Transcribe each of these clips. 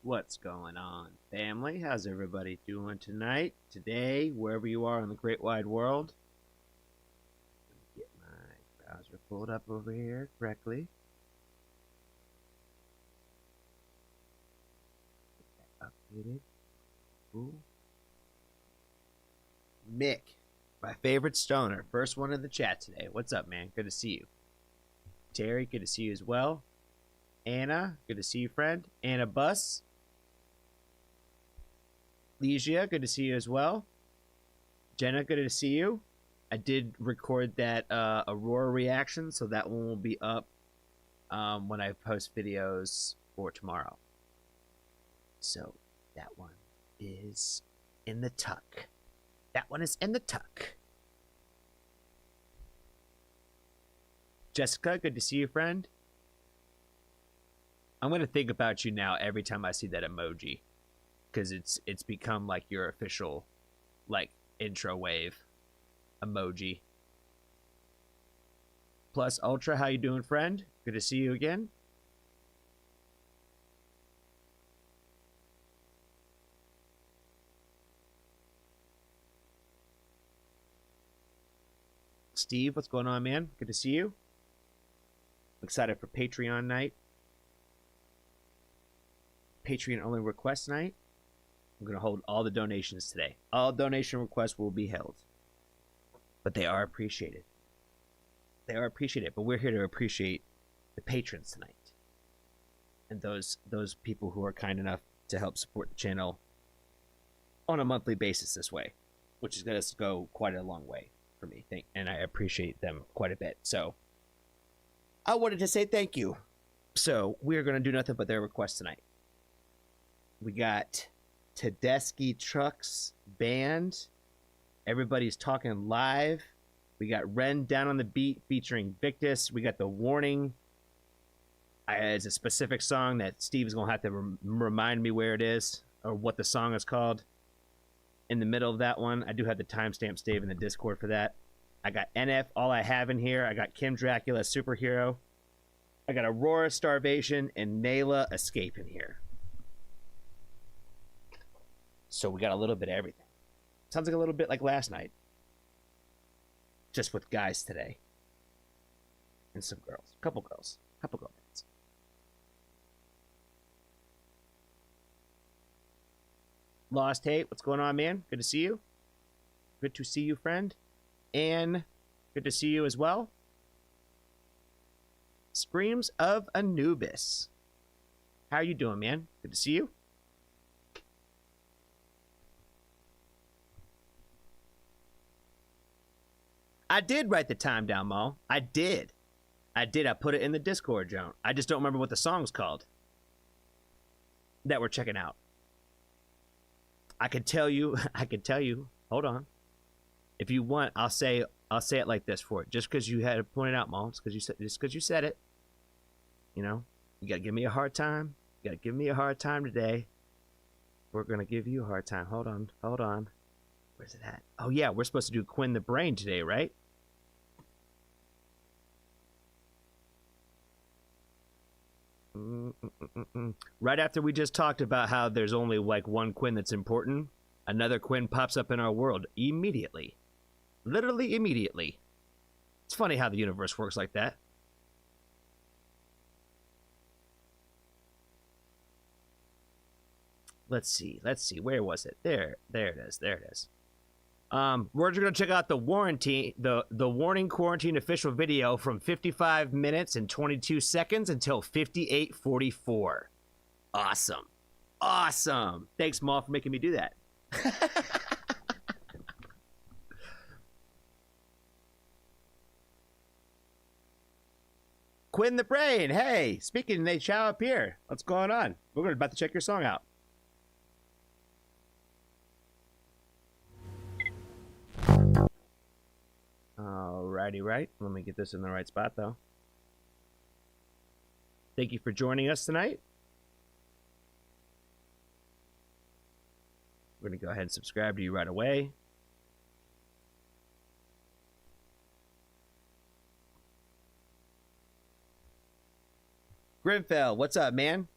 What's going on, family? How's everybody doing tonight, today, wherever you are in the great wide world? Let me get my browser pulled up over here correctly. Get that updated. Ooh. Mick, my favorite stoner, first one in the chat today. What's up, man? Good to see you. Terry, good to see you as well. Anna, good to see you, friend. Anna Bus. Legia, good to see you as well. Jenna, good to see you. I did record that Aurora reaction, so that one will be up when I post videos for tomorrow. So that one is in the tuck. That one is in the tuck. Jessica, good to see you, friend. I'm going to think about you now every time I see that emoji, because it's become like your official like intro wave emoji. Plus Ultra, how you doing, friend? Good to see you again. Steve, what's going on, man? Good to see you. I'm excited for Patreon night. Patreon only request night. I'm going to hold all the donations today. All donation requests will be held. But they are appreciated. They are appreciated, but we're here to appreciate the patrons tonight. And those people who are kind enough to help support the channel on a monthly basis this way, which is going to go quite a long way for me. And I appreciate them quite a bit. So I wanted to say thank you. So we're going to do nothing but their requests tonight. We got Tedeschi Trucks Band. Everybody's Talking Live. We got Ren Down on the Beat featuring Victus. We got The Warning. It's a specific song that Steve is going to have to remind me where it is or what the song is called. In the middle of that one, I do have the timestamp saved in the Discord for that. I got NF, All I Have in here. I got Kim Dracula, Superhero. I got Aurora, Starvation, and Nayla, Escape in here. So we got a little bit of everything. Sounds like a little bit like last night. Just with guys today. And some girls. Couple girls. Couple girlfriends. Lost Hate, what's going on, man? Good to see you. Good to see you, friend. And good to see you as well. Screams of Anubis. How you doing, man? Good to see you. I did write the time down, Mo. I did. I put it in the Discord, Joan. I just don't remember what the song's called that we're checking out. I could tell you. Hold on. If you want, I'll say it like this for it. Just because you had to point it out, Mo. Just because you said it. You know, you gotta give me a hard time. You gotta give me a hard time today. We're gonna give you a hard time. Hold on. Where's it at? Oh yeah, we're supposed to do Quinn the Brain today, right? Right after we just talked about how there's only like one Quinn that's important, another Quinn pops up in our world immediately. Literally immediately. It's funny how the universe works like that. Let's see. Where was it? There it is. We're gonna check out the Warning Quarantine official video from 55 minutes and 22 seconds until 58:44. Awesome. Thanks, Maul, for making me do that. Quinn the Brain, hey, speaking, they shall appear. What's going on? We're about to check your song out. Alrighty, right. Let me get this in the right spot, though. Thank you for joining us tonight. We're going to go ahead and subscribe to you right away. Grimfell, what's up, man?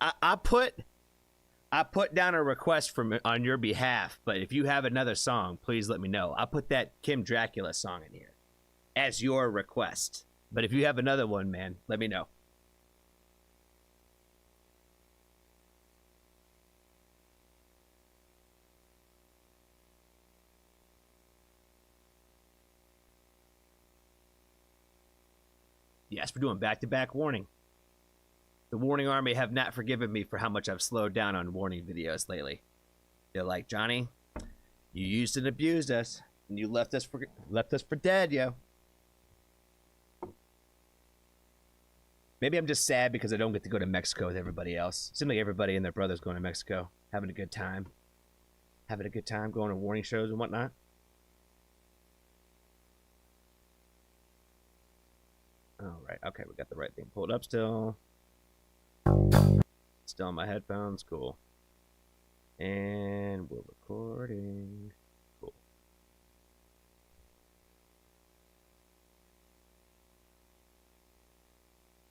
I put I put down a request on your behalf, but if you have another song, please let me know. I put that Kim Dracula song in here as your request. But if you have another one, man, let me know. Yes, we're doing back-to-back warning. The warning army have not forgiven me for how much I've slowed down on warning videos lately. They're like, Johnny, you used and abused us, and you left us for dead, yo. Maybe I'm just sad because I don't get to go to Mexico with everybody else. Seems like everybody and their brother's going to Mexico, having a good time. Having a good time, going to warning shows and whatnot. All right, okay, we got the right thing pulled up still. Still on my headphones, cool. And we're recording. Cool.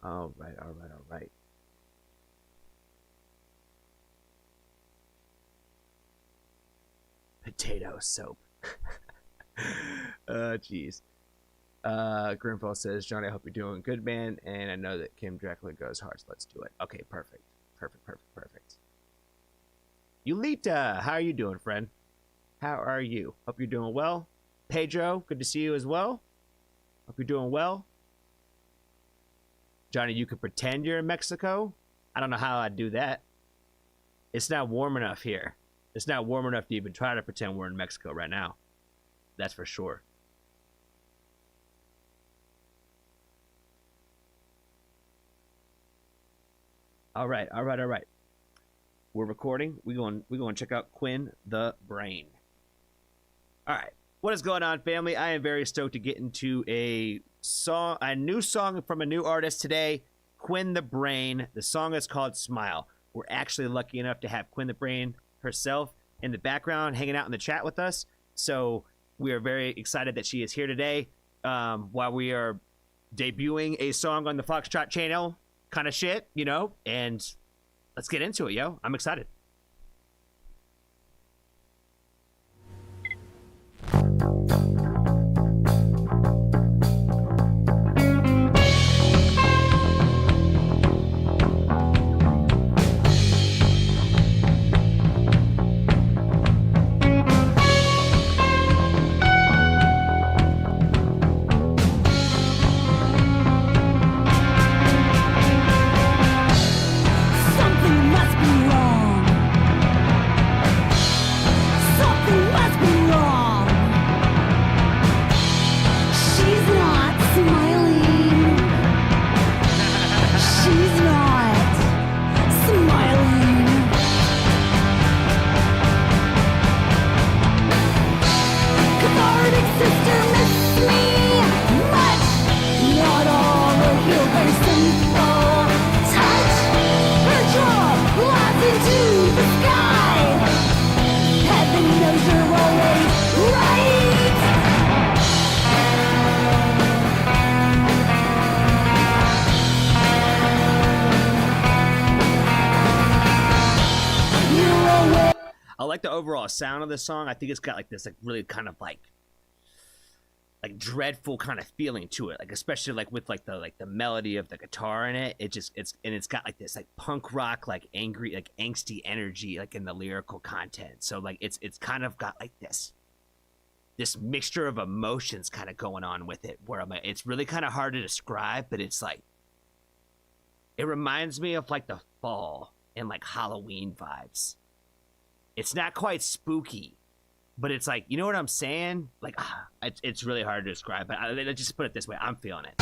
All right, all right, all right. Potato soap. Jeez. Grimfall says, Johnny, I hope you're doing good, man. And I know that Kim Dracula goes hard, so let's do it. Okay, perfect. Perfect. Yulita, how are you doing, friend? How are you? Hope you're doing well. Pedro, good to see you as well. Hope you're doing well. Johnny, you could pretend you're in Mexico. I don't know how I'd do that. It's not warm enough here. It's not warm enough to even try to pretend we're in Mexico right now. That's for sure. All right. We're recording. We're going to check out Quinn the Brain. All right. What is going on, family? I am very stoked to get into a new song from a new artist today, Quinn the Brain. The song is called Smile. We're actually lucky enough to have Quinn the Brain herself in the background, hanging out in the chat with us. So we are very excited that she is here today while we are debuting a song on the Foxtrot channel. Kind of shit, you know, and let's get into it, yo. I'm excited. I like the overall sound of the song. I think it's got like this like really kind of like dreadful kind of feeling to it, like especially like with like the melody of the guitar in it. It's got like this like punk rock like angry like angsty energy like in the lyrical content. So like it's kind of got like this mixture of emotions kind of going on with it, where it's really kind of hard to describe, but it's like it reminds me of like the fall and like Halloween vibes. It's not quite spooky, but it's like, you know what I'm saying? Like, it's really hard to describe, but let's just put it this way. I'm feeling it.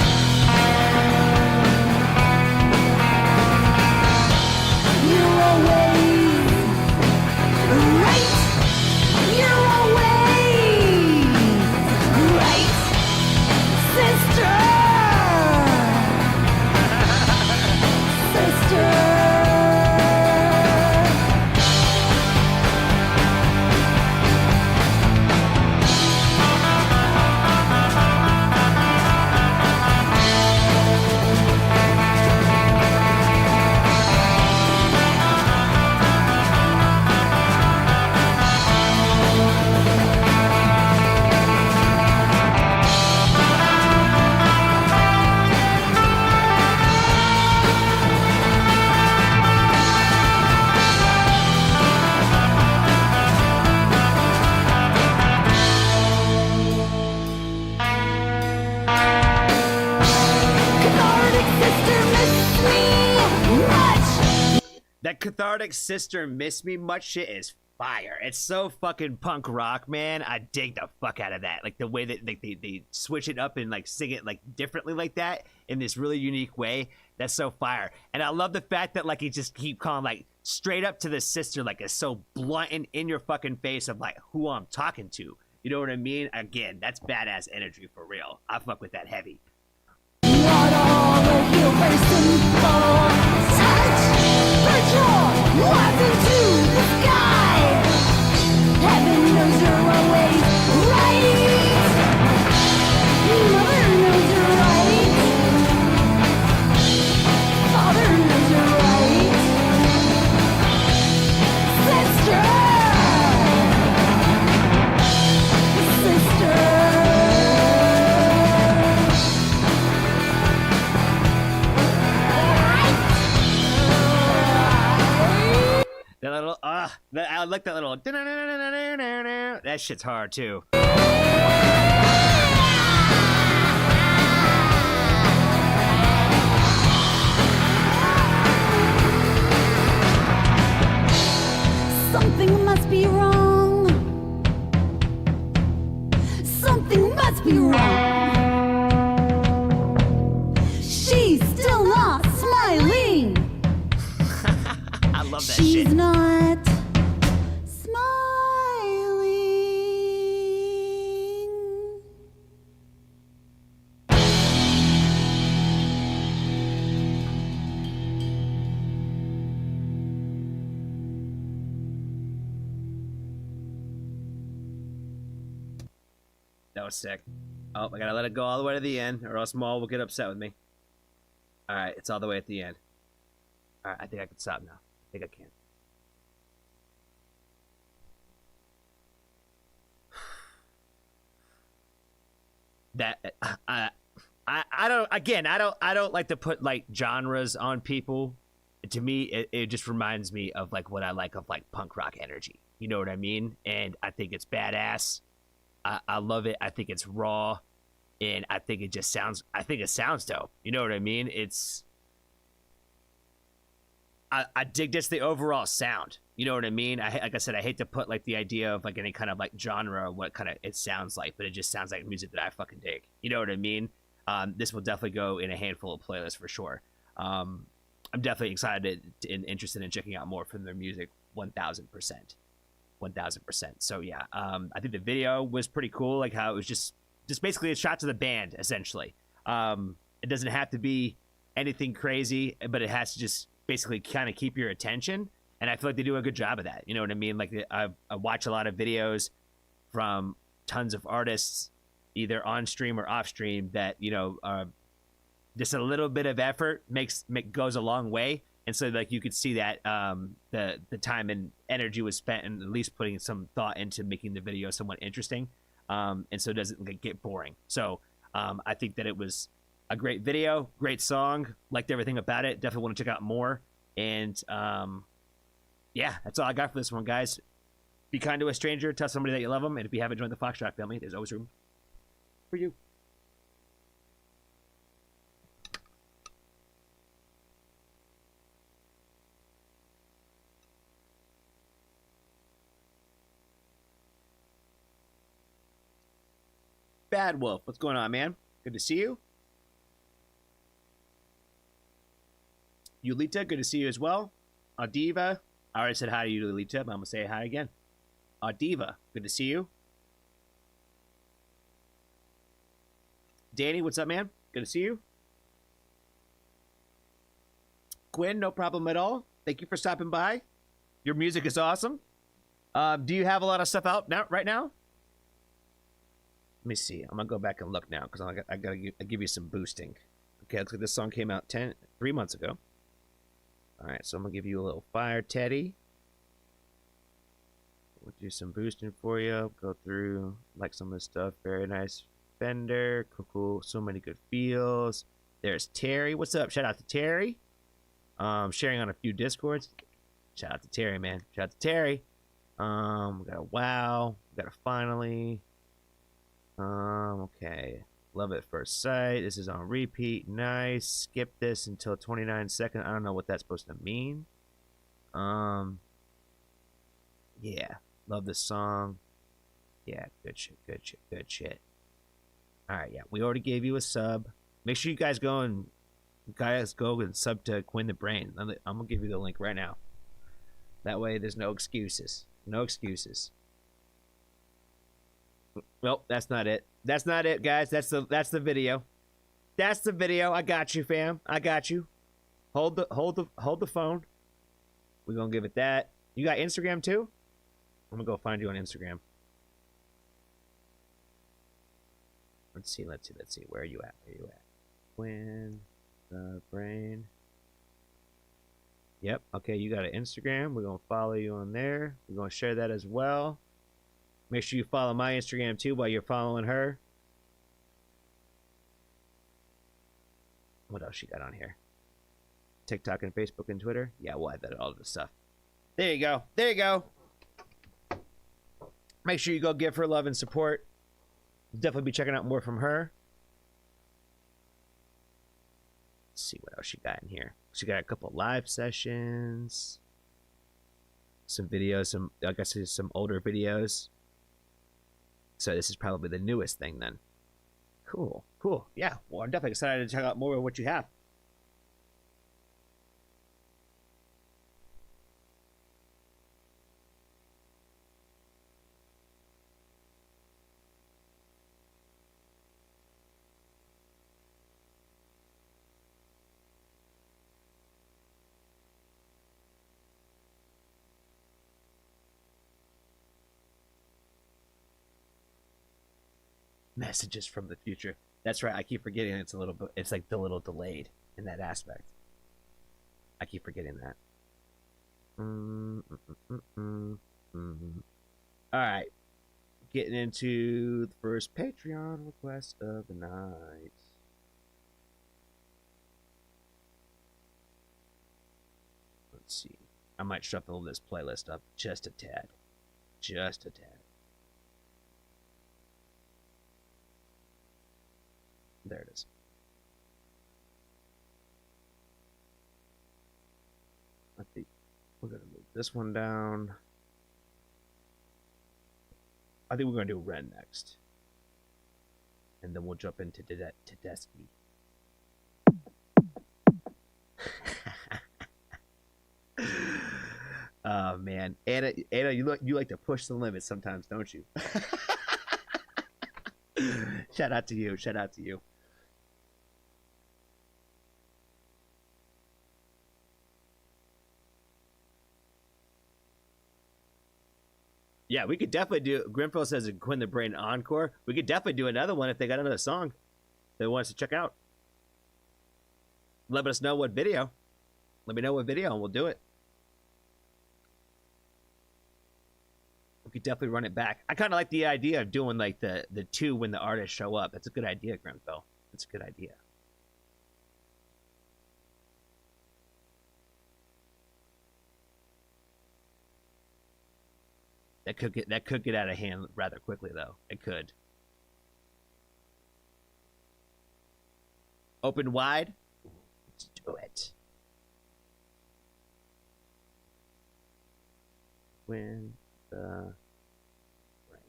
You're always right. You're always right, sister. Sister. That Cathartic Sister Miss Me Much shit is fire. It's so fucking punk rock, man. I dig the fuck out of that. Like the way that like they switch it up and like sing it like differently like that in this really unique way. That's so fire. And I love the fact that like he just keep calling like straight up to the sister, like it's so blunt and in your fucking face of like who I'm talking to. You know what I mean? Again, that's badass energy for real. I fuck with that heavy. Not all of you person for touch, but you're rising to the sky. Heaven knows you're always right. Mother knows you're right. Father knows you're right. Sister. That little I like that little that shit's hard too. Something must be wrong. Something must be wrong. She's still not smiling. I love that She's shit. not smiling. That was sick. Oh, I gotta let it go all the way to the end, or else Maul will get upset with me. All right, it's all the way at the end. All right, I think I can stop now. I think I can. That I don't. Again, I don't like to put like genres on people. To me, it just reminds me of like what I like of like punk rock energy. You know what I mean? And I think it's badass. I love it. I think it's raw, and I think it just sounds. I think it sounds dope. You know what I mean? It's. I dig just the overall sound. You know what I mean? Like I said, I hate to put like the idea of like any kind of like genre or what kind of it sounds like, but it just sounds like music that I fucking dig. You know what I mean? This will definitely go in a handful of playlists for sure. I'm definitely excited and interested in checking out more from their music. 1,000%. 1,000%. So yeah, I think the video was pretty cool. Like how it was just basically a shot to the band essentially. It doesn't have to be anything crazy, but it has to just basically kind of keep your attention, and I feel like they do a good job of that. You know what I mean? Like I watch a lot of videos from tons of artists, either on stream or off stream, that just a little bit of effort goes a long way. And so like you could see that the time and energy was spent in at least putting some thought into making the video somewhat interesting, and so it doesn't get boring. So I think that it was a great video, great song, liked everything about it. Definitely want to check out more. And yeah, that's all I got for this one, guys. Be kind to a stranger, tell somebody that you love them, and if you haven't joined the Foxtrot family, there's always room for you. Bad Wolf, what's going on, man? Good to see you. Yulita, good to see you as well. Adiva, I already said hi to you, Yulita, but I'm going to say hi again. Adiva, good to see you. Danny, what's up, man? Good to see you. Quinn, no problem at all. Thank you for stopping by. Your music is awesome. Do you have a lot of stuff out now, right now? Let me see. I'm going to go back and look now because I got to give you some boosting. Okay, looks like this song came out 3 months ago. All right, so I'm going to give you a little fire, Teddy. We'll do some boosting for you. Go through, like some of this stuff. Very nice Fender. Cool. So many good feels. There's Terry. What's up? Shout out to Terry. Sharing on a few Discords. Shout out to Terry, man. Shout out to Terry. We got a wow. We got a finally. Okay. Love at first sight. This is on repeat. Nice. Skip this until 29 seconds. I don't know what that's supposed to mean. Yeah, love this song. Yeah, good shit, good shit, good shit. All right, yeah, we already gave you a sub. Make sure you guys go and sub to Quinn the Brain. I'm gonna give you the link right now. That way, there's no excuses. No excuses. Well, that's not it. That's not it, guys. That's the video. That's the video. I got you, fam. I got you. Hold the phone. We're gonna give it that. You got Instagram too? I'm gonna go find you on Instagram. Let's see. Where are you at? Quinn the Brain. Yep. Okay, you got an Instagram. We're gonna follow you on there. We're gonna share that as well. Make sure you follow my Instagram too while you're following her. What else you got on here? TikTok and Facebook and Twitter. Yeah, we'll add that all the stuff. There you go. There you go. Make sure you go give her love and support. Definitely be checking out more from her. Let's see what else she got in here. She got a couple live sessions, some videos, I guess some older videos. So this is probably the newest thing then. Cool. Yeah, well, I'm definitely excited to check out more of what you have. Messages from the future. That's right. I keep forgetting it's a little bit. It's like a little delayed in that aspect. I keep forgetting that. All right, getting into the first Patreon request of the night. Let's see. I might shuffle this playlist up just a tad. Just a tad. There it is. I think we're going to move this one down. I think we're going to do Ren next. And then we'll jump into Tedeschi. Oh, man. Anna, you like to push the limits sometimes, don't you? Shout out to you. Shout out to you. Yeah, we could definitely do. Grimfell says a Quinn the Brain encore. We could definitely do another one if they got another song they want us to check out. Let us know what video. Let me know what video, and we'll do it. We could definitely run it back. I kind of like the idea of doing like the two when the artists show up. That's a good idea, Grimfell. That's a good idea. That could get out of hand rather quickly, though. It could. Open wide. Let's do it. When the Brain.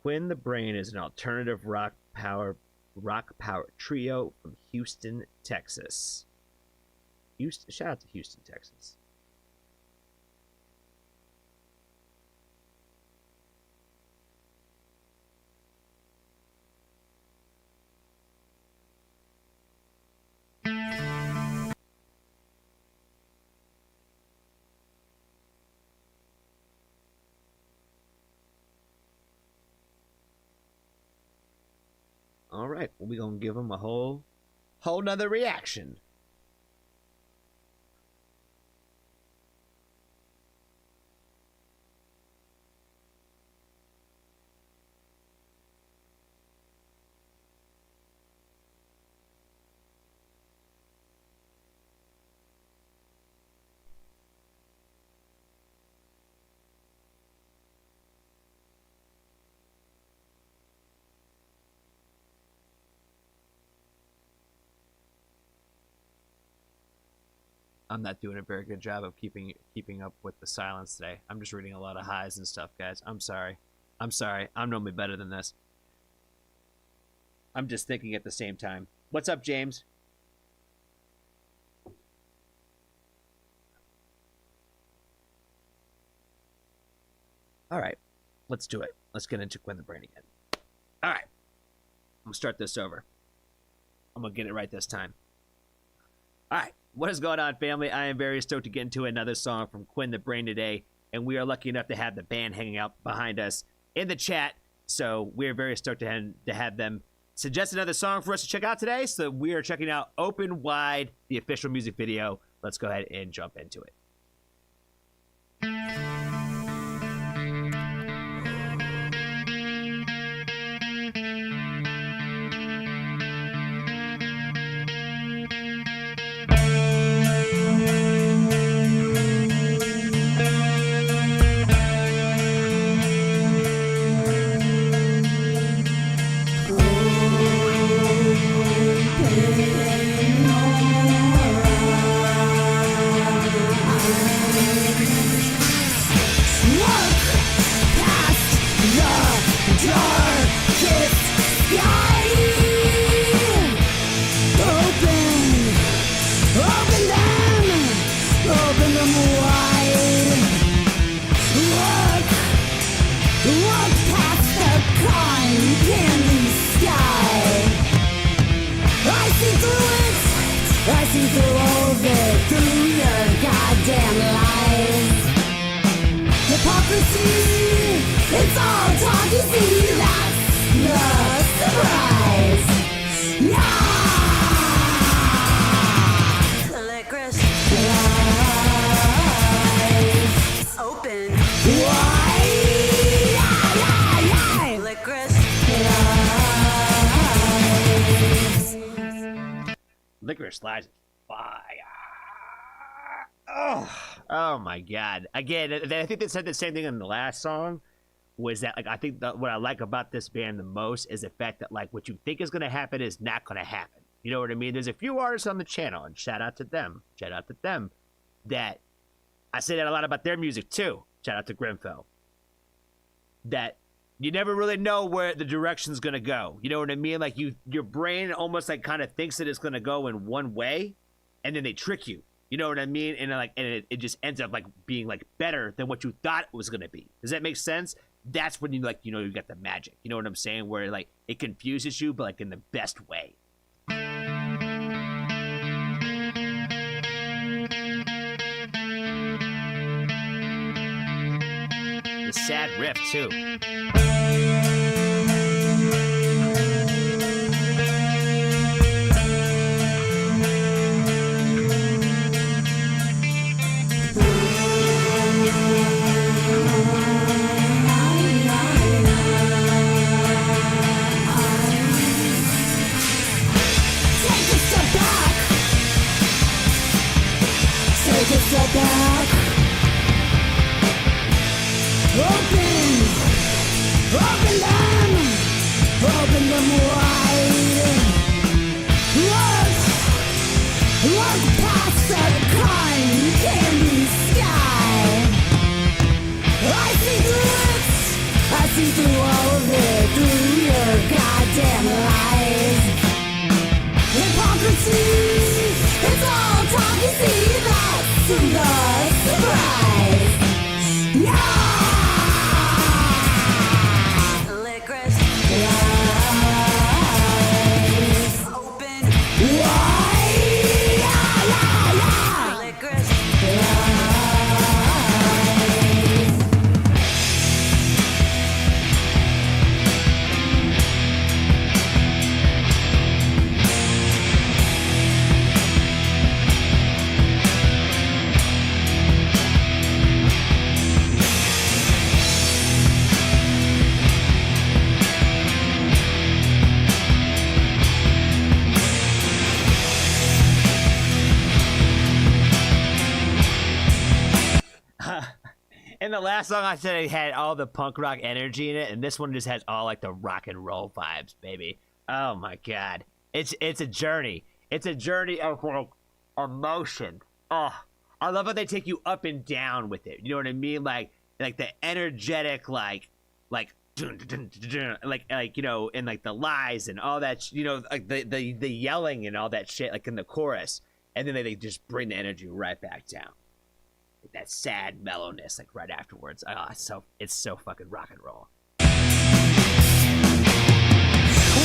Quinn the Brain is an alternative rock power trio from Houston, Texas. Shout out to Houston, Texas. All right, well, we're gonna give them a whole nother reaction. I'm not doing a very good job of keeping up with the silence today. I'm just reading a lot of highs and stuff, guys. I'm sorry. I'm normally better than this. I'm just thinking at the same time. What's up, James? All right, let's do it. Let's get into Quinn the Brain again. All right, I'm gonna start this over. I'm gonna get it right this time. All right, what is going on, family? I am very stoked to get into another song from Quinn the Brain today, and we are lucky enough to have the band hanging out behind us in the chat. So we're very stoked to have them suggest another song for us to check out today. So we are checking out Open Wide, the official music video. Let's go ahead and jump into it. It's all talk, you see, that's the surprise. Yeah! Licorice lies open wide. Yeah. Licorice lies. Licorice lies. Fire. Oh my God! Again, I think they said the same thing in the last song. Was that like I think that what I like about this band the most is the fact that like what you think is going to happen is not going to happen. You know what I mean? There's a few artists on the channel, and shout out to them, that I say that a lot about their music too. Shout out to Grimfell. That you never really know where the direction's going to go. You know what I mean? Like your brain almost like kind of thinks that it's going to go in one way, and then they trick you. You know what I mean? And like, and it just ends up like being like better than what you thought it was gonna be. Does that make sense? That's when you like, you know, you got the magic. You know what I'm saying? Where like it confuses you, but like in the best way. The sad riff too. Step back. Open them wide. Look past that kind candy sky. I see through it. I see through all of it. Through your goddamn lies. Hypocrisy. It's all talk, you see that. The surprise. Yeah! Licorice lies open wide. Yeah. Licorice lies. In the last song, I said it had all the punk rock energy in it, and this one just has all like the rock and roll vibes, baby. Oh my God, it's a journey. It's a journey of like emotion, Oh, I love how they take you up and down with it. You know what I mean? Like the energetic, like dun, dun, dun, dun, like you know, and like the lies and all that. You know, like the yelling and all that shit, like in the chorus, and then they just bring the energy right back down. Like that sad mellowness, like right afterwards. Oh, it's so fucking rock and roll. We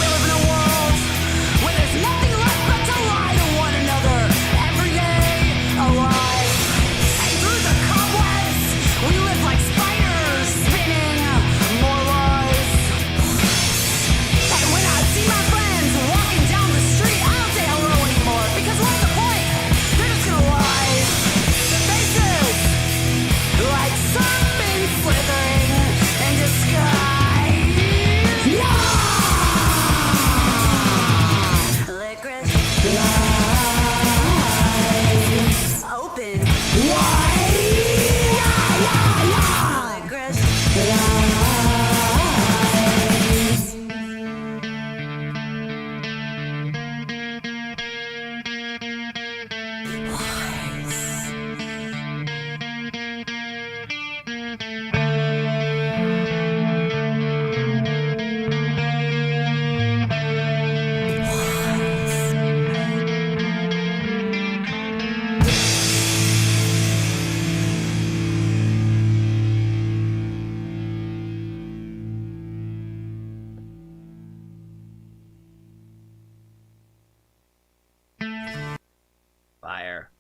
live in a world where there's nothing left but to lie to one another every day alive. And through the cobwebs, we live like spiders spinning more lies. And when I see my friends walking down the street, I don't say hello anymore because what's the point? They're just gonna lie. Their faces like serpents slithering in disguise. Open. Fire.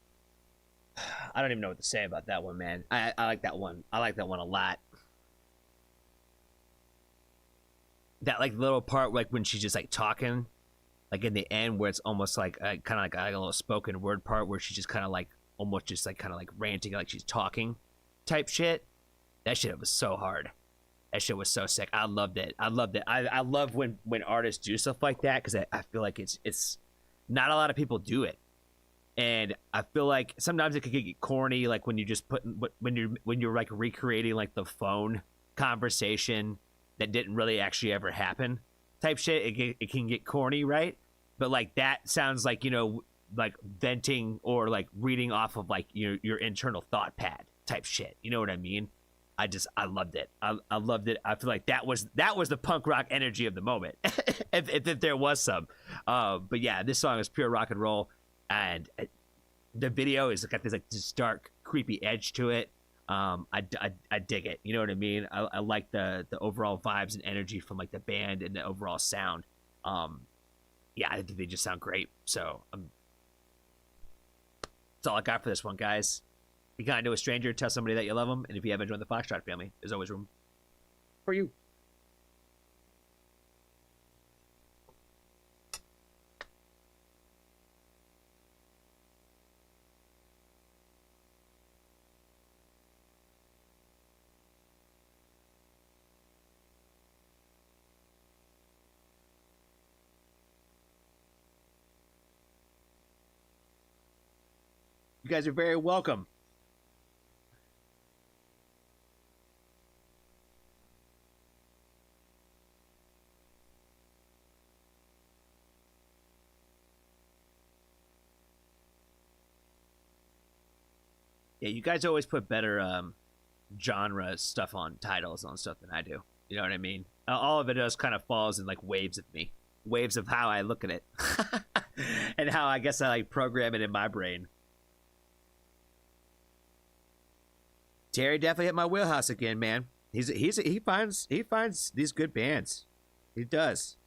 I don't even know what to say about that one, man. I like that one. I like that one a lot. That like little part, like when she's just like talking, like in the end, where it's almost like kind of like a little spoken word part where she's just kind of like almost just like kind of like ranting, like she's talking, type shit. That shit was so hard. That shit was so sick. I loved it. I loved it. I love when artists do stuff like that because I feel like it's not a lot of people do it. And I feel like sometimes it could get corny, like when you just put when you're like recreating like the phone conversation that didn't really actually ever happen, type shit. It can get corny, right? But like that sounds like, you know, like venting or like reading off of like your internal thought pad type shit. You know what I mean? I loved it. I loved it. I feel like that was the punk rock energy of the moment, if there was some. But yeah, this song is pure rock and roll. And the video is got this dark, creepy edge to it. I dig it. You know what I mean? I like the overall vibes and energy from like the band and the overall sound. Yeah, I think they just sound great. So that's all I got for this one, guys. Be kind to a stranger, tell somebody that you love them, and if you haven't joined the Foxtrot family, there's always room for you. You guys are very welcome. Yeah, you guys always put better genre stuff on titles on stuff than I do. You know what I mean? All of it just kind of falls in like waves of me, waves of how I look at it, and how I guess I like program it in my brain. Terry definitely hit my wheelhouse again, man. He finds these good bands. He does.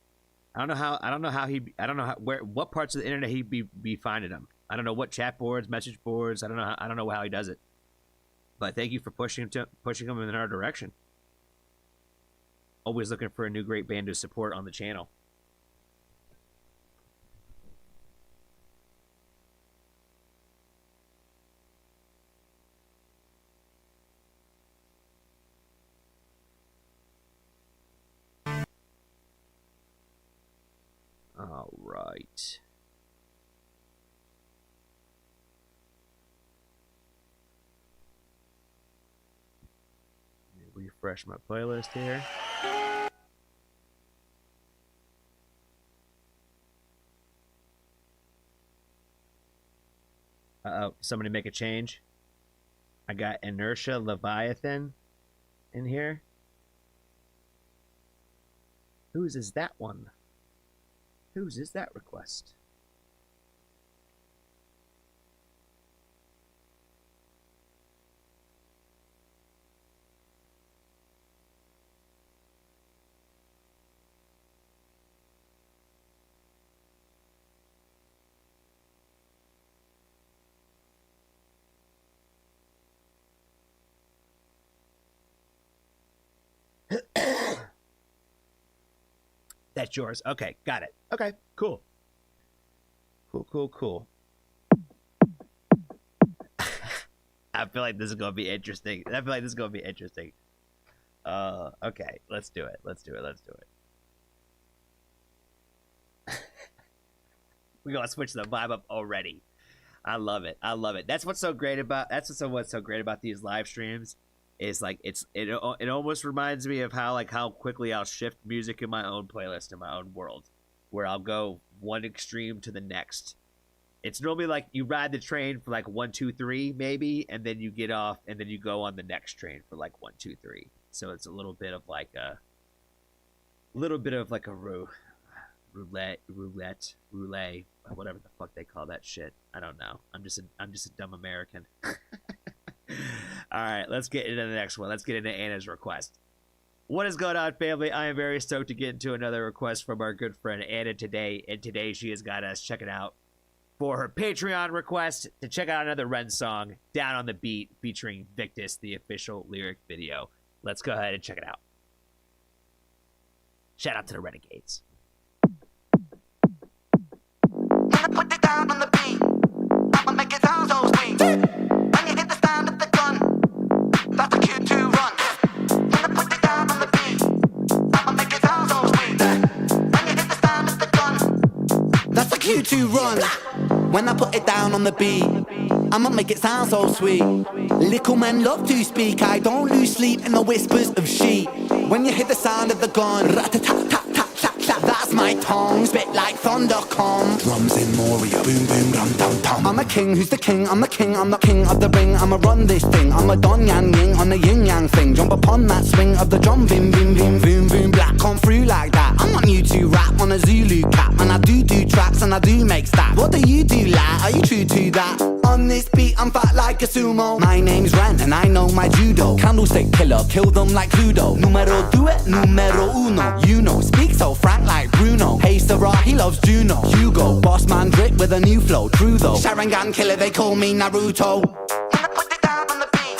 I don't know what parts of the internet he be finding them. I don't know what chat boards, message boards. I don't know how he does it. But thank you for pushing him in our direction. Always looking for a new great band to support on the channel. All right. Refresh my playlist here. somebody make a change. I got Inertia Leviathan in here. Whose is that one? Whose is that request? That's yours. Okay, got it. Okay, cool. Cool. I feel like this is gonna be interesting. Okay, let's do it. We're gonna switch the vibe up already. I love it. That's what's so great about these live streams. Is like it almost reminds me of how quickly I'll shift music in my own playlist in my own world, where I'll go one extreme to the next. It's normally like you ride the train for like 1, 2, 3 maybe, and then you get off and then you go on the next train for like 1, 2, 3. So it's a little bit of like a roulette, whatever the fuck they call that shit. I don't know. I'm just a dumb American. All right, let's get into the next one. Let's get into Anna's request. What is going on, family? I am very stoked to get into another request from our good friend Anna today. And today she has got us checking out for her Patreon request to check out another Ren song, Down on the Beat, featuring Victus, the official lyric video. Let's go ahead and check it out. Shout out to the Renegades. Put it down on the beat. I'ma make it sound so sweet. When you hit the stand of the gun, that's a cue to run. Put it down on the beat. I'ma make it sound so sweet. When you hit the stand of the gun, that's a cue to run. When I put it down on the beat, I'ma make it sound so sweet. Little men love to speak. I don't lose sleep in the whispers of sheep. When you hear the sound of the gun, rat-a-tat-tat-tat-tat-tat, that's my tongue, spit like thunder come. Drums in Moria, boom boom rum tum tum. I'm a king, who's the king? I'm the king of the ring. I'ma run this thing, I'm a Don Yang Ying on the yin yang thing. Jump upon that swing of the drum, bim bim bim boom boom black. Come through like that. I'm not new to rap on a Zulu cap, and I do tracks and I do make stats. What do you do, lad? Are you true to that? On this beat, I'm fat like a sumo. My name's Ren, and I know my judo. Candlestick killer, kill them like Cluedo. Numero due, numero uno. You know, speak so frank like Bruno. Hey Sarah, he loves Juno. Hugo, boss man drip with a new flow. True though, Sharingan killer, they call me Naruto. When I put it down on the beat,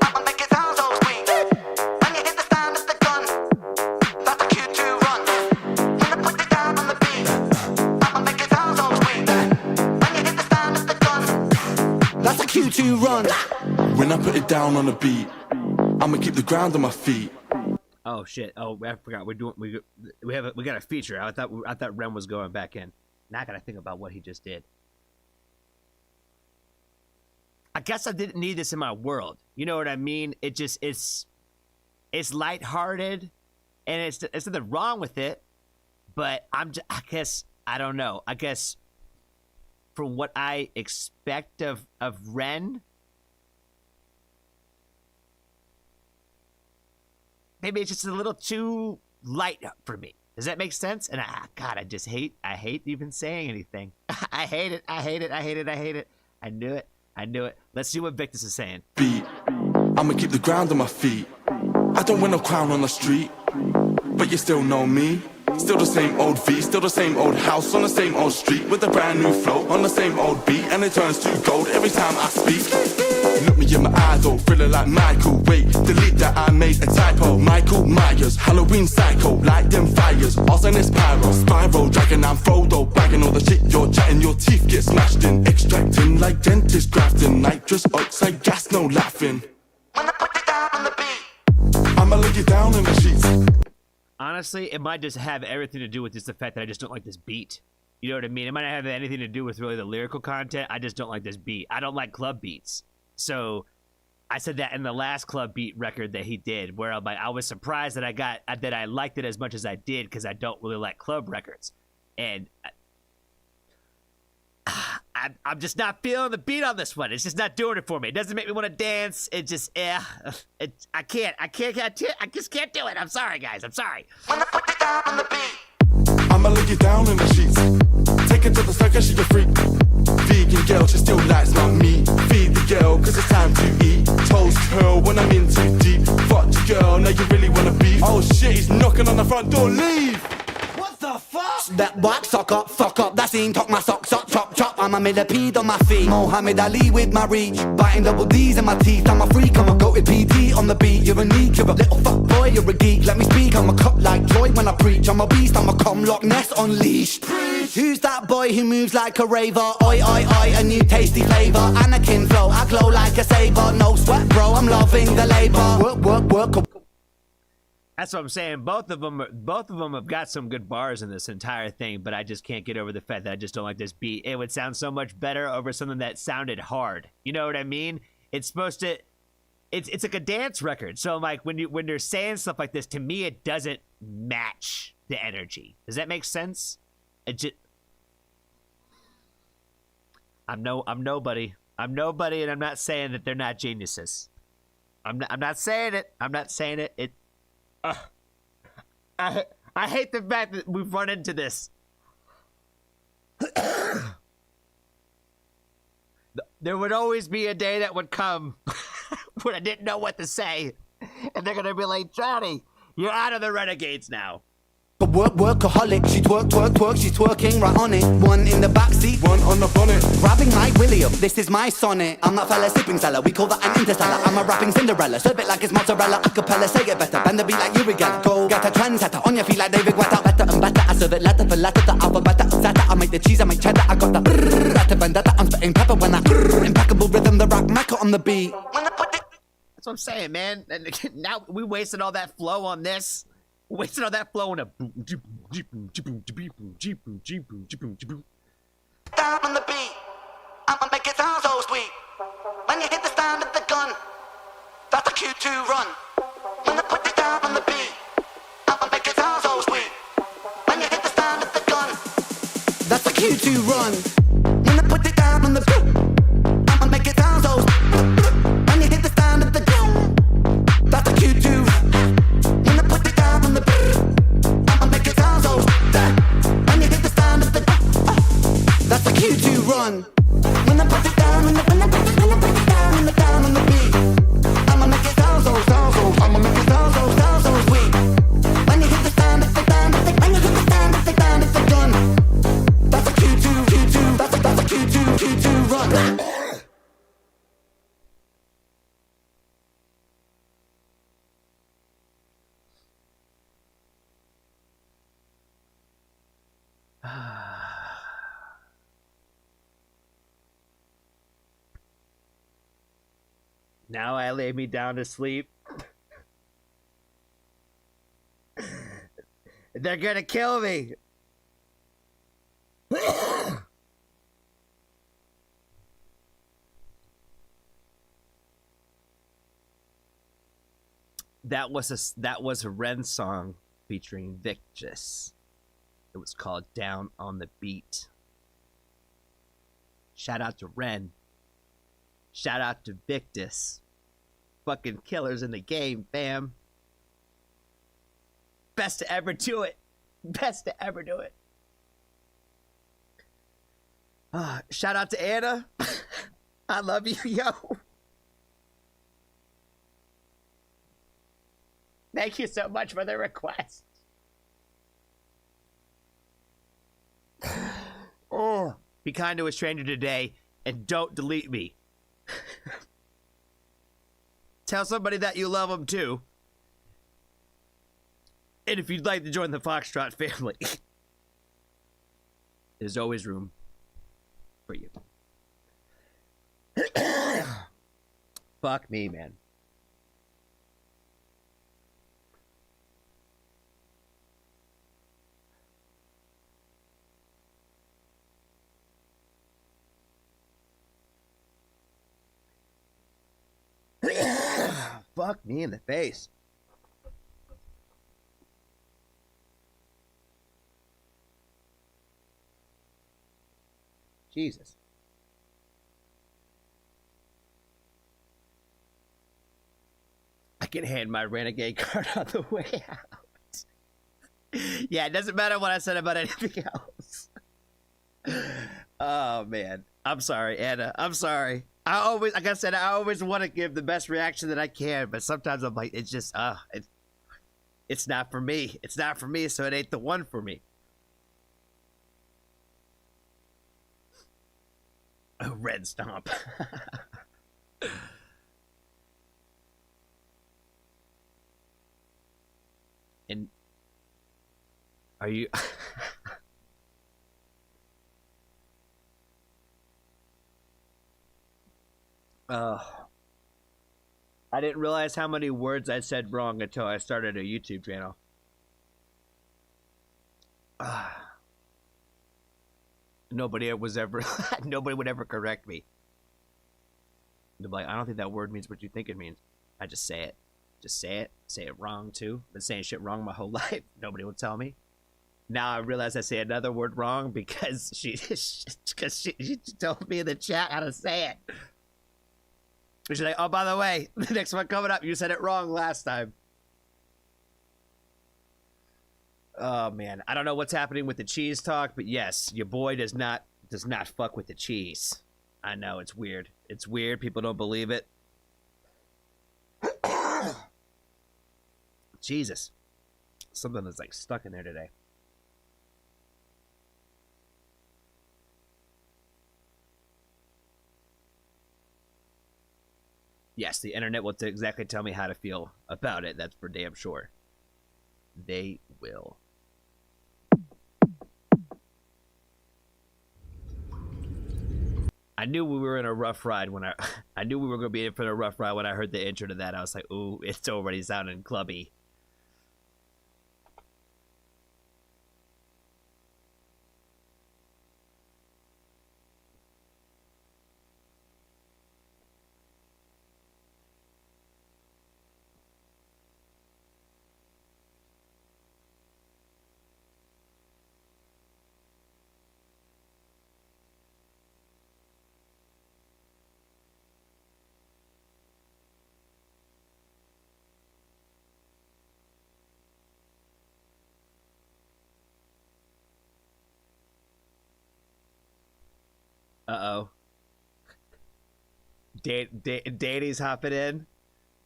I'ma make it sound so sweet. When you hit the stand of the gun, that's a cue to run. When I put it down on the beat, I'ma make it sound so sweet. When you hit the stand of the gun, that's a cue to run. When I put it down on the beat, I'ma keep the ground on my feet. Oh shit! Oh, I forgot. We got a feature. I thought Ren was going back in. Now I gotta think about what he just did. I guess I didn't need this in my world. You know what I mean? It's lighthearted, and it's nothing wrong with it. But I guess I don't know. I guess from what I expect of Ren, maybe it's just a little too light for me. Does that make sense? And God, I hate even saying anything. I hate it. I knew it. Let's see what Victus is saying. Beat, I'ma keep the ground on my feet. I don't win no crown on the street, but you still know me. Still the same old V, still the same old house on the same old street with a brand new flow on the same old beat, and it turns to gold every time I speak. Look me in my eyes, though, feeling like Michael. Wait, delete that, I made a typo. Michael Myers, Halloween psycho, like them fires. Arsonist pyro, spiral, dragging down Frodo, bagging all the shit you're chatting. Your teeth get smashed in, extracting like dentist grafting. Nitrous oxide gas, no laughing. When I put it down on the beat, I'ma lay you down in the sheets. Honestly, it might just have everything to do with just the fact that I just don't like this beat. You know what I mean? It might not have anything to do with really the lyrical content. I just don't like this beat. I don't like club beats. So I said that in the last club beat record that he did, where I was surprised that I liked it as much as I did, because I don't really like club records. And I'm just not feeling the beat on this one. It's just not doing it for me. It doesn't make me want to dance. It just, I just can't do it. I'm sorry, guys. I'm sorry. When I put it down on the beat. I'ma lay you down in the sheets. Take her to the circus, she's a freak. Vegan girl, she still likes my meat. Feed the girl, cause it's time to eat. Toast curl when I'm in too deep. Fuck the girl, now you really wanna beef. Oh shit, he's knocking on the front door, leave! What the fuck? That back, suck up, that scene, talk my socks up, chop, chop. I'm a millipede on my feet. Mohammed Ali with my reach. Biting double D's in my teeth. I'm a freak, I'm a goated PD on the beat. You're a neek, you're a little fuck boy, you're a geek. Let me speak, I'm a cut like joy when I preach. I'm a beast, I'm a cum Loch Ness unleashed. Who's that boy who moves like a raver? Oi, oi, oi, a new tasty flavor. Anakin flow, I glow like a saber. No sweat, bro, I'm loving the labor. Work, work, work. That's what I'm saying. Both of them have got some good bars in this entire thing, but I just can't get over the fact that I just don't like this beat. It would sound so much better over something that sounded hard. You know what I mean? It's supposed to. It's like a dance record. So like when they're saying stuff like this, to me it doesn't match the energy. Does that make sense? It just. I'm nobody. I'm nobody, and I'm not saying that they're not geniuses. I'm not saying it. I'm not saying it. I hate the fact that we've run into this. There would always be a day that would come when I didn't know what to say. And they're going to be like, Johnny, you're out of the Renegades now. Workaholic, she twerk, she's twerking right on it. One in the backseat, One on the bonnet. grabbing Mike William, this is my sonnet. I'm that fella sipping cellar, we call that an interstellar. I'm a rapping Cinderella, serve it like it's mozzarella. Acapella, say it better, bend the beat like Uri Geller. Go get a trendsetter, on your feet like David Guetta. Better and better, I serve it letter for letter, the alphabet upsetter. I make the cheese, I make cheddar, I got the brrrr, vendetta. I'm spitting pepper when I impeccable rhythm, the rock maca on the beat. When I put it That's what I'm saying, man. And now we wasted all that flow on this. Wasted all that flow on a. down on the beat, I'ma make it sound so sweet. When you hit the stand of the gun, that's a cue to run. When I put it down on the beat, I'ma make it sound so sweet. When you hit the stand of the gun, That's a cue to run. when I put it down on the beat, I'ma make it sound so sweet. When you hit the stand of the gun, That's a cue to run. when I put it down on the beat, I'ma make it sound so sweet. When you hit the stand of the gun, That's a cue to run. when I put it down on the when I put it down on the beat, I'ma make it sound so I'ma make it sound so sweet. When you hit the stand of the when you hit the stand of the gun, that's a cue to that's a cue to run. Now I lay me down to sleep. They're gonna kill me. That was a Ren song featuring Victus. It was called Down on the Beat. Shout out to Ren. Shout out to Victus. Fucking killers in the game, fam. Best to ever do it. Best to ever do it. Shout out to Anna. I love you, yo. Thank you so much for the request. Oh, be kind to a stranger today and don't delete me. Tell somebody that you love them too. And if you'd like to join the Foxtrot family, there's always room for you. Fuck me, man. Fuck me in the face. Jesus. can hand my renegade card on the way out. Yeah, it doesn't matter what I said about anything else. Oh man, I'm sorry, Anna. I'm sorry. I always, like I said, I always want to give the best reaction that I can, but sometimes I'm like, it's just, it's not for me. It's not for me, so it ain't the one for me. Oh, red stomp. And are you? I didn't realize how many words I said wrong until I started a YouTube channel. Nobody was ever, nobody would ever correct me. They'd be like, I don't think that word means what you think it means. I just say it. Just say it. Say it wrong, too. Been saying shit wrong my whole life. Nobody would tell me. Now I realize I say another word wrong because she told me in the chat how to say it. She's like, oh, by the way, the next one coming up, you said it wrong last time. Oh, man. I don't know what's happening with the cheese talk, but yes, your boy does not fuck with the cheese. I know, it's weird. It's weird. People don't believe it. Jesus. Something that's like stuck in there today. Yes, the internet will exactly tell me how to feel about it. That's for damn sure. They will. I knew we were in a rough ride when I knew we were going to be in for a rough ride when I heard the intro to that. I was like, ooh, it's already sounding clubby. Uh-oh. Danny's hopping in.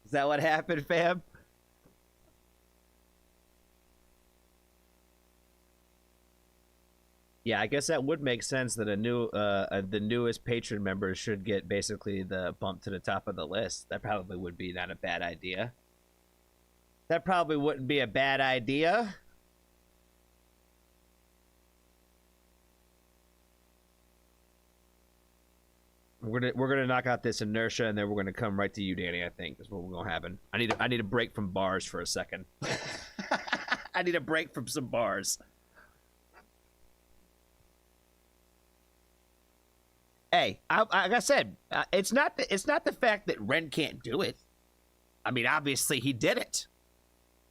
Is that what happened, fam? Yeah, I guess that would make sense that the newest patron members should get basically the bump to the top of the list. That probably would be not a bad idea. That probably wouldn't be a bad idea. We're gonna knock out this inertia, and then we're gonna come right to you, Danny. I think is what we're gonna happen. I need a break from bars for a second. I need a break from some bars. Hey, like I said, it's not the fact that Ren can't do it. I mean, obviously he did it.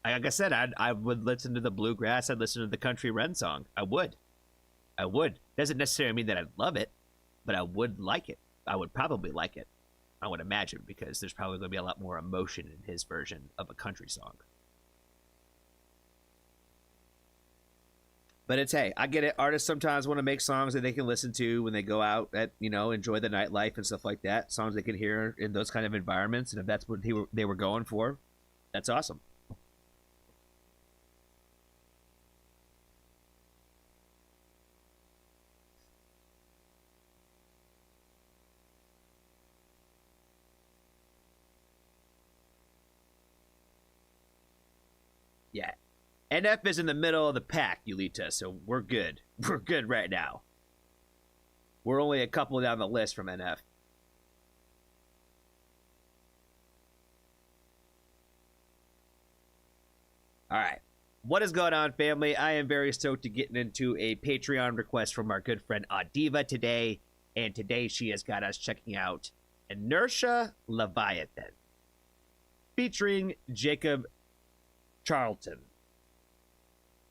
Like I said, I would listen to the bluegrass. I'd listen to the country Ren song. I would. Doesn't necessarily mean that I'd love it, but I would like it. I would probably like it, I would imagine, because there's probably going to be a lot more emotion in his version of a country song. But it's, hey, I get it. Artists sometimes want to make songs that they can listen to when they go out at, enjoy the nightlife and stuff like that. Songs they can hear in those kind of environments. And if that's what they were going for, that's awesome. Yeah. NF is in the middle of the pack, Yulita, so we're good. We're good right now. We're only a couple down the list from NF. Alright. What is going on, family? I am very stoked to getting into a Patreon request from our good friend Adiva today. And today she has got us checking out Inertia Leviathan, featuring Jacob Charlton.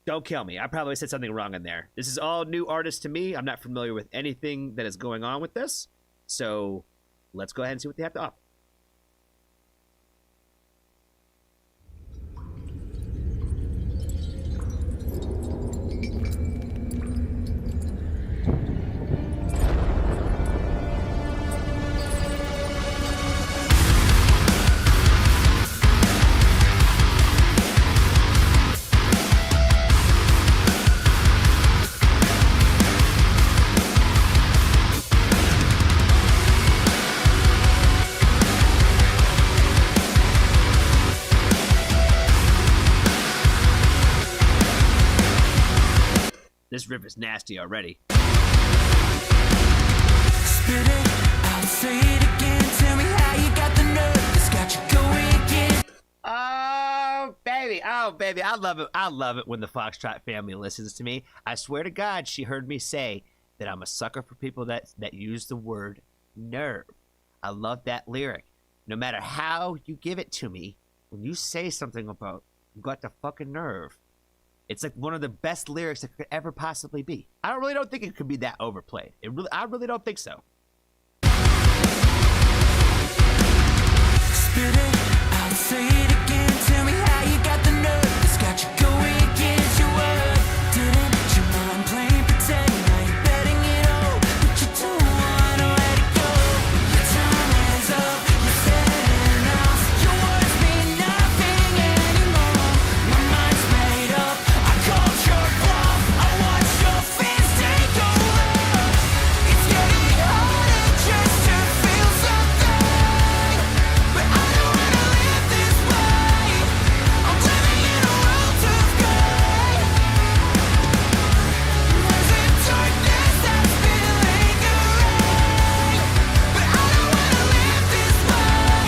Don't kill me. I probably said something wrong in there. This is all new artists to me. I'm not familiar with anything that is going on with this. So let's go ahead and see what they have to offer. This riff is nasty already. Spit it out, say it again. Tell me how you got the nerve that's got you going again. Oh baby, I love it. I love it when the Foxtrot family listens to me. I swear to God, she heard me say that I'm a sucker for people that use the word nerve. I love that lyric. No matter how you give it to me, when you say something about you got the fucking nerve, it's like one of the best lyrics that could ever possibly be. I really don't think it could be that overplayed. I really don't think so. Spit it out, say it again. Tell me how you got the nerve that's got you going against your word. Didn't you mind playing pretend? Now you're betting it all, but you don't wanna let it go. Your time is up, you're setting off. Your words mean nothing anymore. My mind's made up, I called your bluff. I watch your fears take over. It's getting harder just to feel something, but I don't wanna live this way. I'm living in a world of gray. There's a darkness that's been lingering, but I don't wanna live this way.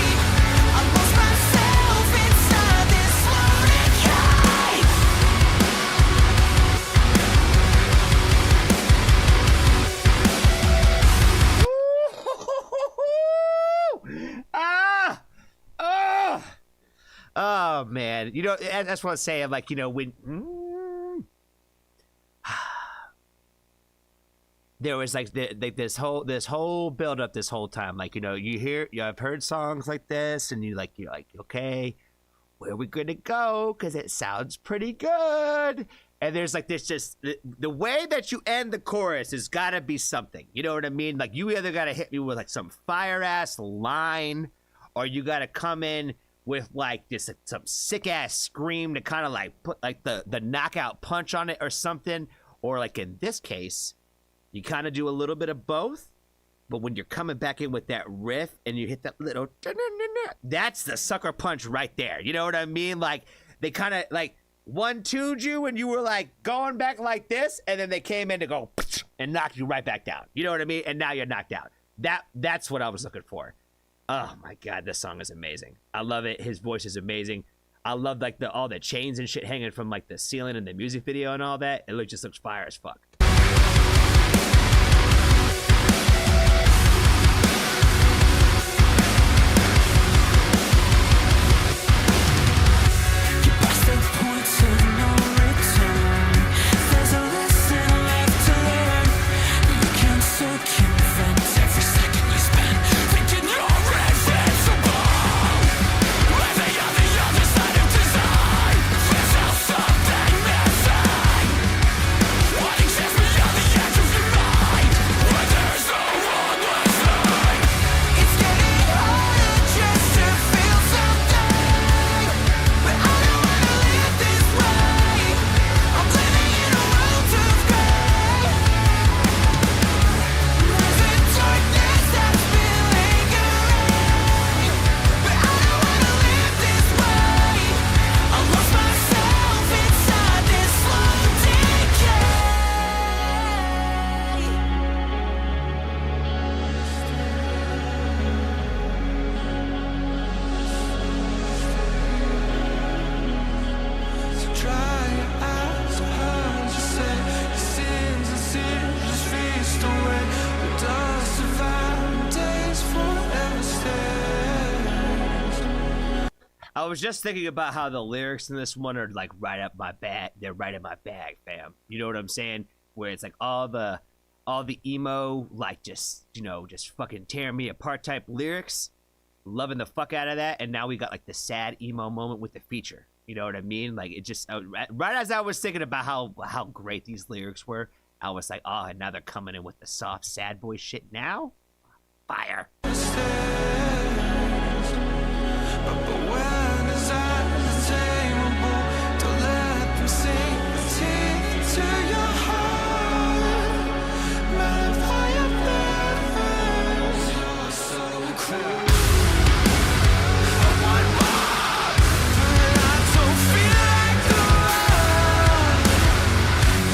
I lost myself inside this floating cave. Oh man, you know that's what I'm saying. Like, you know, when there was like this whole build up this whole time. Like, you know, I've heard songs like this, and you're like, okay, where are we gonna go? Because it sounds pretty good. And there's like this, just the way that you end the chorus has got to be something. You know what I mean? Like, you either got to hit me with like some fire ass line, or you got to come in with like this some sick ass scream to kind of like put like the knockout punch on it or something. Or like in this case, you kind of do a little bit of both. But when you're coming back in with that riff and you hit that little, that's the sucker punch right there. You know what I mean? Like, they kind of like 1-2'd you and you were like going back like this, and then they came in to go and knock you right back down. You know what I mean? And now you're knocked out. That's what I was looking for. Oh my God, this song is amazing. I love it. His voice is amazing. I love like all the chains and shit hanging from like the ceiling in the music video and all that. It just looks fire as fuck. I was just thinking about how the lyrics in this one are like right up my bag. They're right in my bag, fam. You know what I'm saying? Where it's like all the emo, like just, you know, just fucking tearing me apart type lyrics. Loving the fuck out of that. And now we got like the sad emo moment with the feature. You know what I mean? Like, it just, right as I was thinking about how great these lyrics were, I was like, oh, and now they're coming in with the soft sad boy shit now? Fire.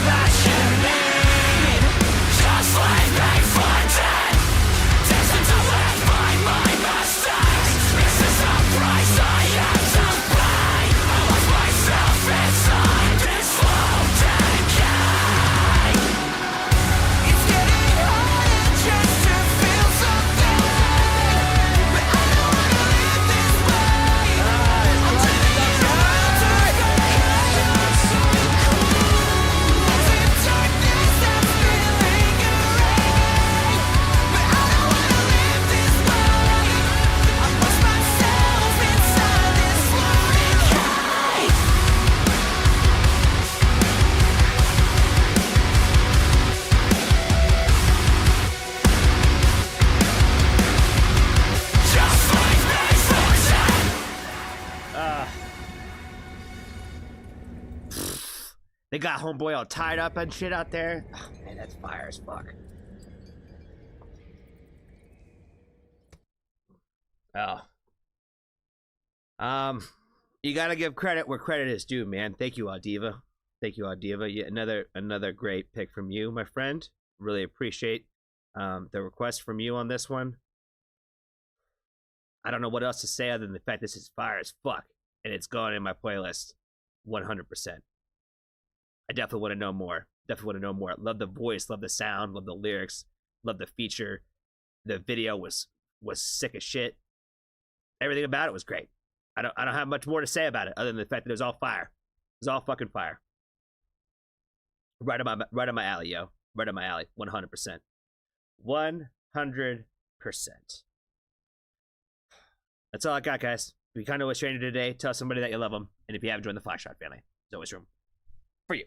That should They got homeboy all tied up and shit out there. Oh, man, that's fire as fuck. Oh. You gotta give credit where credit is due, man. Thank you, Audiva. Thank you, Audiva. Yeah, another great pick from you, my friend. Really appreciate the request from you on this one. I don't know what else to say other than the fact this is fire as fuck, and it's going in my playlist 100%. I definitely want to know more. Definitely want to know more. Love the voice, love the sound, love the lyrics, love the feature. The video was sick as shit. Everything about it was great. I don't have much more to say about it other than the fact that it was all fire. It was all fucking fire. Right on my alley, yo. Right on my alley. 100%. 100%. That's all I got, guys. If you kind of a stranger today, tell somebody that you love them. And if you haven't joined the Flashshot family, there's always room for you.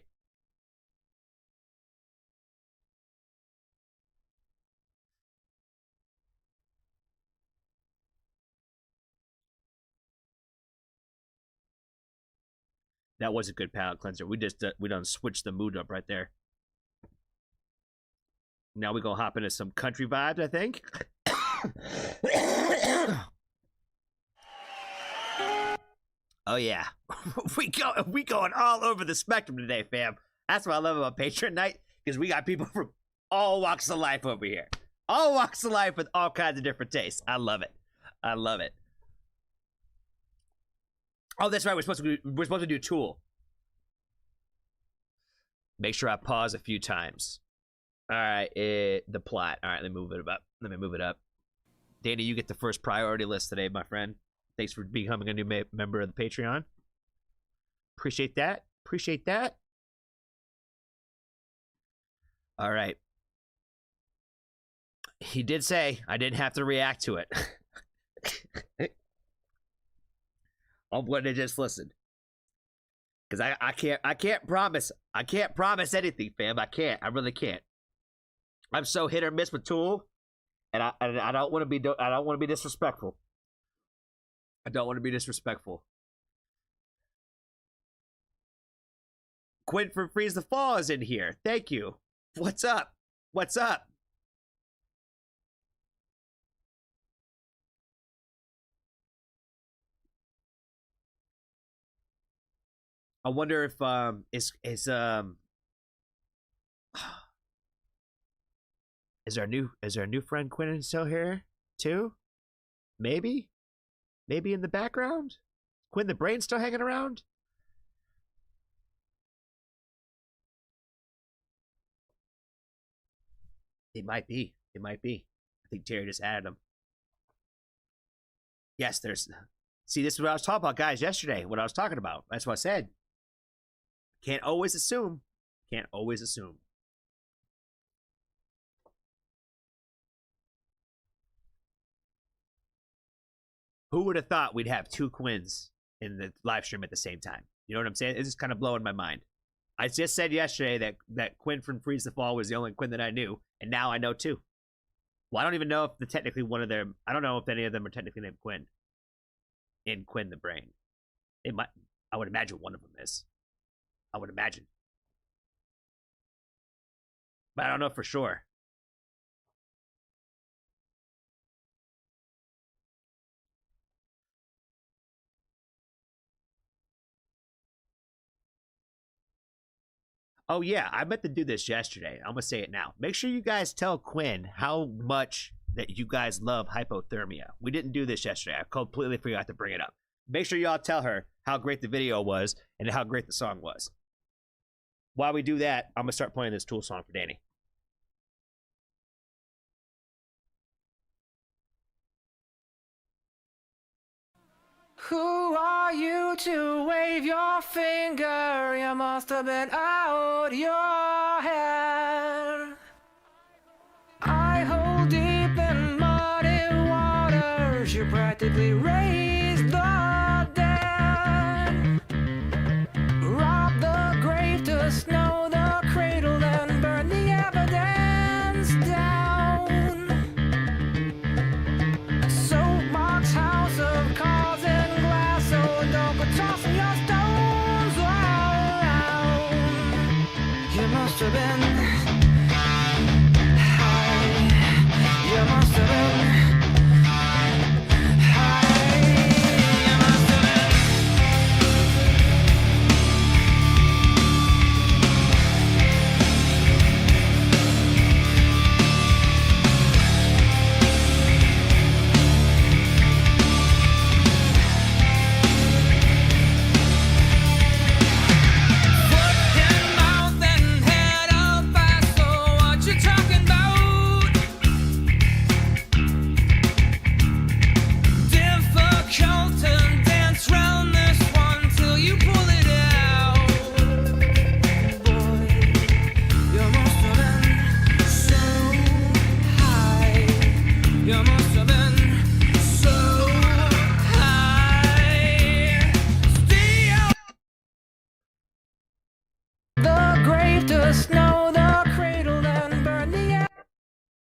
That was a good palate cleanser. We done switched the mood up right there. Now we gonna hop into some country vibes, I think. Oh yeah, we going all over the spectrum today, fam. That's what I love about Patreon night, because we got people from all walks of life over here. All walks of life with all kinds of different tastes. I love it. I love it. Oh, that's right. We're supposed to do Tool. Make sure I pause a few times. All right, the plot. All right, let me move it up. Danny, you get the first priority list today, my friend. Thanks for becoming a new member of the Patreon. Appreciate that. Appreciate that. All right. He did say I didn't have to react to it. I'm going to just listen, because I can't promise anything, fam. I really can't. I'm so hit or miss with Tool, and I don't want to be disrespectful. I don't want to be disrespectful. Quinn from Freeze the Fall is in here. Thank you. What's up? What's up? I wonder if is our new friend Quinn still here too? Maybe in the background. Quinn the Brain still hanging around? It might be. I think Terry just added him. Yes, there's. See, this is what I was talking about, guys, yesterday. What I was talking about. That's what I said. Can't always assume. Who would have thought we'd have two Quins in the live stream at the same time? You know what I'm saying? It's just kind of blowing my mind. I just said yesterday that Quinn from Freeze the Fall was the only Quinn that I knew, and now I know two. Well, I don't even know if technically one of them. I don't know if any of them are technically named Quinn. In Quinn the Brain, it might. I would imagine one of them is. I would imagine, but I don't know for sure. Oh yeah, I meant to do this yesterday. I'm gonna say it now. Make sure you guys tell Quinn how much that you guys love Hypothermia. We didn't do this yesterday. I completely forgot to bring it up. Make sure y'all tell her how great the video was and how great the song was. While we do that, I'm gonna start playing this Tool song for Danny. Who are you to wave your finger? You must have been out your head. I hold deep in muddy waters. You practically raised the dead. Rob the grave to snow the cradle, then burn the evidence down. Soapbox house of cards and glass, so don't go tossing your stones around. have been high. You must have been high. You must have been.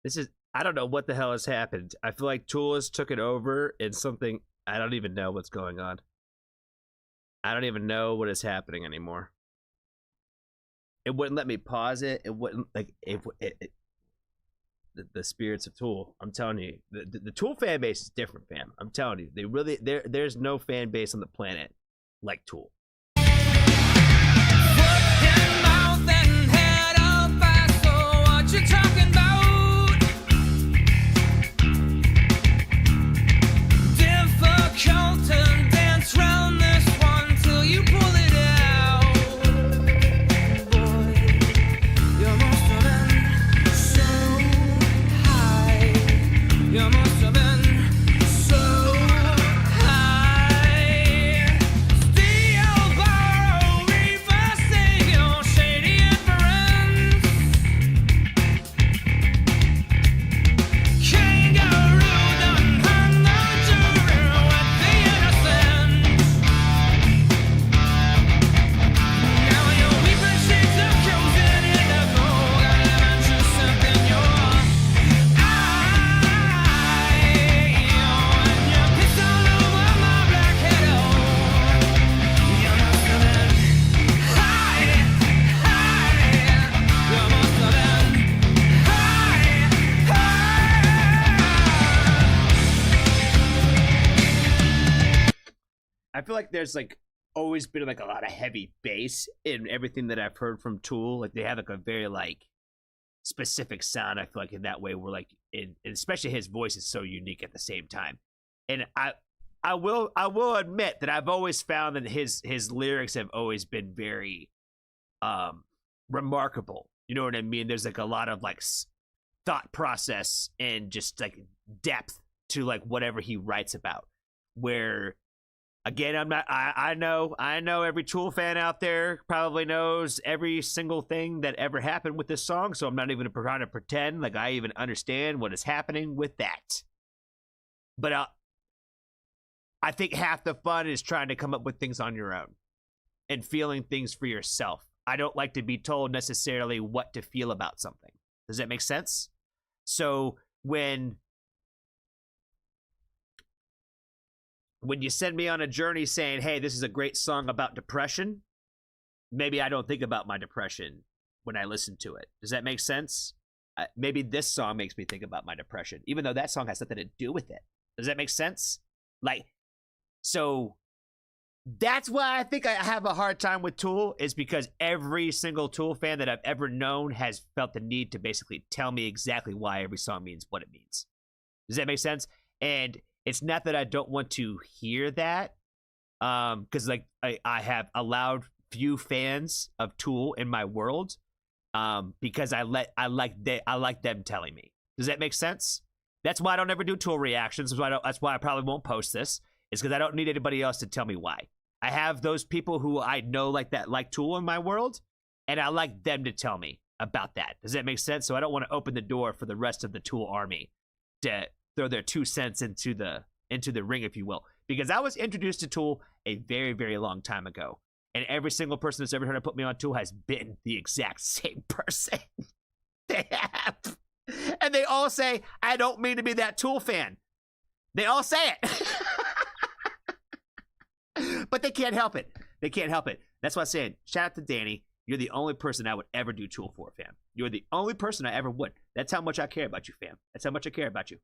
This is, I don't know what the hell has happened. I feel like Tool has took it over and something, I don't even know what's going on. I don't even know what is happening anymore. It wouldn't let me pause it. It wouldn't, like, the spirits of Tool. I'm telling you, the Tool fan base is different, fam. I'm telling you, they really, there's no fan base on the planet like Tool. You talking about difficult to dance round this one till you pull it out. Boy, you must have been so high. You must have been so high. Steal, borrow, reverse your shady inference. Kangaroo done hung the jury with the innocent. Now your weeping shades of crimson in the gold element you sent in your eye. And you pissed all over my black head. You must have been high. You must have been high. I feel like there's like always been like a lot of heavy bass in everything that I've heard from Tool. Like they have like a very like specific sound. I feel like in that way we're like and especially his voice is so unique at the same time. And I will admit that I've always found that his lyrics have always been very remarkable. You know what I mean? There's like a lot of like thought process and just like depth to like whatever he writes about. Where again, I know every Tool fan out there probably knows every single thing that ever happened with this song, so I'm not even trying to pretend like I even understand what is happening with that. But I think half the fun is trying to come up with things on your own and feeling things for yourself. I don't like to be told necessarily what to feel about something. Does that make sense? So when you send me on a journey saying, hey, this is a great song about depression, maybe I don't think about my depression when I listen to it. Does that make sense? Maybe this song makes me think about my depression, even though that song has nothing to do with it. Does that make sense? Like, so that's why I think I have a hard time with Tool, is because every single Tool fan that I've ever known has felt the need to basically tell me exactly why every song means what it means. Does that make sense? And it's not that I don't want to hear that, because like I have allowed few fans of Tool in my world, because I like them telling me. Does that make sense? That's why I don't ever do Tool reactions. That's why I probably won't post this. Is because I don't need anybody else to tell me why. I have those people who I know like Tool in my world, and I like them to tell me about that. Does that make sense? So I don't want to open the door for the rest of the Tool army to throw their 2 cents into the ring, if you will. Because I was introduced to Tool a very, very long time ago. And every single person that's ever tried to put me on Tool has been the exact same person. They have. And they all say, I don't mean to be that Tool fan. They all say it. But they can't help it. They can't help it. That's why I'm saying, shout out to Danny. You're the only person I would ever do Tool for, fam. You're the only person I ever would. That's how much I care about you, fam. That's how much I care about you.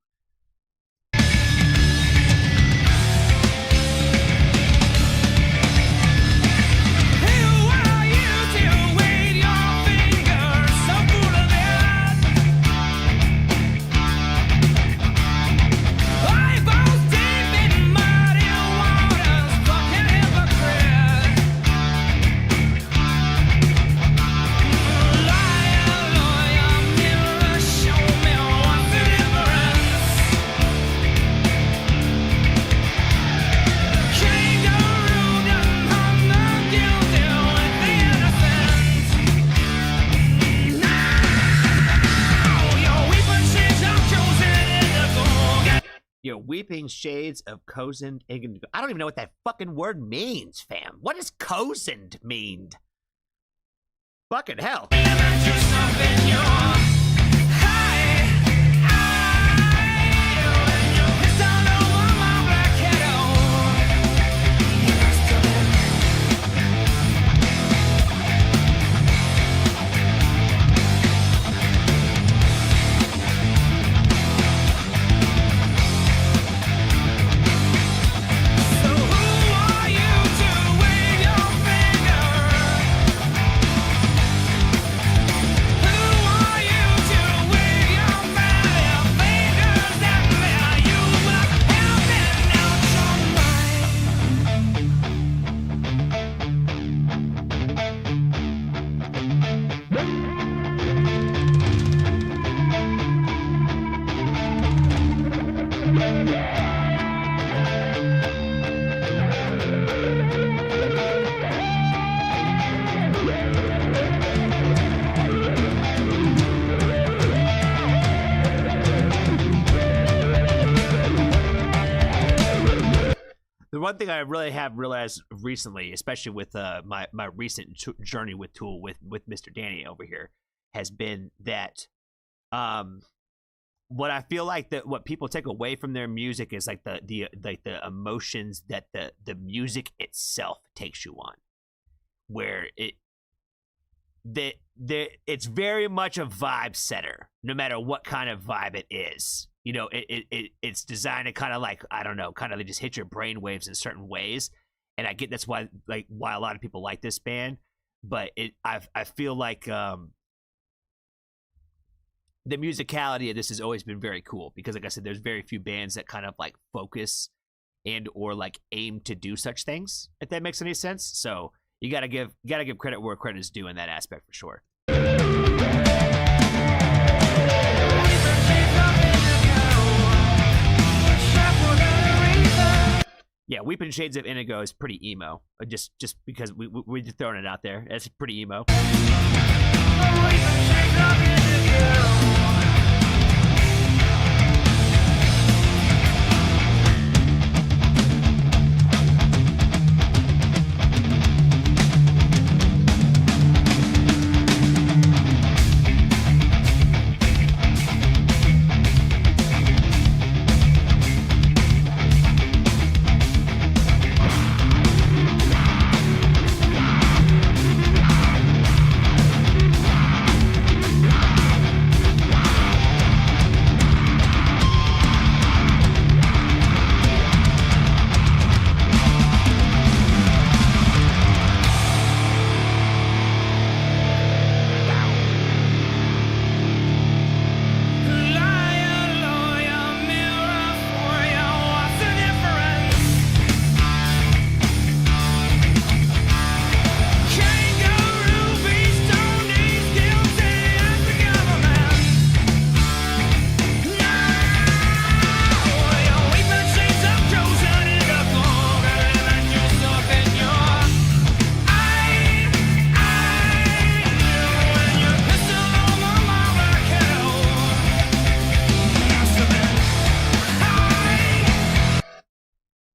Your weeping shades of cozened indigo. I don't even know what that fucking word means, fam. What does cozened mean? Fucking hell. The one thing I really have realized recently, especially with my recent journey with Tool with Mr. Danny over here, has been that what I feel like that what people take away from their music is like the emotions that the music itself takes you on, where it's very much a vibe setter, no matter what kind of vibe it is. You know, it's designed to kind of like, I don't know, kind of just hit your brain waves in certain ways. And I get that's why a lot of people like this band. But I feel like the musicality of this has always been very cool because, like I said, there's very few bands that kind of like focus and or like aim to do such things, if that makes any sense. So you gotta give credit where credit is due in that aspect for sure. Yeah, Weeping Shades of Indigo is pretty emo. Just because we're just throwing it out there. It's pretty emo.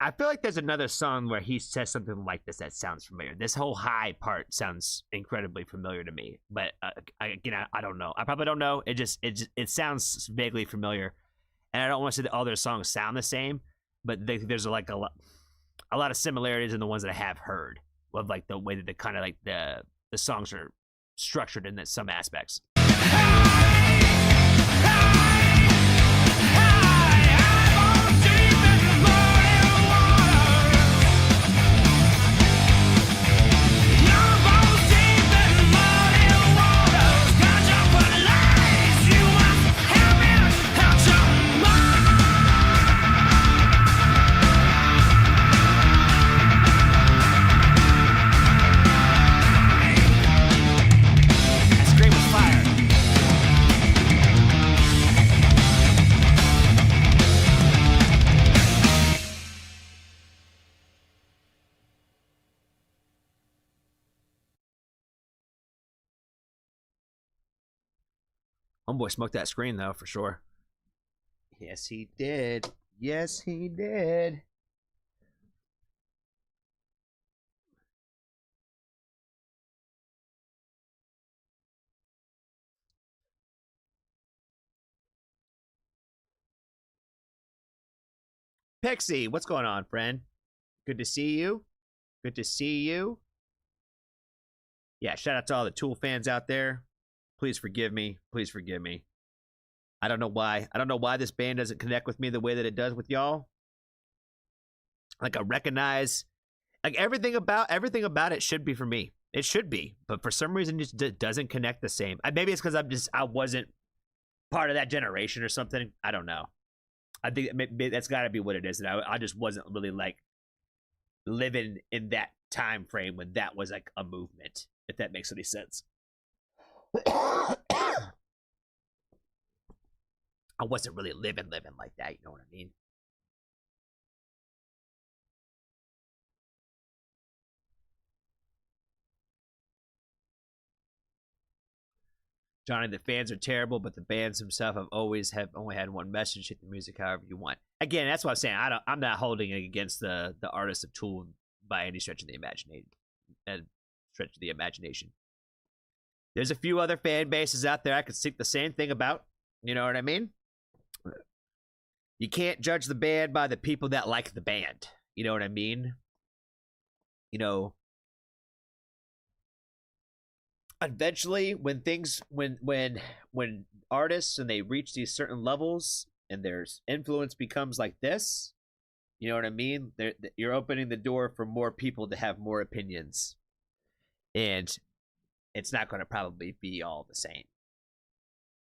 I feel like there's another song where he says something like this that sounds familiar. This whole high part sounds incredibly familiar to me, but I don't know. I probably don't know. It sounds vaguely familiar, and I don't want to say that all their songs sound the same, but there's like a lot of similarities in the ones that I have heard of like the way that the kind of like the songs are structured in some aspects. Scream was fire. Homeboy smoked that screen though, for sure. Yes, he did. Yes, he did. Pixie, what's going on, friend? Good to see you. Good to see you. Yeah, shout out to all the Tool fans out there. Please forgive me. Please forgive me. I don't know why. I don't know why this band doesn't connect with me the way that it does with y'all. Like, I recognize, like, everything about it should be for me. It should be, but for some reason, it just doesn't connect the same. Maybe it's because I wasn't part of that generation or something. I don't know. I think maybe that's got to be what it is. And I just wasn't really like living in that time frame when that was like a movement, if that makes any sense. I wasn't really living like that, you know what I mean? Johnny, the fans are terrible, but the bands themselves have only had one message: hit the music however you want. Again, that's what I'm saying. I'm not holding it against the artists of Tool by any stretch of the imagination. There's a few other fan bases out there I could think the same thing about. You know what I mean? You can't judge the band by the people that like the band. You know what I mean? You know, eventually when artists and they reach these certain levels and their influence becomes like this, you know what I mean? You're opening the door for more people to have more opinions. And it's not going to probably be all the same.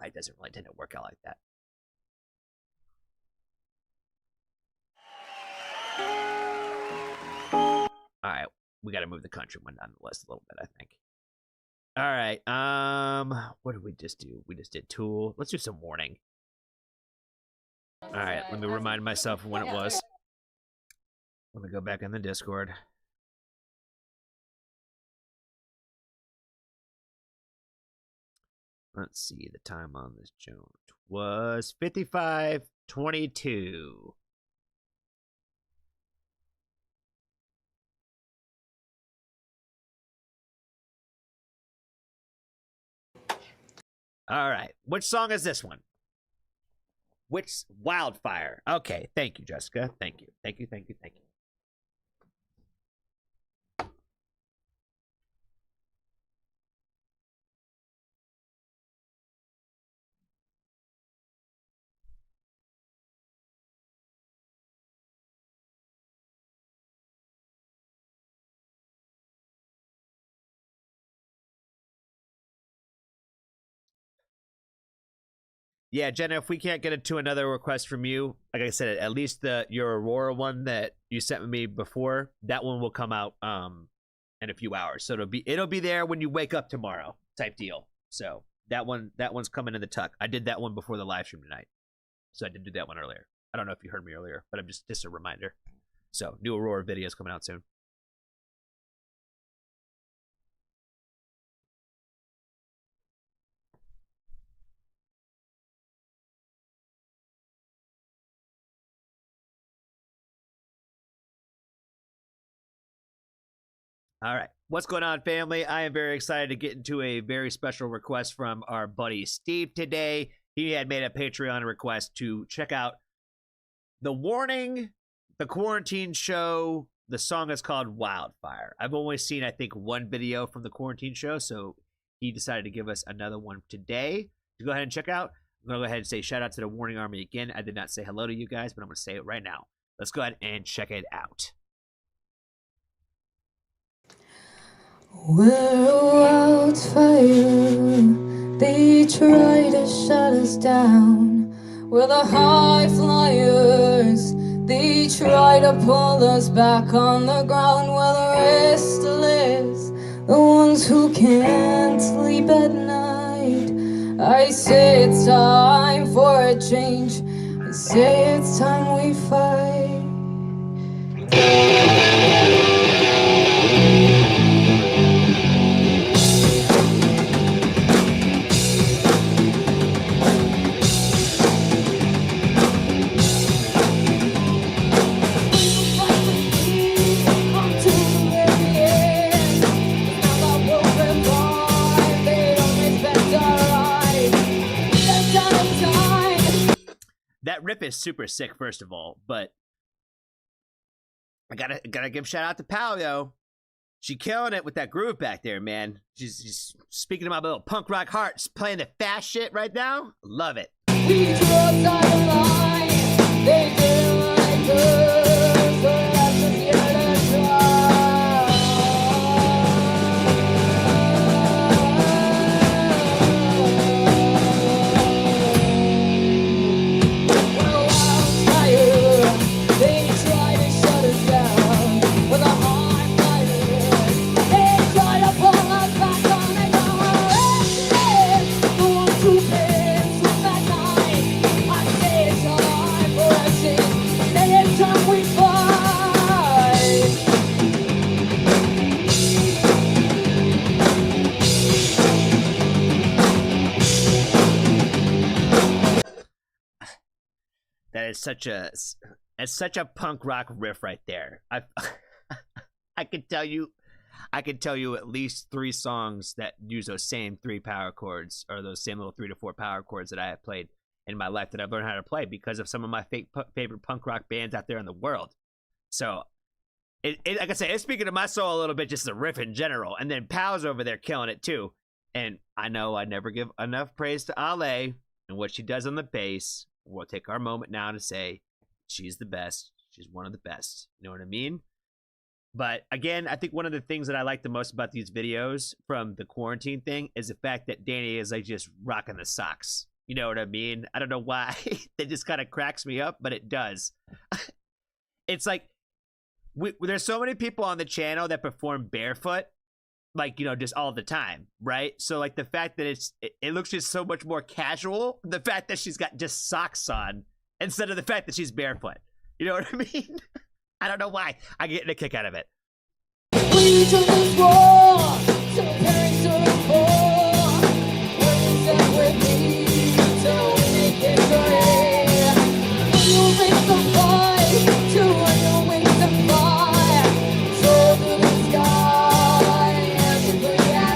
It doesn't really tend to work out like that. All right, we got to move the country one down the list a little bit, I think. All right, what did we just do? We just did Tool. Let's do some Warning. All right, let me remind myself of when it was. Let me go back in the Discord. Let's see, the time on this joint was 55:22. All right, which song is this one? Which Wildfire? Okay, thank you, Jessica. Thank you. Yeah, Jenna, if we can't get it to another request from you, like I said, at least your Aurora one that you sent me before, that one will come out in a few hours. So it'll be there when you wake up tomorrow, type deal. So that one's coming in the tuck. I did that one before the live stream tonight. So I did do that one earlier. I don't know if you heard me earlier, but I'm just a reminder. So new Aurora videos coming out soon. All right. What's going on, family? I am very excited to get into a very special request from our buddy Steve today. He had made a Patreon request to check out The Warning, the Quarantine Show. The song is called Wildfire. I've only seen, I think, one video from the Quarantine Show, so he decided to give us another one today to go ahead and check out. I'm going to go ahead and say shout out to the Warning Army again. I did not say hello to you guys, but I'm going to say it right now. Let's go ahead and check it out. We're a wildfire, they try to shut us down. We're the high flyers, they try to pull us back on the ground. We're the restless, the ones who can't sleep at night. I say it's time for a change, I say it's time we fight. That rip is super sick, first of all, but I gotta give shout out to Pal, though. She killing it with that groove back there, man. She's speaking to my little punk rock heart. She's playing the fast shit right now. Love it. We crossed the line, they didn't like us, so that's just here to try. We're a wildfire, they try to shut us down. We're the hard fighters, they try to pull us back on the ground. We're restless, the ones who can't sleep at night. I say it's time for a change, say it's time we fight. That is such a punk rock riff right there. I could tell you at least 3 songs that use those same 3 power chords, or those same little 3 to 4 power chords that I have played in my life that I've learned how to play because of some of my favorite punk rock bands out there in the world. So, like I said, it's speaking to my soul a little bit, just the riff in general. And then Pal's over there killing it too. And I know I never give enough praise to Ale and what she does on the bass. We'll take our moment now to say she's the best. She's one of the best. You know what I mean? But again, I think one of the things that I like the most about these videos from the quarantine thing is the fact that Danny is like just rocking the socks. You know what I mean? I don't know why. That just kind of cracks me up, but it does. It's like there's so many people on the channel that perform barefoot, like, you know, just all the time, right? So like the fact that it looks just so much more casual, the fact that she's got just socks on instead of the fact that she's barefoot. You know what I mean? I don't know why. I get a kick out of it. We took this war, so parents to the fore. When you stand with me, so we make it great. When you face the fight, to when you wings to fly. So through the sky, and to free at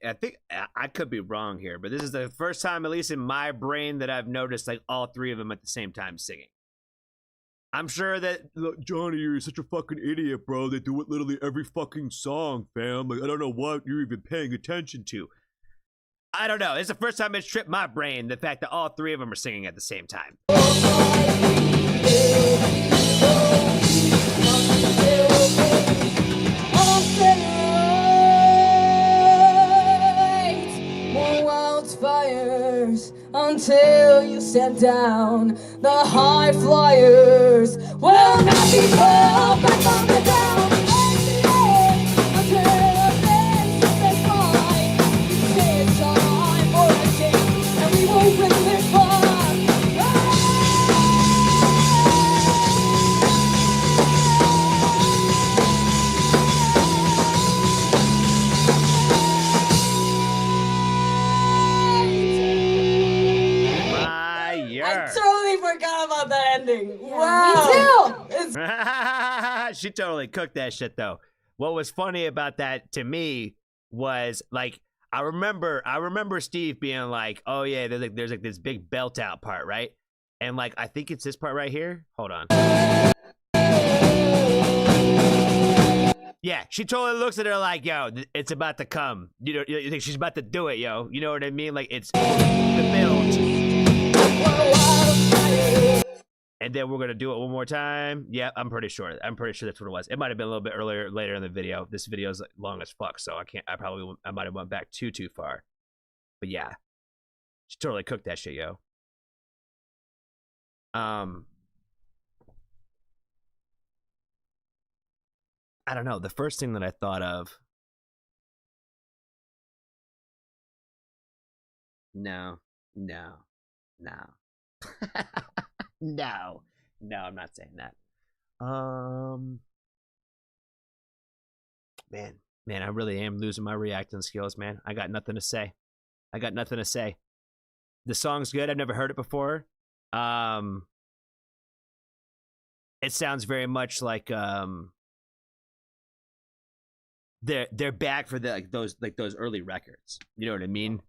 I think I could be wrong here, but this is the first time, at least in my brain, that I've noticed like all 3 of them at the same time singing. I'm sure that, look, Johnny, you're such a fucking idiot, bro. They do it literally every fucking song, fam. Like, I don't know what you're even paying attention to. I don't know. It's the first time it's tripped my brain, the fact that all 3 of them are singing at the same time. Until you stand down, the high flyers will not be pulled back on the ground. Until the fence is fine, we say it's time for a change, and we won't win this fight. totally forgot about that ending. Wow. Me too. She totally cooked that shit though. What was funny about that to me was like I remember Steve being like, "Oh yeah, there's like this big belt out part, right?" And like I think it's this part right here. Hold on. Yeah, she totally looks at her like, "Yo, it's about to come." You know, you think she's about to do it, yo. You know what I mean? Like it's the build. And then we're gonna do it one more time. Yeah, I'm pretty sure that's what it was. It might have been a little bit later in the video. This video is long as fuck, so I might have went back too far. But yeah, she totally cooked that shit, yo. I don't know. The first thing that I thought of. No. No, I'm not saying that. Man, I really am losing my reacting skills, man. I got nothing to say. The song's good. I've never heard it before. It sounds very much like they're back for those early records. You know what I mean?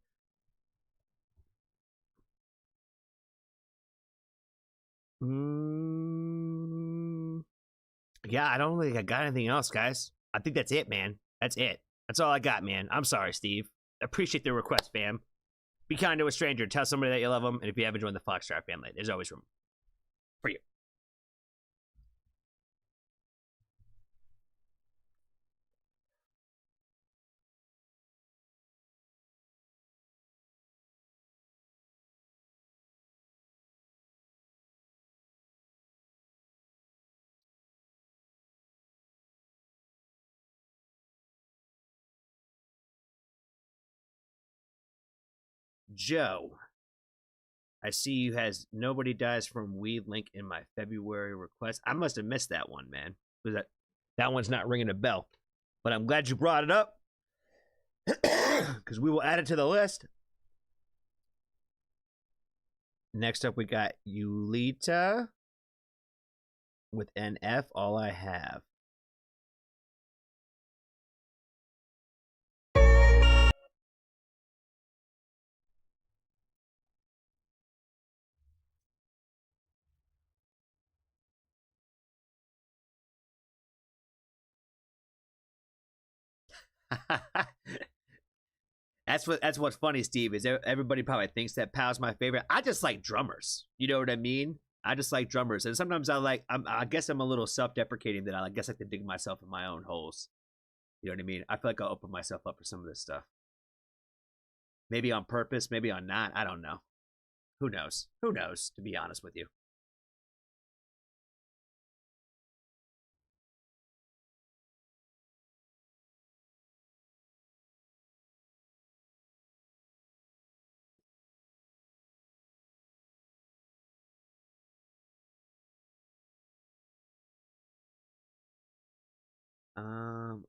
Yeah, I don't think I got anything else, guys. I think that's it, man. That's it. That's all I got, man. I'm sorry, Steve. Appreciate the request, fam. Be kind to a stranger. Tell somebody that you love them. And if you haven't joined the Foxtrot family, there's always room for you. Joe, I see you has Nobody Dies from Weed link in my February request. I must have missed that one, man. That one's not ringing a bell. But I'm glad you brought it up. Because we will add it to the list. Next up, we got Yulita with NF, All I Have. That's what's funny, Steve, is everybody probably thinks that Pow's my favorite. I just like drummers. You know what I mean? I just like drummers. And sometimes I guess I'm a little self-deprecating that I guess I like to dig myself in my own holes. You know what I mean? I feel like I'll open myself up for some of this stuff. Maybe on purpose, maybe on not. I don't know. Who knows? Who knows, to be honest with you.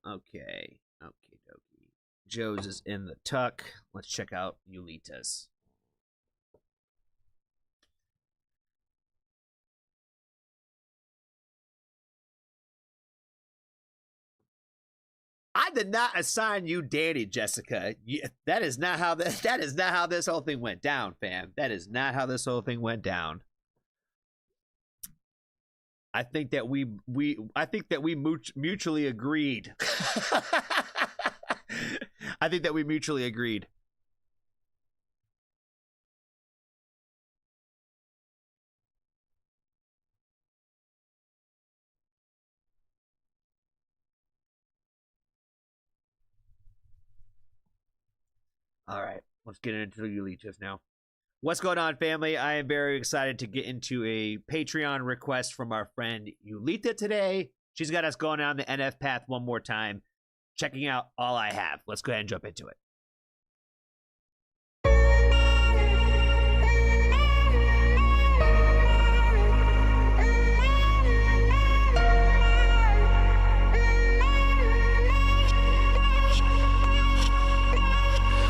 Okay. Okie dokie. Joe's is in the tuck. Let's check out Yulita's. I did not assign you Danny, Jessica. That is not how this whole thing went down, fam. That is not how this whole thing went down. I think that we mutually agreed. I think that we mutually agreed. All right, let's get into the Yulitas now. What's going on, family? I am very excited to get into a Patreon request from our friend Yulita today. She's got us going down the NF path one more time, checking out All I Have. Let's go ahead and jump into it.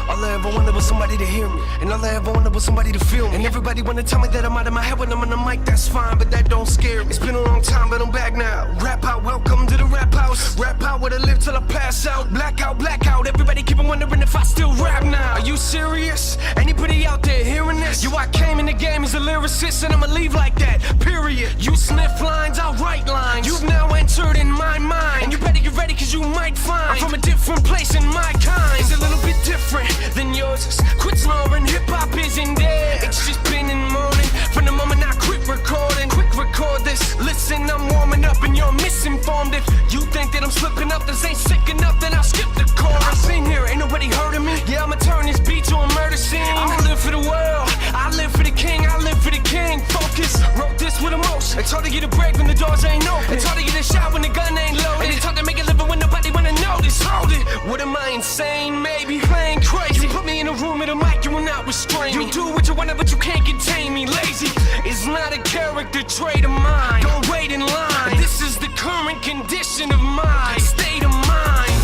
All I ever wanted was was somebody to hear me. And all I ever wanted was somebody to feel me. And everybody wanna tell me that I'm out of my head when I'm on the mic, that's fine, but that don't scare me. It's been a long time, but I'm back now. Rap out, welcome to the rap house. Rap out where I live till I pass out. Blackout, blackout, everybody keep on wondering if I still rap now. Are you serious? Anybody out there hearing this? Yo, I came in the game as a lyricist and I'ma leave like that, period. You sniff lines, I'll write lines. You've now entered in my mind. And you better get ready cause you might find I'm from a different place in my kind. It's a little bit different than yours is. Quit snoring, hip-hop isn't dead. It's just been in the morning. From the moment I quit recording. Quick record this. Listen, I'm warming up and you're misinformed. If you think that I'm slipping up, this ain't sick enough, then I'll skip the chorus. I've been here, ain't nobody heard of me. Yeah, I'ma turn this beat to a murder scene. I don't live for the world, I live for the king. I live for the king. Focus, wrote this with emotion. It's hard to get a break when the doors ain't open. It's hard to get a shot when the gun ain't loaded. And it's hard to make a living when nobody wanna notice. Hold it, what am I, insane? Maybe playing crazy. You put me in a room with a mic, you will not restrain me. You do what you want, but you can't contain me. Lazy is not a character trait of mine. Don't wait in line. This is the current condition of my state of mind.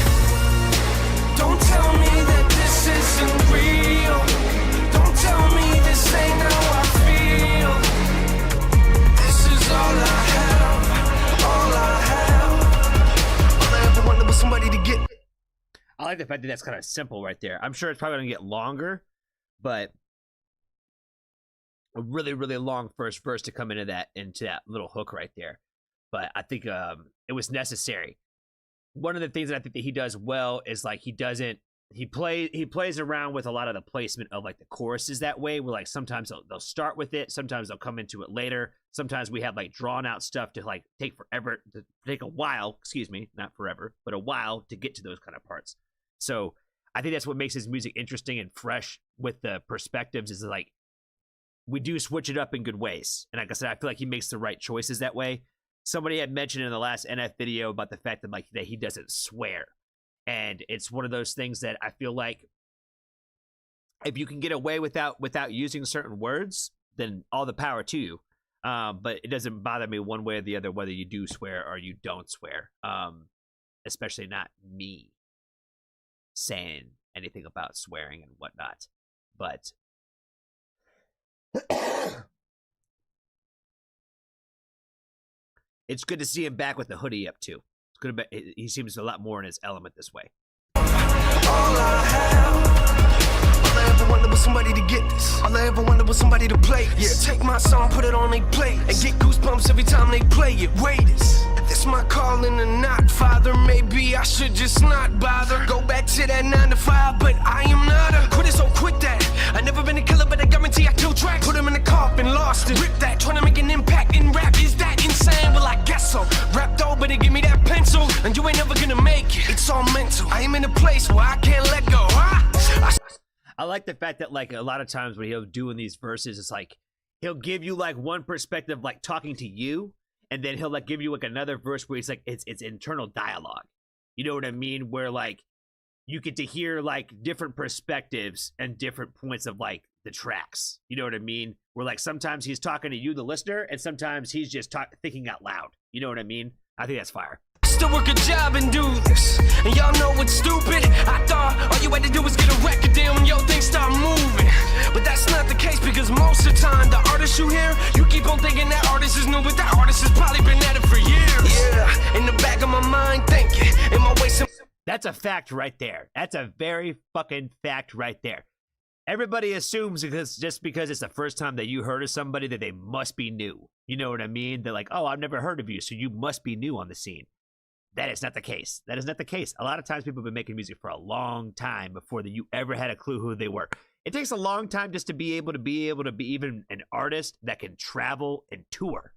Don't tell me that this isn't real. Don't tell me this ain't how I feel. This is all I have. All I have. All I ever wanted was somebody to get. I like the fact that that's kind of simple right there. I'm sure it's probably gonna get longer, but a really, really long first verse to come into that little hook right there. But I think it was necessary. One of the things that I think that he does well is like he plays around with a lot of the placement of like the choruses that way, where like sometimes they'll start with it, sometimes they'll come into it later, sometimes we have like drawn out stuff to like take a while, excuse me, not forever, but a while to get to those kind of parts. So I think that's what makes his music interesting and fresh with the perspectives, is like we do switch it up in good ways. And like I said, I feel like he makes the right choices that way. Somebody had mentioned in the last NF video about the fact that he doesn't swear. And it's one of those things that I feel like if you can get away without using certain words, then all the power to you. But it doesn't bother me one way or the other whether you do swear or you don't swear. Especially not me saying anything about swearing and whatnot. But it's good to see him back with the hoodie up too. It's good to be, he seems a lot more in his element this way. All I have, all I ever wanted was somebody to get this. All I ever wanted was somebody to play this. Yeah, take my song, put it on they play, and get goosebumps every time they play it. Wait, this my calling or not, Father? Maybe I should just not bother. Go back to that 9 to 5, but I am not a quitter, so quit that. I never been a killer, but I guarantee I kill tracks. Put him in the coffin, lost it. Rip that, trying to make an impact in rap. Is that insane? Well, I guess so. Rap though, but give me that pencil, and you ain't never gonna make it. It's all mental. I am in a place where I can't let go. I like the fact that like a lot of times when he'll do in these verses, it's like he'll give you like one perspective, like talking to you, and then he'll like give you like another verse where he's like it's internal dialogue. You know what I mean? Where like you get to hear like different perspectives and different points of like the tracks. You know what I mean? Where like sometimes he's talking to you, the listener, and sometimes he's just thinking out loud. You know what I mean? I think that's fire. Still work a job and do this, and y'all know what's stupid. I thought all you had to do was get a record deal and yo things start moving, but that's not the case, because most of the time the artists you hear, you keep on thinking that artist is new, but that artist has probably been at it for years. Yeah, in the back of my mind thinking, am I wasting? That's a fact right there. That's a very fucking fact right there. Everybody assumes just because it's the first time that you heard of somebody that they must be new. You know what I mean? They're like, oh, I've never heard of you, so you must be new on the scene. That is not the case. That is not the case. A lot of times people have been making music for a long time before that you ever had a clue who they were. It takes a long time just to be able to be even an artist that can travel and tour.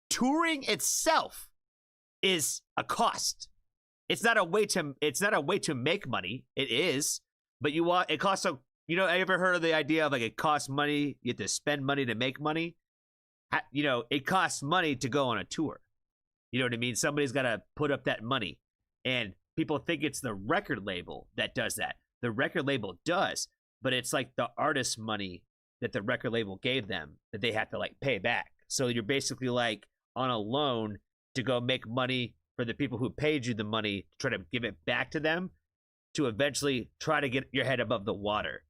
Touring itself is a cost. It's not a way to make money. It is, but it costs a, you know, ever heard of the idea of like it costs money, you have to spend money to make money? You know, it costs money to go on a tour. You know what I mean? Somebody's got to put up that money. And people think it's the record label that does that. The record label does, but it's like the artist money that the record label gave them that they have to like pay back. So you're basically like on a loan to go make money for the people who paid you the money, to try to give it back to them to eventually try to get your head above the water.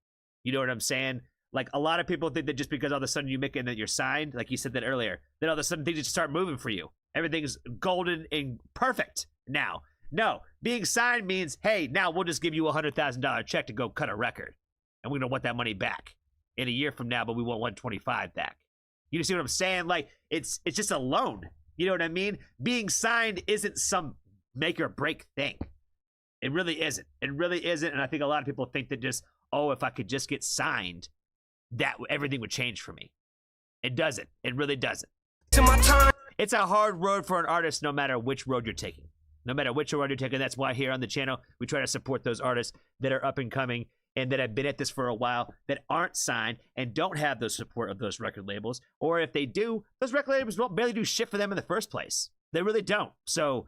You know what I'm saying? Like, a lot of people think that just because all of a sudden you make it and that you're signed, like you said that earlier, then all of a sudden things just start moving for you. Everything's golden and perfect now. No, being signed means, hey, now we'll just give you a $100,000 check to go cut a record. And we're going to want that money back in a year from now, but we want 125 back. You see what I'm saying? Like, it's just a loan. You know what I mean? Being signed isn't some make or break thing. It really isn't. It really isn't. And I think a lot of people think that just, oh, if I could just get signed, that everything would change for me. It doesn't. It really doesn't. It's a hard road for an artist no matter which road you're taking. No matter which road you're taking. That's why here on the channel, we try to support those artists that are up and coming and that have been at this for a while, that aren't signed and don't have the support of those record labels. Or if they do, those record labels won't barely do shit for them in the first place. They really don't. So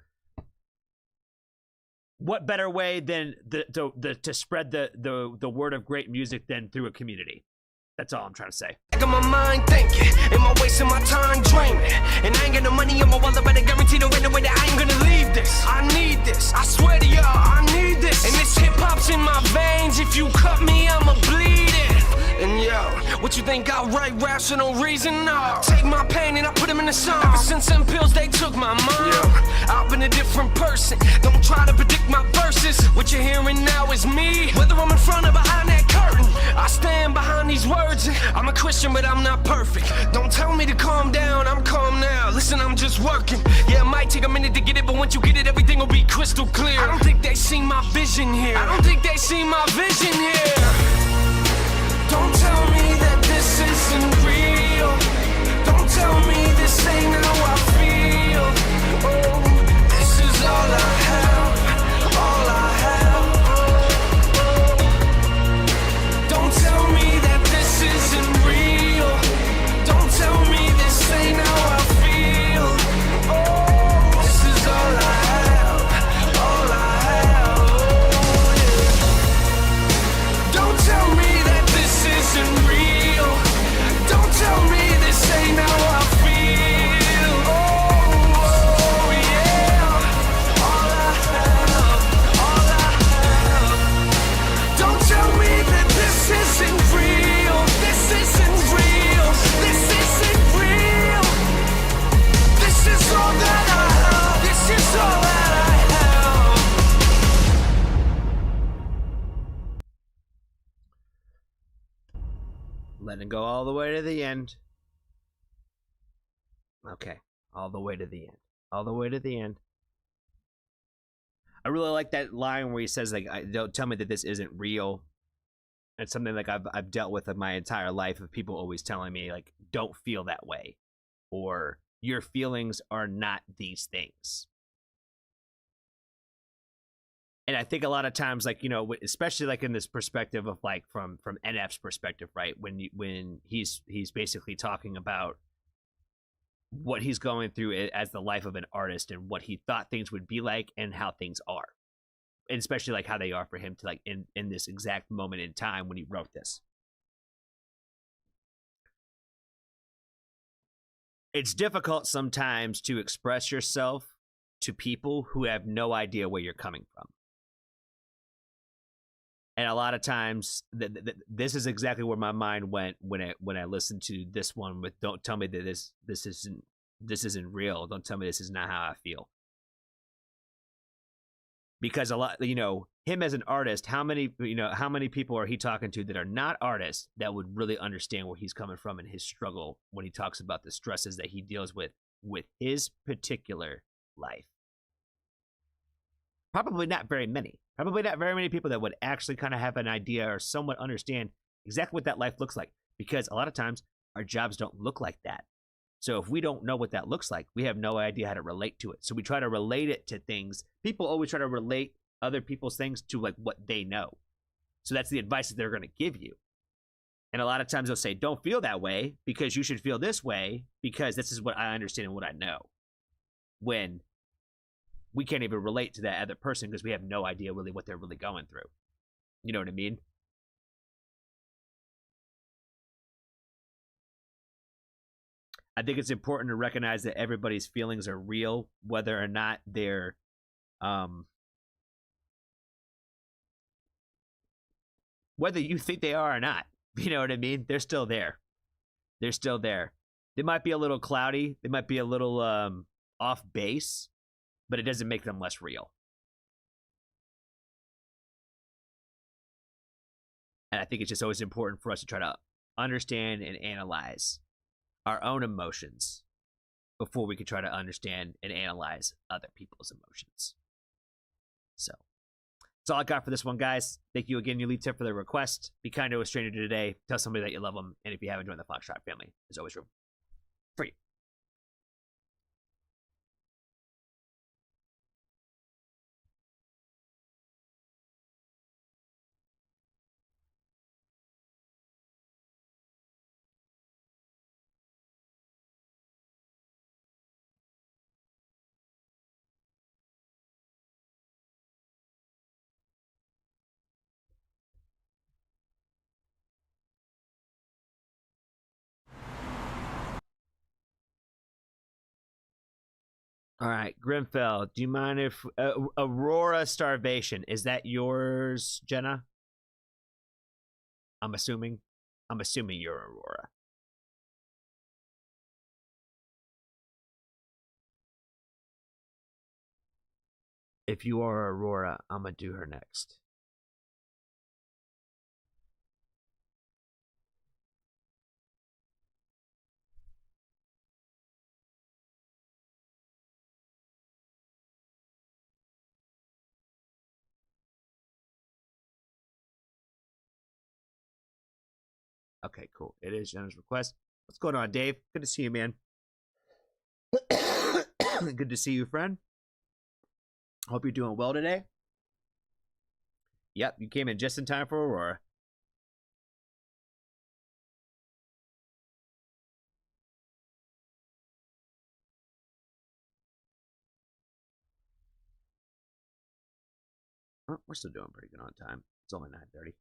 what better way than to spread the word of great music than through a community? That's all I'm trying to say. I got my mind thinking, am I wasting my time dreaming? And I ain't got no money in my wallet, but I guarantee no way that I ain't gonna leave this. I need this, I swear to y'all, I need this. And this hip hop's in my veins, if you cut me, I'ma bleed it. And yo, what you think I write raps for no reason? No. Take my pain and I put them in a song. Ever since them pills, they took my mind. Yo, I've been a different person. Don't try to predict my verses. What you're hearing now is me. Whether I'm in front or behind that curtain, I stand behind these words. I'm a Christian, but I'm not perfect. Don't tell me to calm down, I'm calm now. Listen, I'm just working. Yeah, it might take a minute to get it, but once you get it, everything will be crystal clear. I don't think they see my vision here. I don't think they see my vision here. Don't tell me that this isn't real. Don't tell me this ain't how I feel. Oh, this is all I have, all I have. Oh, don't tell me that this isn't real. Don't tell me this ain't how I feel. Oh, this is all I have, all I have. Oh, yeah. Don't tell me that this isn't real. Don't tell me this ain't how I feel. Oh, yeah. All I have, all I have. Don't tell me that this isn't real. This isn't real. This isn't real. This is all that I have. This is all that I have. Letting go all the way to the end. Okay, all the way to the end. All the way to the end. I really like that line where he says, like, don't tell me that this isn't real. It's something like I've dealt with in my entire life, of people always telling me, like, don't feel that way, or your feelings are not these things. And I think a lot of times, like, you know, especially like in this perspective of like from NF's perspective, right? When he's basically talking about what he's going through as the life of an artist and what he thought things would be like and how things are, and especially like how they are for him to like in this exact moment in time when he wrote this. It's difficult sometimes to express yourself to people who have no idea where you're coming from. And a lot of times, this is exactly where my mind went when I listened to this one with "Don't tell me that this isn't real. Don't tell me this is not how I feel." Because a lot, you know, him as an artist, how many people are he talking to that are not artists that would really understand where he's coming from and his struggle when he talks about the stresses that he deals with his particular life? Probably not very many. Probably not very many people that would actually kind of have an idea or somewhat understand exactly what that life looks like. Because a lot of times our jobs don't look like that. So if we don't know what that looks like, we have no idea how to relate to it. So we try to relate it to things. People always try to relate other people's things to like what they know. So that's the advice that they're going to give you. And a lot of times they'll say, don't feel that way because you should feel this way because this is what I understand and what I know. When we can't even relate to that other person because we have no idea really what they're really going through. You know what I mean? I think it's important to recognize that everybody's feelings are real, whether or not they're whether you think they are or not. You know what I mean? They're still there. They're still there. They might be a little cloudy. They might be a little off base, but it doesn't make them less real. And I think it's just always important for us to try to understand and analyze our own emotions before we can try to understand and analyze other people's emotions. So that's all I got for this one, guys. Thank you again, your lead tip, for the request. Be kind to a stranger today. Tell somebody that you love them. And if you haven't joined the Foxtrot family, there's always room for you. All right, Grimfell, do you mind if Aurora Starvation, is that yours, Jenna? I'm assuming you're Aurora. If you are Aurora, I'm gonna do her next. Okay, cool. It is Jenna's request. What's going on, Dave? Good to see you, man. Good to see you, friend. Hope you're doing well today. Yep, you came in just in time for Aurora. Oh, we're still doing pretty good on time. It's only 9:30.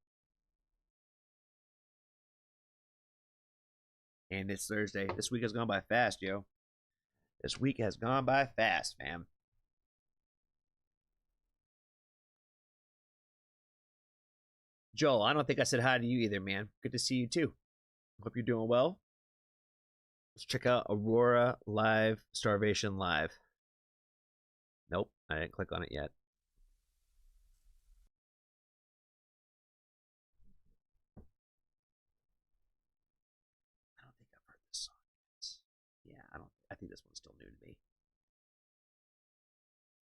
And it's Thursday. This week has gone by fast, yo. This week has gone by fast, fam. Joel, I don't think I said hi to you either, man. Good to see you, too. Hope you're doing well. Let's check out Aurora Live, Starvation Live. Nope, I didn't click on it yet. I think this one's still new to me.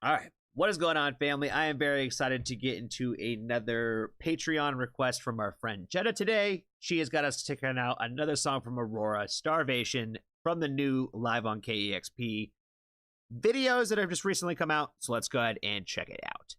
All right. What is going on, family? I am very excited to get into another Patreon request from our friend Jetta today. She has got us checking out another song from Aurora, Starvation, from the new Live on KEXP videos that have just recently come out. So let's go ahead and check it out.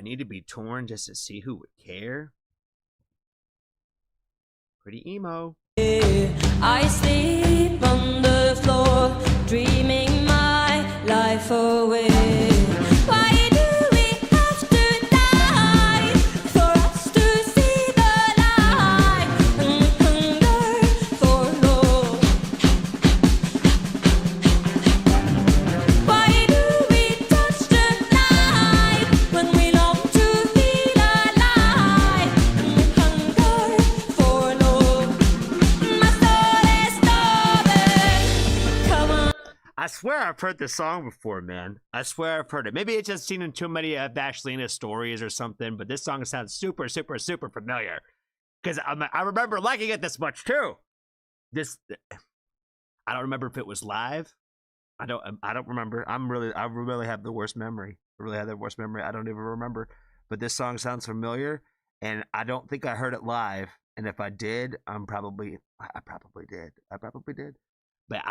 Need to be torn just to see who would care. Pretty emo. I sleep on the floor, dreaming my life away. Why do we have to die for us to see the light and hunger for love? Why do we touch the night when we long to feel alive and hunger for love? My soul is starving. Come on. I swear I've heard this song before, man. I swear I've heard it. Maybe it's just seen in too many Vashelina stories or something, but this song sounds super, super, super familiar. Because I remember liking it this much, too. I don't remember if it was live. I don't remember. I really have the worst memory. I really have the worst memory. I don't even remember. But this song sounds familiar, and I don't think I heard it live. And if I did, I probably did. But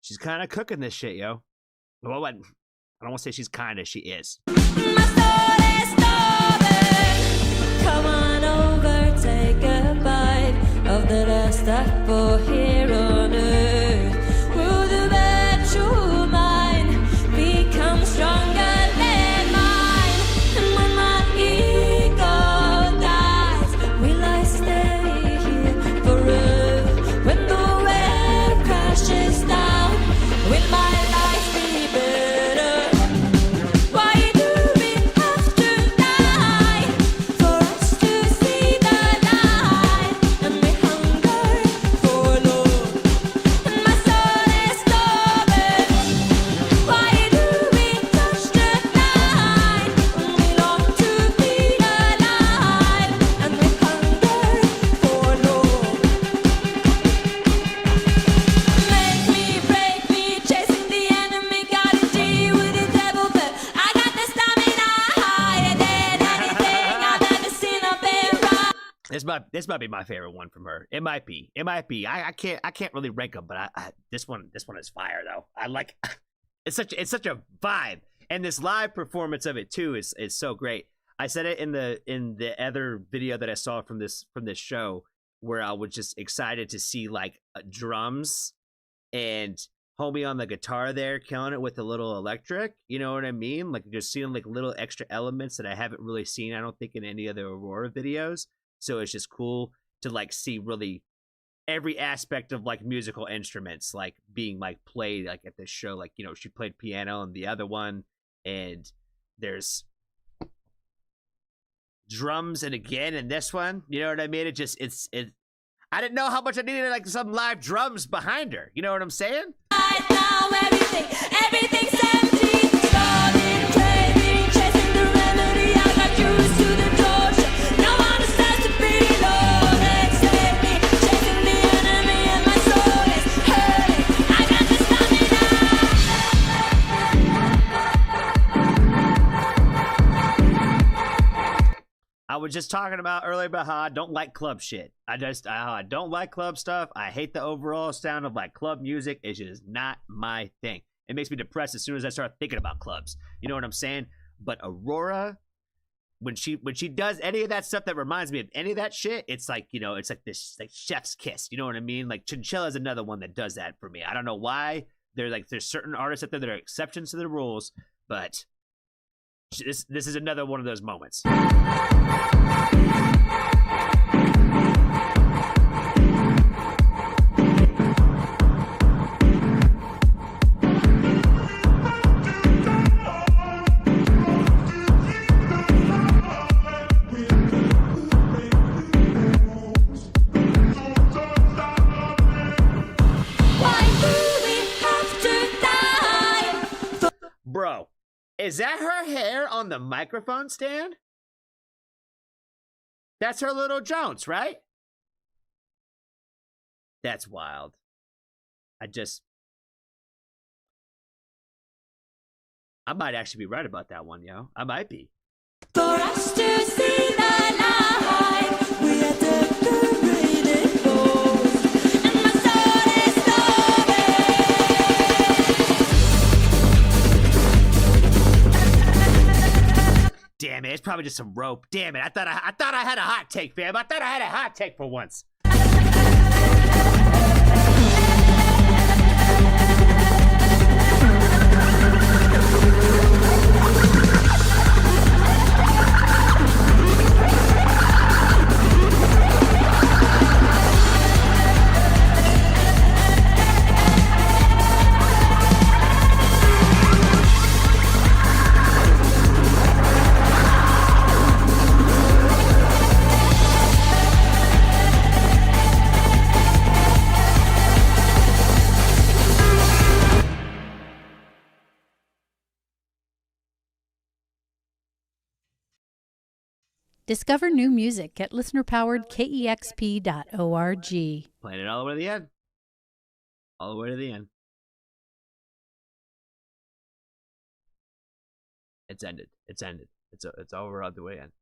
she's kind of cooking this shit, yo. Well, I don't want to say she's kind of. She is. Come on over, take a bite of the last apple here on earth. Will the virtual mind become stronger than mine? And when my ego dies, will I stay here forever? When the wave crashes down, will my life be better? Why do we have to die for us to see the light? And we hunger for love, and my soul is stubborn. Why do we touch the night when we long to be alive? And we hunger for love. Make me, break me, chasing the enemy, gotta deal with the devil, but I got the stamina higher than anything I've ever seen. I've been right. This might be my favorite one from her. It might be. I can't really rank them, but this one is fire though. I like it's such a vibe, and this live performance of it too is so great. I said it in the other video that I saw from this show, where I was just excited to see like drums and homie on the guitar there killing it with the little electric. You know what I mean? Like just seeing like little extra elements that I haven't really seen, I don't think, in any other Aurora videos. So it's just cool to like see really every aspect of like musical instruments like being like played like at this show. Like, you know, she played piano in the other one, and there's drums and again in this one. You know what I mean? It I didn't know how much I needed like some live drums behind her. You know what I'm saying? Right now, everything's empty. Starting craving, chasing the remedy. I got used to the torture. No one understands to be Lord and save me. Chasing the enemy, and my soul is hurting. I got the stamina. I was just talking about earlier about how I don't like club shit. I don't like club stuff. I hate the overall sound of like club music. It's just not my thing. It makes me depressed as soon as I start thinking about clubs. You know what I'm saying? But Aurora, when she does any of that stuff that reminds me of any of that shit, it's like, you know, it's like this like chef's kiss. You know what I mean? Like Chinchilla is another one that does that for me. I don't know why. There's certain artists out there that are exceptions to the rules, but this is another one of those moments. Why do we have to die? Bro, is that her hair on the microphone stand? That's her little Jones, right? That's wild. I might actually be right about that one, yo. I might be. For us to see the light, we are decorated gold, and my soul is starving. Damn it, it's probably just some rope. Damn it, I thought I had a hot take, fam. I thought I had a hot take for once. Discover new music at listener-powered KEXP.org. Playing it all the way to the end. All the way to the end. It's ended. It's ended. It's over all the way in.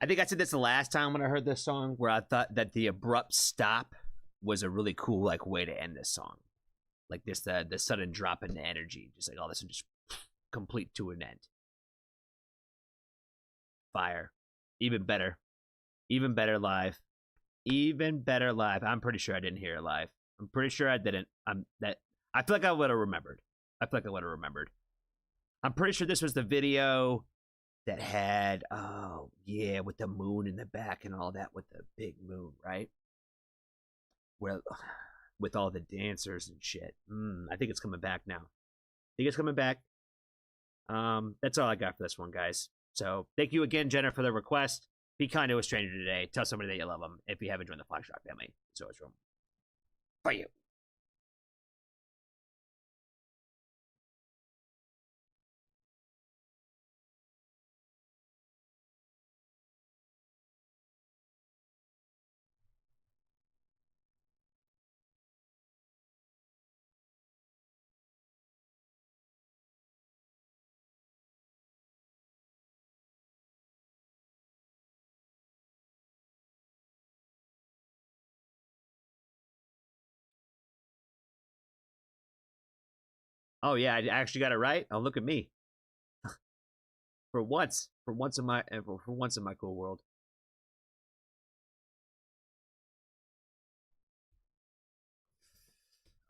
I think I said this the last time when I heard this song, where I thought that the abrupt stop was a really cool like way to end this song, like this the sudden drop in energy, just like all this and just complete to an end. Fire, even better live, even better live. I'm pretty sure I didn't hear it live. I'm pretty sure I didn't. I feel like I would have remembered. I'm pretty sure this was the video that had, oh yeah, with the moon in the back and all that, with the big moon, right? Where, with all the dancers and shit. I think it's coming back now. That's all I got for this one, guys. So thank you again, Jenna, for the request. Be kind to a stranger today. Tell somebody that you love them if you haven't joined the Foxtrot family. So it's room for you. Oh yeah, I actually got it right. Oh, look at me. For once in my cool world.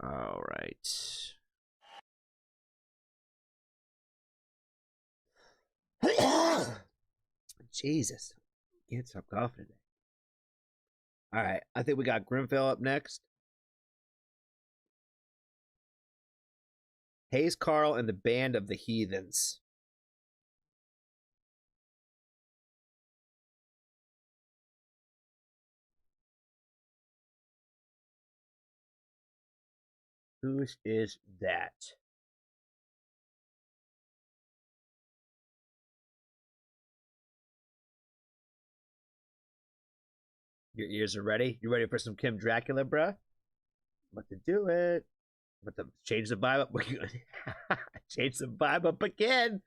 All right. Jesus, can't stop coughing today. All right, I think we got Grimfell up next. Hayes Carll and the Band of the Heathens. Who is that? Your ears are ready? You ready for some Kim Dracula, bruh? I'm about to do it. I'm about to change the vibe up. Change the vibe up again.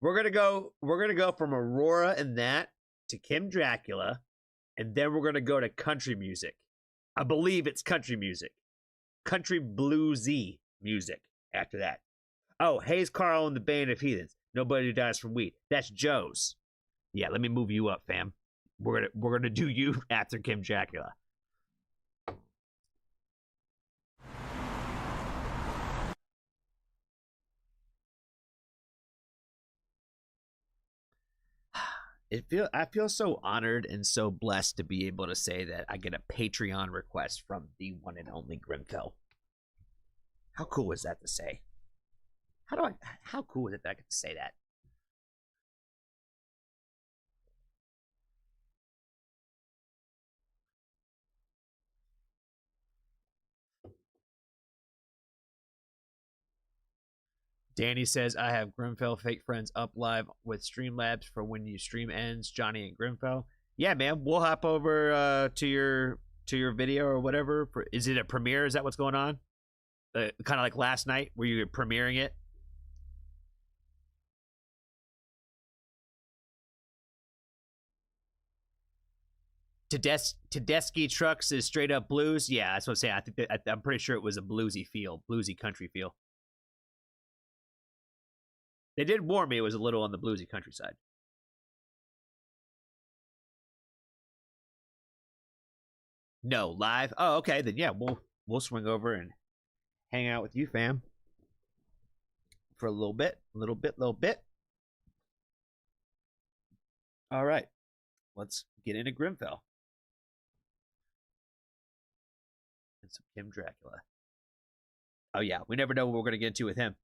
We're gonna go from Aurora and that to Kim Dracula, and then we're gonna go to country music. I believe it's country music. Country bluesy music after that. Oh, Hayes Carll and the Band of Heathens. Nobody Who Dies from Weed. That's Joe's. Yeah, let me move you up, fam. We're gonna do you after Kim Dracula. I feel so honored and so blessed to be able to say that I get a Patreon request from the one and only Grimfell. How cool is that to say? How cool is it that I get to say that? Danny says, I have Grimfell Fake Friends up live with Streamlabs for when your stream ends, Johnny and Grimfell. Yeah, man, we'll hop over to your video or whatever. Is it a premiere? Is that what's going on? Kind of like last night where you were premiering it? Tedeschi Trucks is straight up blues. Yeah, that's what I'm saying. I'm pretty sure it was a bluesy feel, bluesy country feel. They did warn me it was a little on the bluesy countryside. No, live? Oh, okay. Then yeah, we'll swing over and hang out with you, fam. For a little bit. All right. Let's get into Grimfell. And some Kim Dracula. Oh yeah, we never know what we're going to get into with him.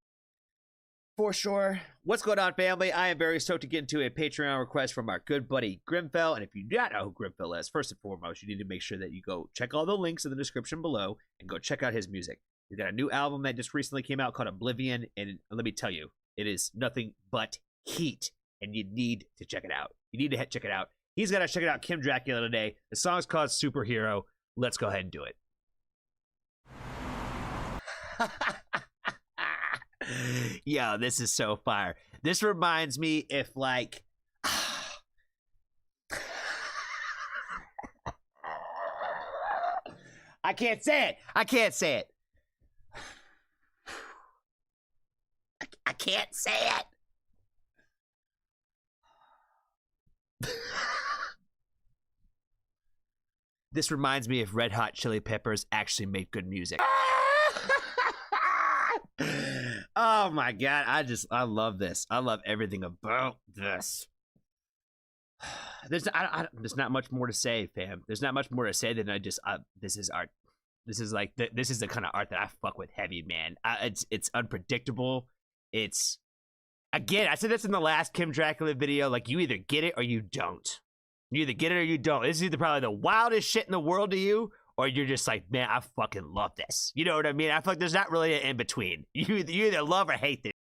For sure. What's going on, family? I am very stoked to get into a Patreon request from our good buddy Grimfell. And if you do not know who Grimfell is, first and foremost, you need to make sure that you go check all the links in the description below and go check out his music. He's got a new album that just recently came out called Oblivion. And let me tell you, it is nothing but heat. And you need to check it out. You need to check it out. He's got to check it out, Kim Dracula, today. The song's called Superhero. Let's go ahead and do it. Yo, this is so fire. This reminds me if like I can't say it. I can't say it. I can't say it. This reminds me if Red Hot Chili Peppers actually made good music. Oh my god, I love this. I love everything about this. There's not much more to say, fam. There's not much more to say than this is art. This is like this is the kind of art that I fuck with heavy, man. It's unpredictable. It's, again, I said this in the last Kim Dracula video, like, you either get it or you don't. You either get it or you don't. This is either probably the wildest shit in the world to you, or you're just like, man, I fucking love this. You know what I mean? I feel like there's not really an in-between. You either love or hate this.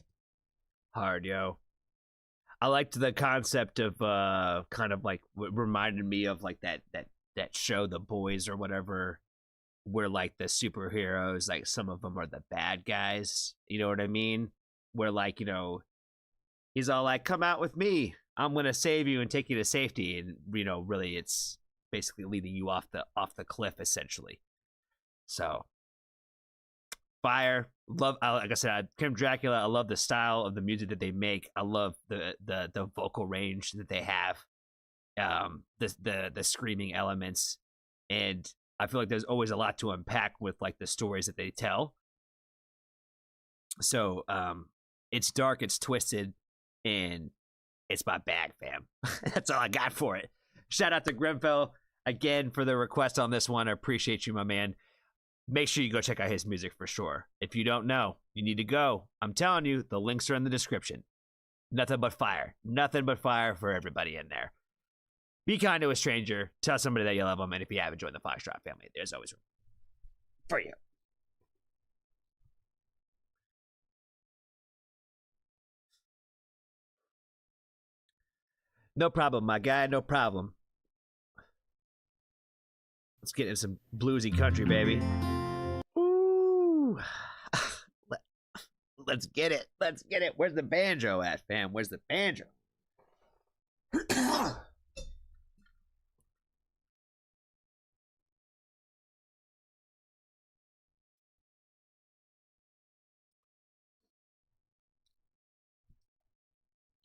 Hard, yo. I liked the concept of kind of like what reminded me of like that show, The Boys or whatever, where like the superheroes, like some of them are the bad guys. You know what I mean? Where like, you know, he's all like, come out with me. I'm going to save you and take you to safety. And, you know, really it's basically leading you off the cliff, essentially. So, fire. Love, like I said, Kim Dracula, I love the style of the music that they make. I love the vocal range that they have. The screaming elements. And I feel like there's always a lot to unpack with like the stories that they tell. So, it's dark, it's twisted, and it's my bag, fam. That's all I got for it. Shout out to Grenfell again for the request on this one. I appreciate you, my man. Make sure you go check out his music for sure. If you don't know, you need to go. I'm telling you, the links are in the description. Nothing but fire. Nothing but fire for everybody in there. Be kind to a stranger. Tell somebody that you love them. And if you haven't joined the Foxtrot family, there's always room for you. No problem, my guy. No problem. Let's get into some bluesy country, baby. Ooh. Let's get it. Let's get it. Where's the banjo at, fam? Where's the banjo?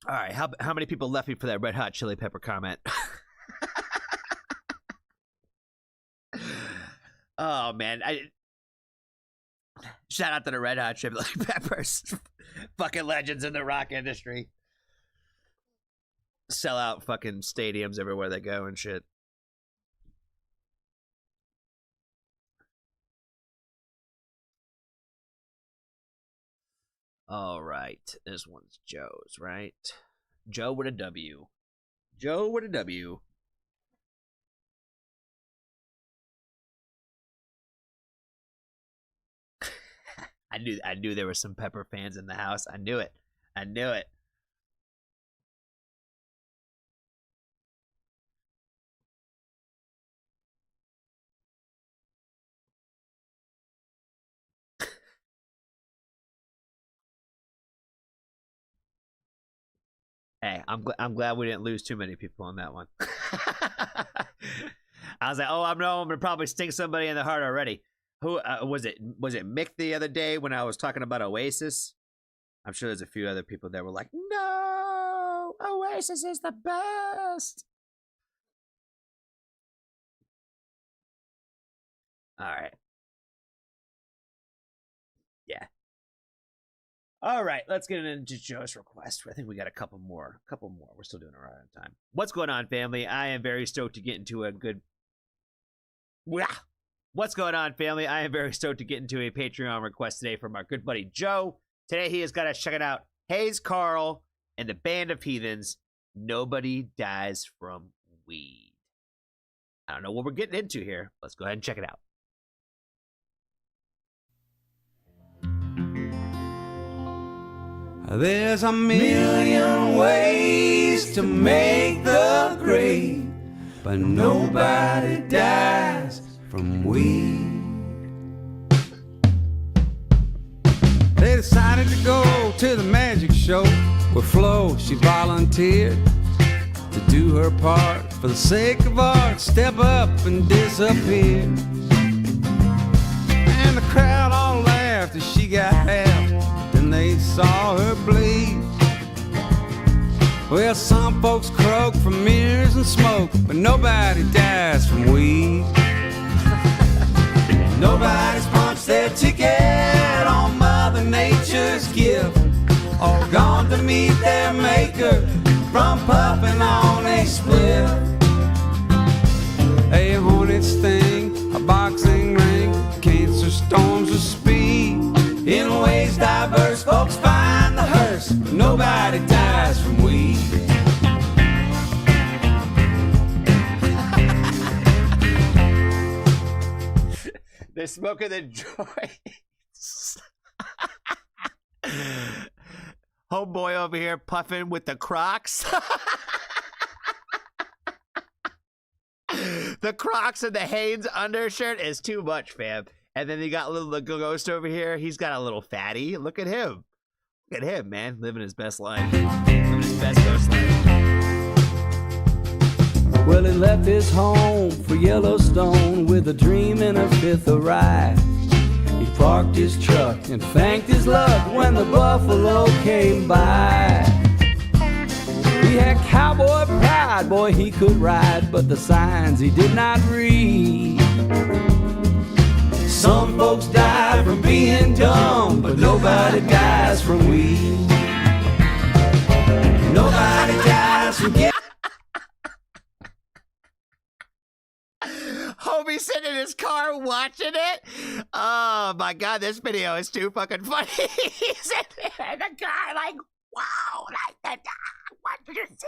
All right, how many people left me for that Red Hot Chili Pepper comment? Oh man, shout out to the Red Hot Chili Peppers, fucking legends in the rock industry. Sell out fucking stadiums everywhere they go and shit. All right, this one's Joe's, right? Joe with a W. Joe with a W. I knew there were some Pepper fans in the house. I knew it. I knew it. Hey, I'm glad we didn't lose too many people on that one. I was like, oh, I'm gonna probably sting somebody in the heart already. Who was it? Was it Mick the other day when I was talking about Oasis? I'm sure there's a few other people that were like, no, Oasis is the best. All right. Yeah. All right, let's get into Joe's request. I think we got a couple more. We're still doing all right on time. What's going on, family? I am very stoked to get into a good... What's going on, family? I am very stoked to get into a Patreon request today from our good buddy Joe. Today he has got us checking out Hayes Carll and the Band of Heathens. Nobody dies from weed. I don't know what we're getting into here. Let's go ahead and check it out. There's a million ways to make the grade, but nobody dies from weed. They decided to go to the magic show where Flo, she volunteered to do her part for the sake of art, step up and disappear. And the crowd all laughed as she got half, then they saw her bleed. Well, some folks croak from mirrors and smoke, but nobody dies from weed. Nobody's punched their ticket on Mother Nature's gift, or gone to meet their maker from puffing on a spliff. A hornet sting, a boxing ring, cancer storms of speed. In ways diverse, folks find the hearse, but nobody dies from weed. They're smoking the joints. Homeboy over here puffing with the Crocs. The Crocs and the Hanes undershirt is too much, fam. And then you got the ghost over here. He's got a little fatty. Look at him. Look at him, man. Living his best life. Living his best ghost life. Well, he left his home for Yellowstone with a dream and a fifth of rye. He parked his truck and thanked his luck when the buffalo came by. He had cowboy pride, boy, he could ride, but the signs he did not read. Some folks die from being dumb, but nobody dies from weed. Nobody dies from getting... Homie sitting in his car watching it. Oh my god, this video is too fucking funny. He's sitting there in the car like, wow, like that. What did you see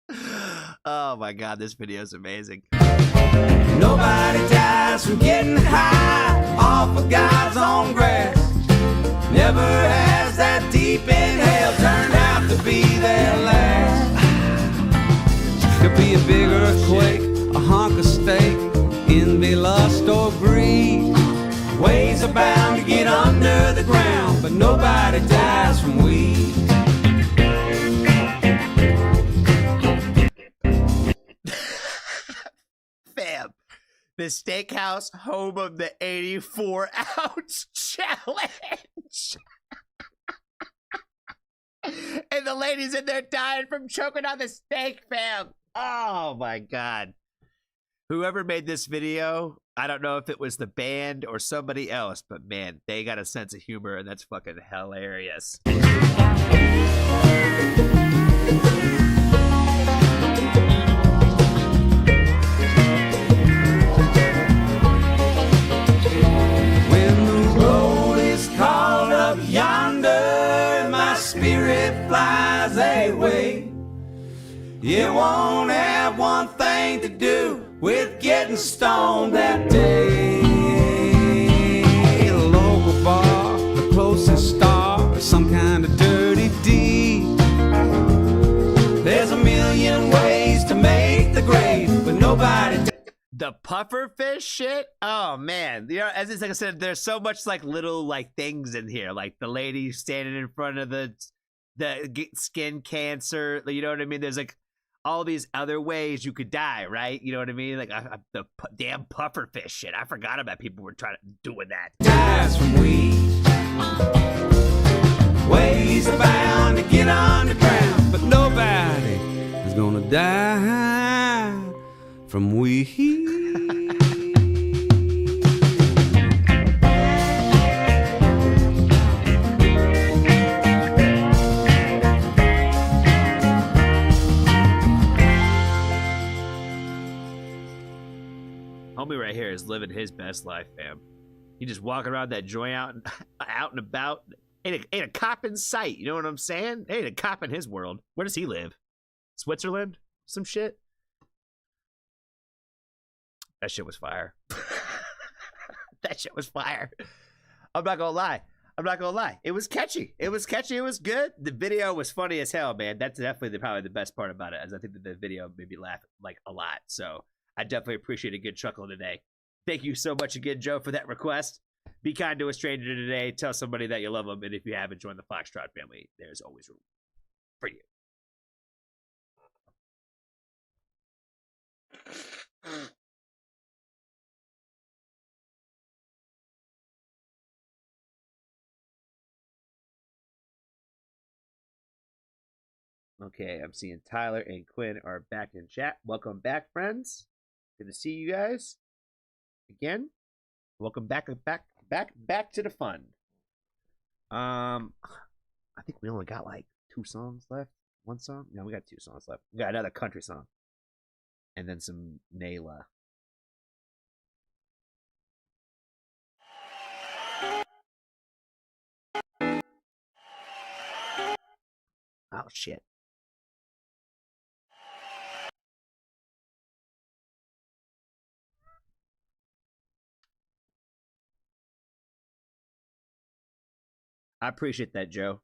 that? Oh my god, this video is amazing. Nobody dies from getting high off of God's own grass. Never has that deep inhale turned out to be their last. Could be a big earthquake, a hunk of steak, envy, lust, or greed. Ways are bound to get under the ground, but nobody dies from weed. Fam, the steakhouse, home of the 84-ounce challenge. And the ladies in there dying from choking on the steak, fam. Oh my god. Whoever made this video, I don't know if it was the band or somebody else, but man, they got a sense of humor and that's fucking hilarious. When the road is called up yonder, my spirit flies away. It won't have one thing to do with getting stoned that day. A local bar, the closest star, some kind of dirty deed. There's a million ways to make the grave, but nobody. The pufferfish shit? Oh man. You know, as like I said, there's so much like little like things in here. Like the lady standing in front of the skin cancer. You know what I mean? There's like all these other ways you could die, right? You know what I mean? Like the damn pufferfish shit. I forgot about people were trying to doing that. Dies from weed. Ways are bound to get underground, but nobody is gonna die from weed. Homie right here is living his best life, fam. He just walking around that joint out and about. Ain't a cop in sight. You know what I'm saying? Ain't a cop in his world. Where does he live? Switzerland? Some shit? That shit was fire. That shit was fire. I'm not gonna lie. It was catchy. It was good. The video was funny as hell, man. That's definitely probably the best part about it, as I think that the video made me laugh like a lot. So I definitely appreciate a good chuckle today. Thank you so much again, Joe, for that request. Be kind to a stranger today. Tell somebody that you love them. And if you haven't joined the Foxtrot family, there's always room for you. Okay, I'm seeing Tyler and Quinn are back in chat. Welcome back, friends. Good to see you guys again. Welcome back to the fun. I think we only got like 2 songs left. 1 song? No, we got 2 songs left. We got another country song, and then some Nayla. Oh shit. I appreciate that, Joe.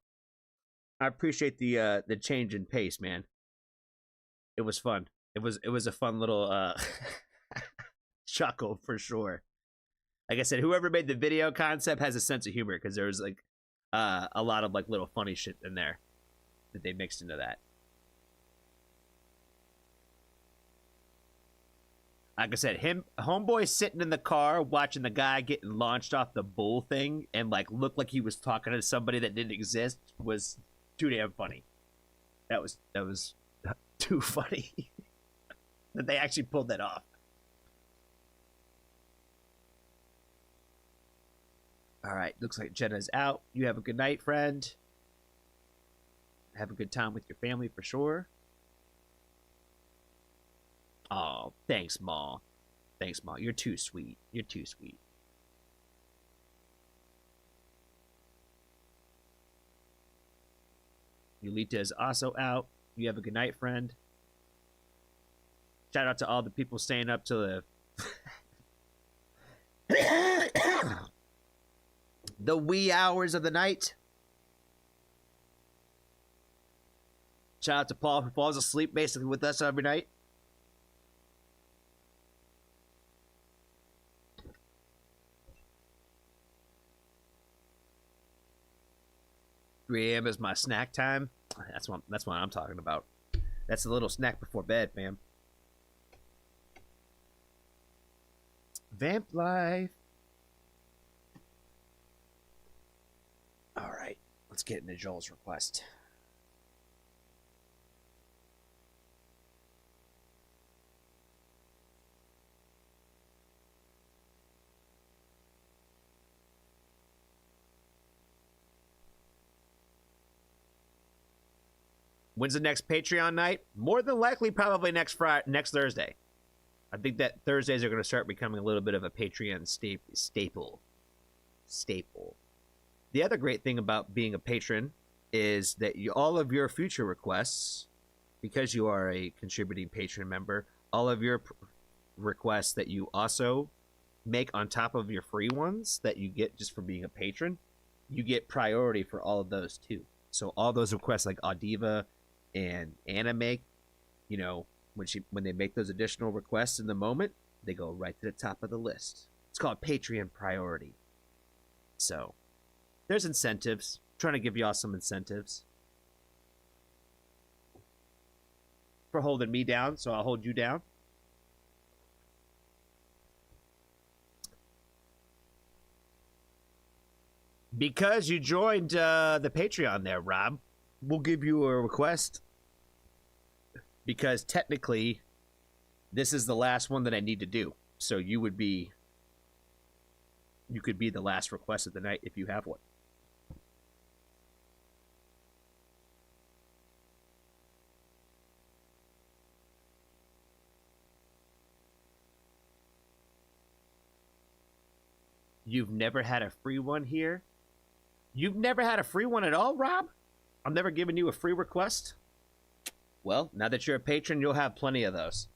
I appreciate the change in pace, man. It was fun. It was a fun little chuckle for sure. Like I said, whoever made the video concept has a sense of humor because there was like a lot of like little funny shit in there that they mixed into that. Like I said, homeboy sitting in the car watching the guy getting launched off the bull thing and like looked like he was talking to somebody that didn't exist was too damn funny. That was too funny that they actually pulled that off. All right, looks like Jenna's out. You have a good night, friend. Have a good time with your family for sure. Oh, thanks, Ma. Thanks, Ma. You're too sweet. You're too sweet. Yulita is also out. You have a good night, friend. Shout out to all the people staying up to the wee hours of the night. Shout out to Paul who falls asleep basically with us every night. 3 a.m. is my snack time. That's what I'm talking about. That's a little snack before bed, fam. Vamp life. All right, let's get into Joel's request. When's the next Patreon night? More than likely, probably next Thursday. I think that Thursdays are going to start becoming a little bit of a Patreon staple. The other great thing about being a patron is that all of your future requests, because you are a contributing patron member, all of your requests that you also make on top of your free ones that you get just for being a patron, you get priority for all of those too. So all those requests like Audiva and Anna make, you know, when they make those additional requests in the moment, they go right to the top of the list. It's called Patreon priority. So there's incentives. I'm trying to give y'all some incentives for holding me down, so I'll hold you down. Because you joined the Patreon there, Rob, we'll give you a request. Because technically, this is the last one that I need to do. So you could be the last request of the night if you have one. You've never had a free one here? You've never had a free one at all, Rob? I'm never giving you a free request? Well, now that you're a patron, you'll have plenty of those.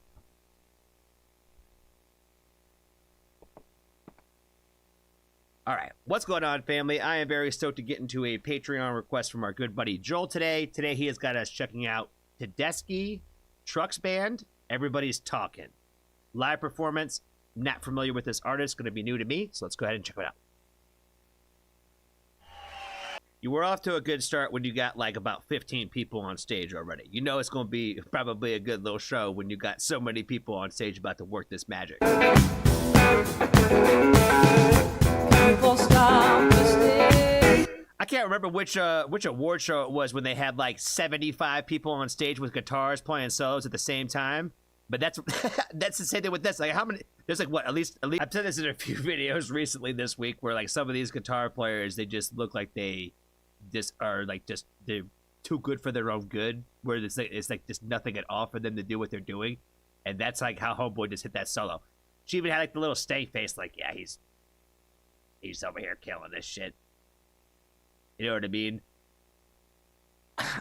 All right, what's going on, family? I am very stoked to get into a Patreon request from our good buddy Joel today. Today, he has got us checking out Tedeschi Trucks Band, Everybody's Talking. Live performance, not familiar with this artist, going to be new to me, so let's go ahead and check it out. You were off to a good start when you got like about 15 people on stage already. You know it's going to be probably a good little show when you got so many people on stage about to work this magic. I can't remember which award show it was when they had like 75 people on stage with guitars playing solos at the same time. But that's that's the same thing with this. Like how many? There's like what? At least I've said this in a few videos recently this week where like some of these guitar players, they just look like they just are like they're too good for their own good. Where it's like just nothing at all for them to do what they're doing, and that's like how Homeboy just hit that solo. She even had like the little stank face, like yeah, he's over here killing this shit. You know what I mean?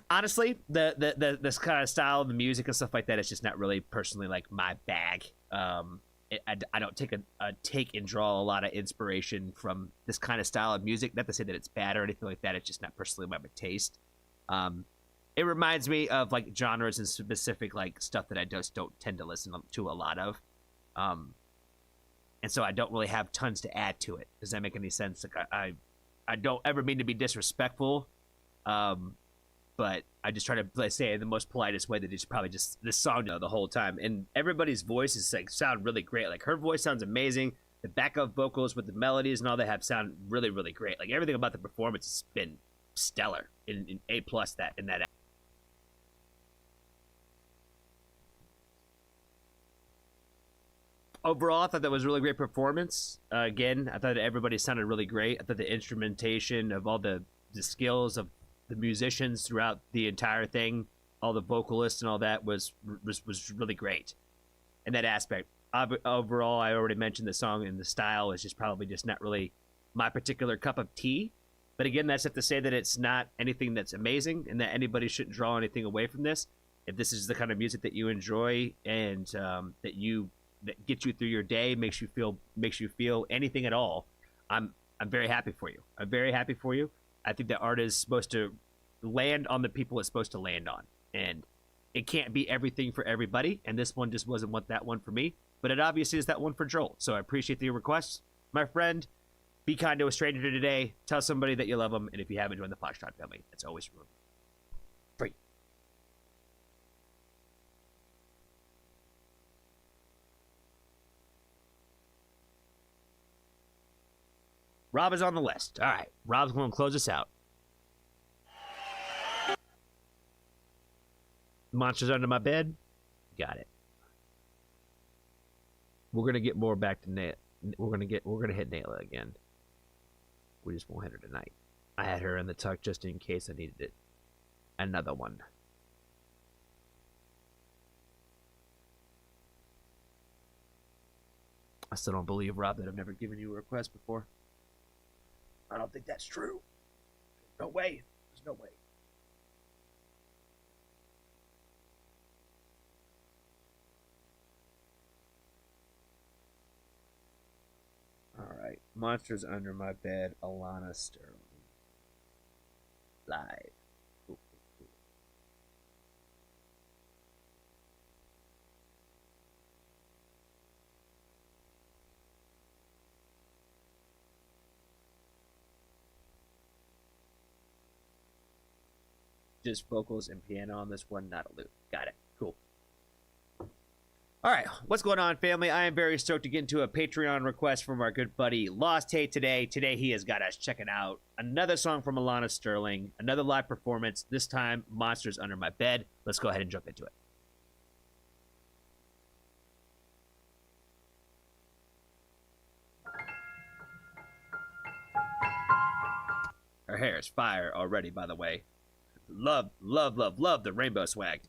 Honestly, this kind of style of the music and stuff like that is just not really personally like my bag. I don't take and draw a lot of inspiration from this kind of style of music. Not to say that it's bad or anything like that. It's just not personally my taste. It reminds me of like genres and specific like stuff that I just don't tend to listen to a lot of. And so I don't really have tons to add to it. Does that make any sense? Like I don't ever mean to be disrespectful. But I just try to say it in the most politest way that it's probably just this song the whole time. And everybody's voices like sound really great. Like her voice sounds amazing. The backup vocals with the melodies and all they have sound really, really great. Like everything about the performance has been stellar in A+ that in that. Overall, I thought that was a really great performance. Again, I thought that everybody sounded really great. I thought the instrumentation of all the skills of the musicians throughout the entire thing, all the vocalists and all that was really great in that aspect. Overall, I already mentioned the song and the style is just probably just not really my particular cup of tea. But again, that's not to say that it's not anything that's amazing and that anybody shouldn't draw anything away from this. If this is the kind of music that you enjoy and that gets you through your day, makes you feel anything at all, I'm very happy for you. I'm very happy for you. I think that art is supposed to land on the people it's supposed to land on. And it can't be everything for everybody. And this one just wasn't that one for me. But it obviously is that one for Joel. So I appreciate the request. My friend, be kind to a stranger today. Tell somebody that you love them. And if you haven't joined the Foxtrot family, it's always free. Rob is on the list. All right. Rob's going to close us out. Monsters Under My Bed. Got it. We're going to get more back to Nail. We're going to hit Nayla again. We just won't hit her tonight. I had her in the tuck just in case I needed it. Another one. I still don't believe, Rob, that I've never given you a request before. I don't think that's true. No way. There's no way. Alright. Monsters Under My Bed, Alana Sterling. Live. Cool. Just vocals and piano on this one, not a loop. Got it. Cool. All right, what's going on, family? I am very stoked to get into a Patreon request from our good buddy Lost Tate today. Today, he has got us checking out another song from Alana Sterling, another live performance, this time Monsters Under My Bed. Let's go ahead and jump into it. Her hair is fire already, by the way. Love the rainbow swag.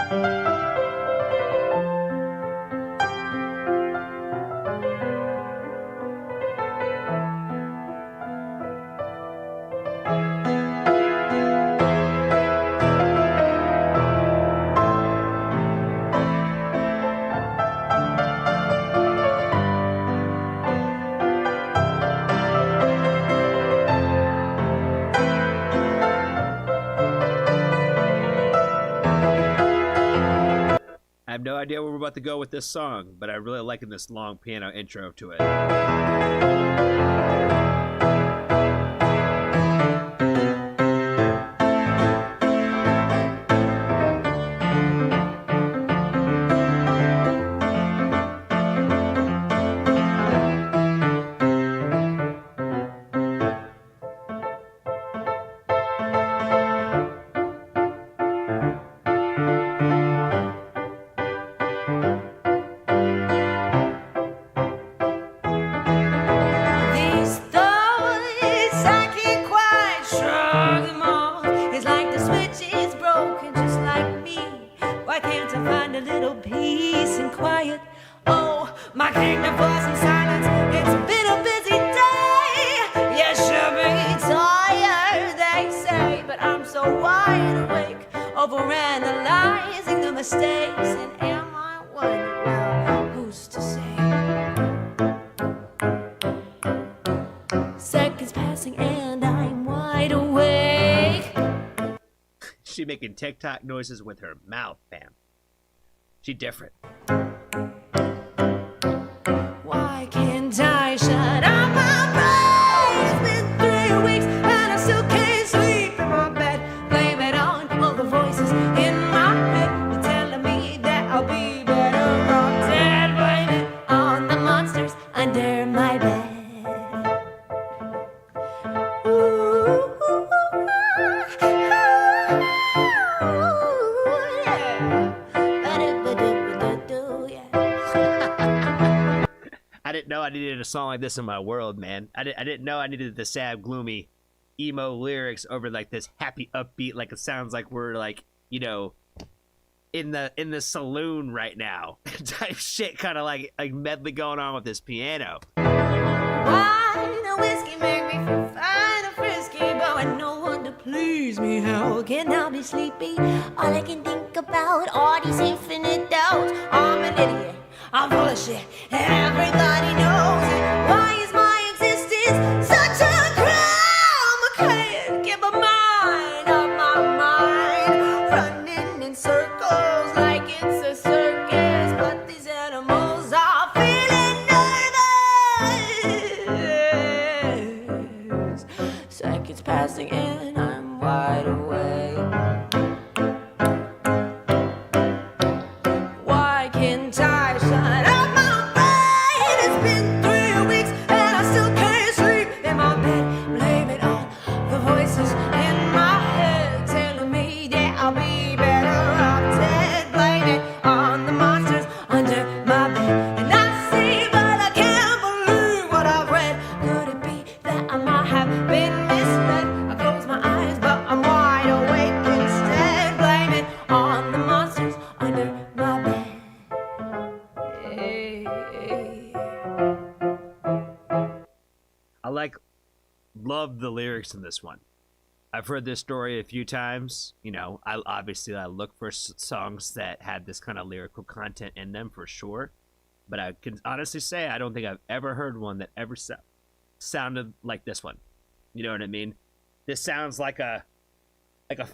I have no idea where we're about to go with this song, but I'm really liking this long piano intro to it. These thoughts, I can't quite shrug them off. It's like the switch is broken, just like me. Why can't I find a little peace and quiet? Oh, my kingdom for some silence. It's been a busy day. You should be tired, they say, but I'm so wide awake, overanalyzing the mistakes. And am I one? Well, who's to say? Seconds passing and I'm wide awake. She making TikTok noises with her mouth, fam. She different. Why can't I shut up my brain? It's been 3 weeks and I still can't sleep in my bed. Blame it on all the voices in my head. They're telling me that I'll be better off dead. Blame it on the monsters under my bed. I didn't know I needed a song like this in my world, man. I didn't know I needed the sad, gloomy, emo lyrics over like this happy, upbeat, like it sounds like we're like, you know, in the saloon right now type shit, kind of like medley going on with this piano. Wine and whiskey make me feel fine and frisky, but when no one to please me, how can I be sleepy? All I can think about are these infinite doubts. I'm an idiot, I'm full of shit, everybody knows it. Why is my existence such a crime? I can't get my mind off my mind, running in circles like it's a circus, but these animals are feeling nervous. Seconds passing and I'm wide awake. Why can't I shut up my brain? It's been 3 weeks and I still can't sleep in my bed. Blame it on the voices in my head telling me that I'll be better off dead. Blame it on the monsters under my bed. And I see, but I can't believe what I've read. Could it be that I might have been misled? I close my eyes, but I'm wide awake instead. Blame it on the monsters under my bed. I love the lyrics in this one. I've heard this story a few times. You know, I look for songs that had this kind of lyrical content in them for sure. But I can honestly say I don't think I've ever heard one that ever sounded like this one. You know what I mean? This sounds like a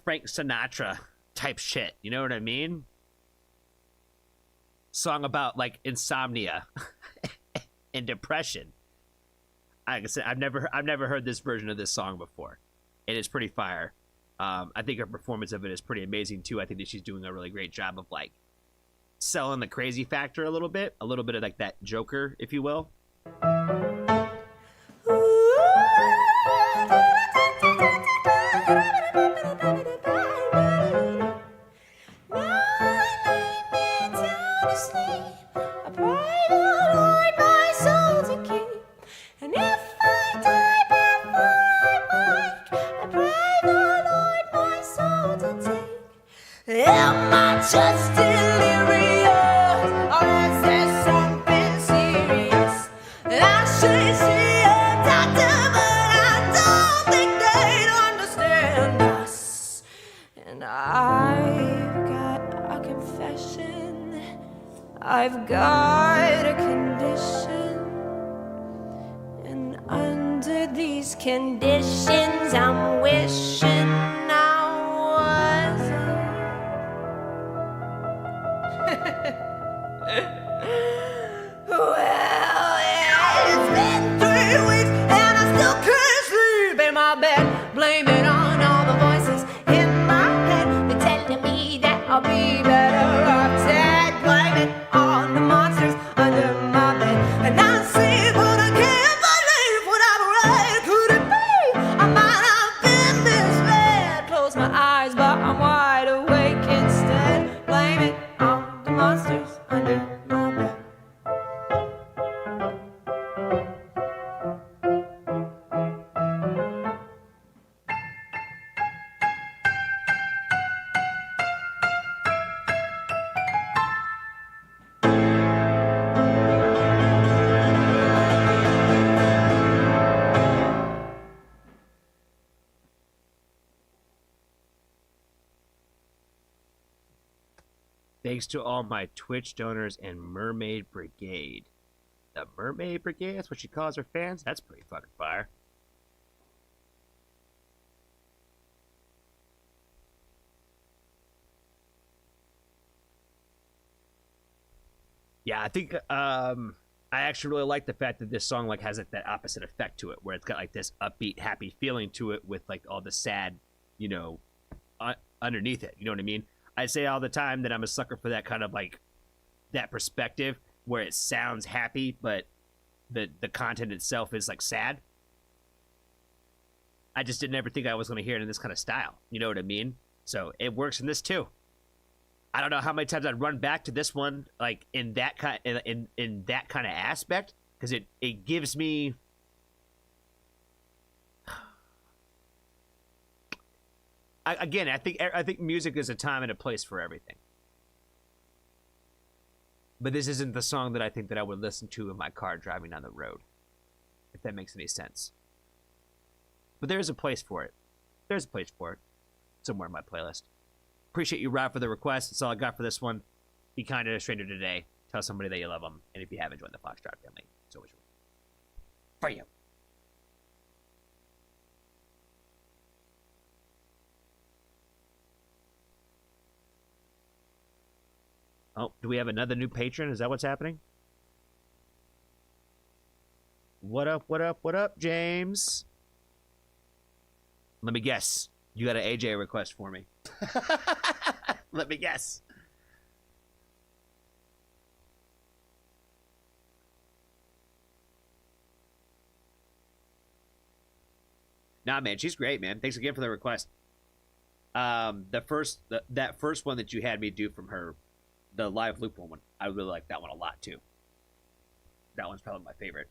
Frank Sinatra type shit. You know what I mean? Song about like insomnia and depression. Like I said, I've never heard this version of this song before. It is pretty fire. I think her performance of it is pretty amazing too. I think that she's doing a really great job of like selling the crazy factor a little bit of like that Joker, if you will. Yeah. Am I just delirious, or is there something serious? And I should see a doctor, but I don't think they'd understand us. And I've got a confession, I've got a condition, and under these conditions I'm wishing I wasn't. Well, it's been 3 weeks and I still can't sleep in my bed. Blame it on all the voices in my head. They're telling me that I'll be better off dead. Blame it on the monsters under my bed. And I see, but I can't believe what I've read. Could it be I might have been misled? Close my eyes, but I'm wide awake instead. Blame it on the monsters under my bed. Thanks to all my Twitch donors and Mermaid Brigade. The Mermaid Brigade? That's what she calls her fans? That's pretty fucking fire. Yeah, I think I actually really like the fact that this song like has like that opposite effect to it, where it's got like this upbeat, happy feeling to it with like all the sad, you know, underneath it. You know what I mean? I say all the time that I'm a sucker for that kind of like that perspective where it sounds happy, but the content itself is like sad. I just didn't ever think I was going to hear it in this kind of style. You know what I mean? So it works in this too. I don't know how many times I'd run back to this one, like in that kind in that kind of aspect, because it gives me. I think music is a time and a place for everything. But this isn't the song that I think that I would listen to in my car driving down the road, if that makes any sense. But there is a place for it. There's a place for it somewhere in my playlist. Appreciate you, Rob, for the request. That's all I got for this one. Be kind to a stranger today. Tell somebody that you love them. And if you haven't joined the Foxtrot family, it's always for you. Oh, do we have another new patron? Is that what's happening? What up, what up, what up, James? Let me guess. You got an AJ request for me. Let me guess. Nah, man, she's great, man. Thanks again for the request. That first one that you had me do from her, the live loop one, I really like that one a lot too. That one's probably my favorite.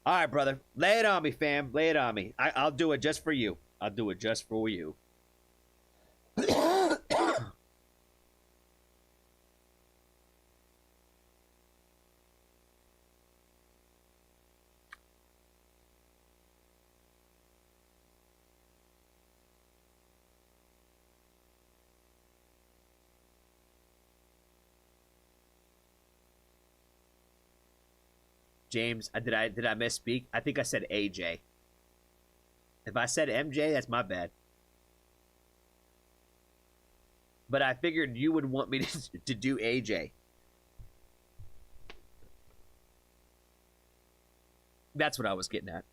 All right, brother, lay it on me, fam. Lay it on me. I'll do it just for you. I'll do it just for you. James, did I misspeak? I think I said AJ. If I said MJ, that's my bad. But I figured you would want me to do AJ. That's what I was getting at.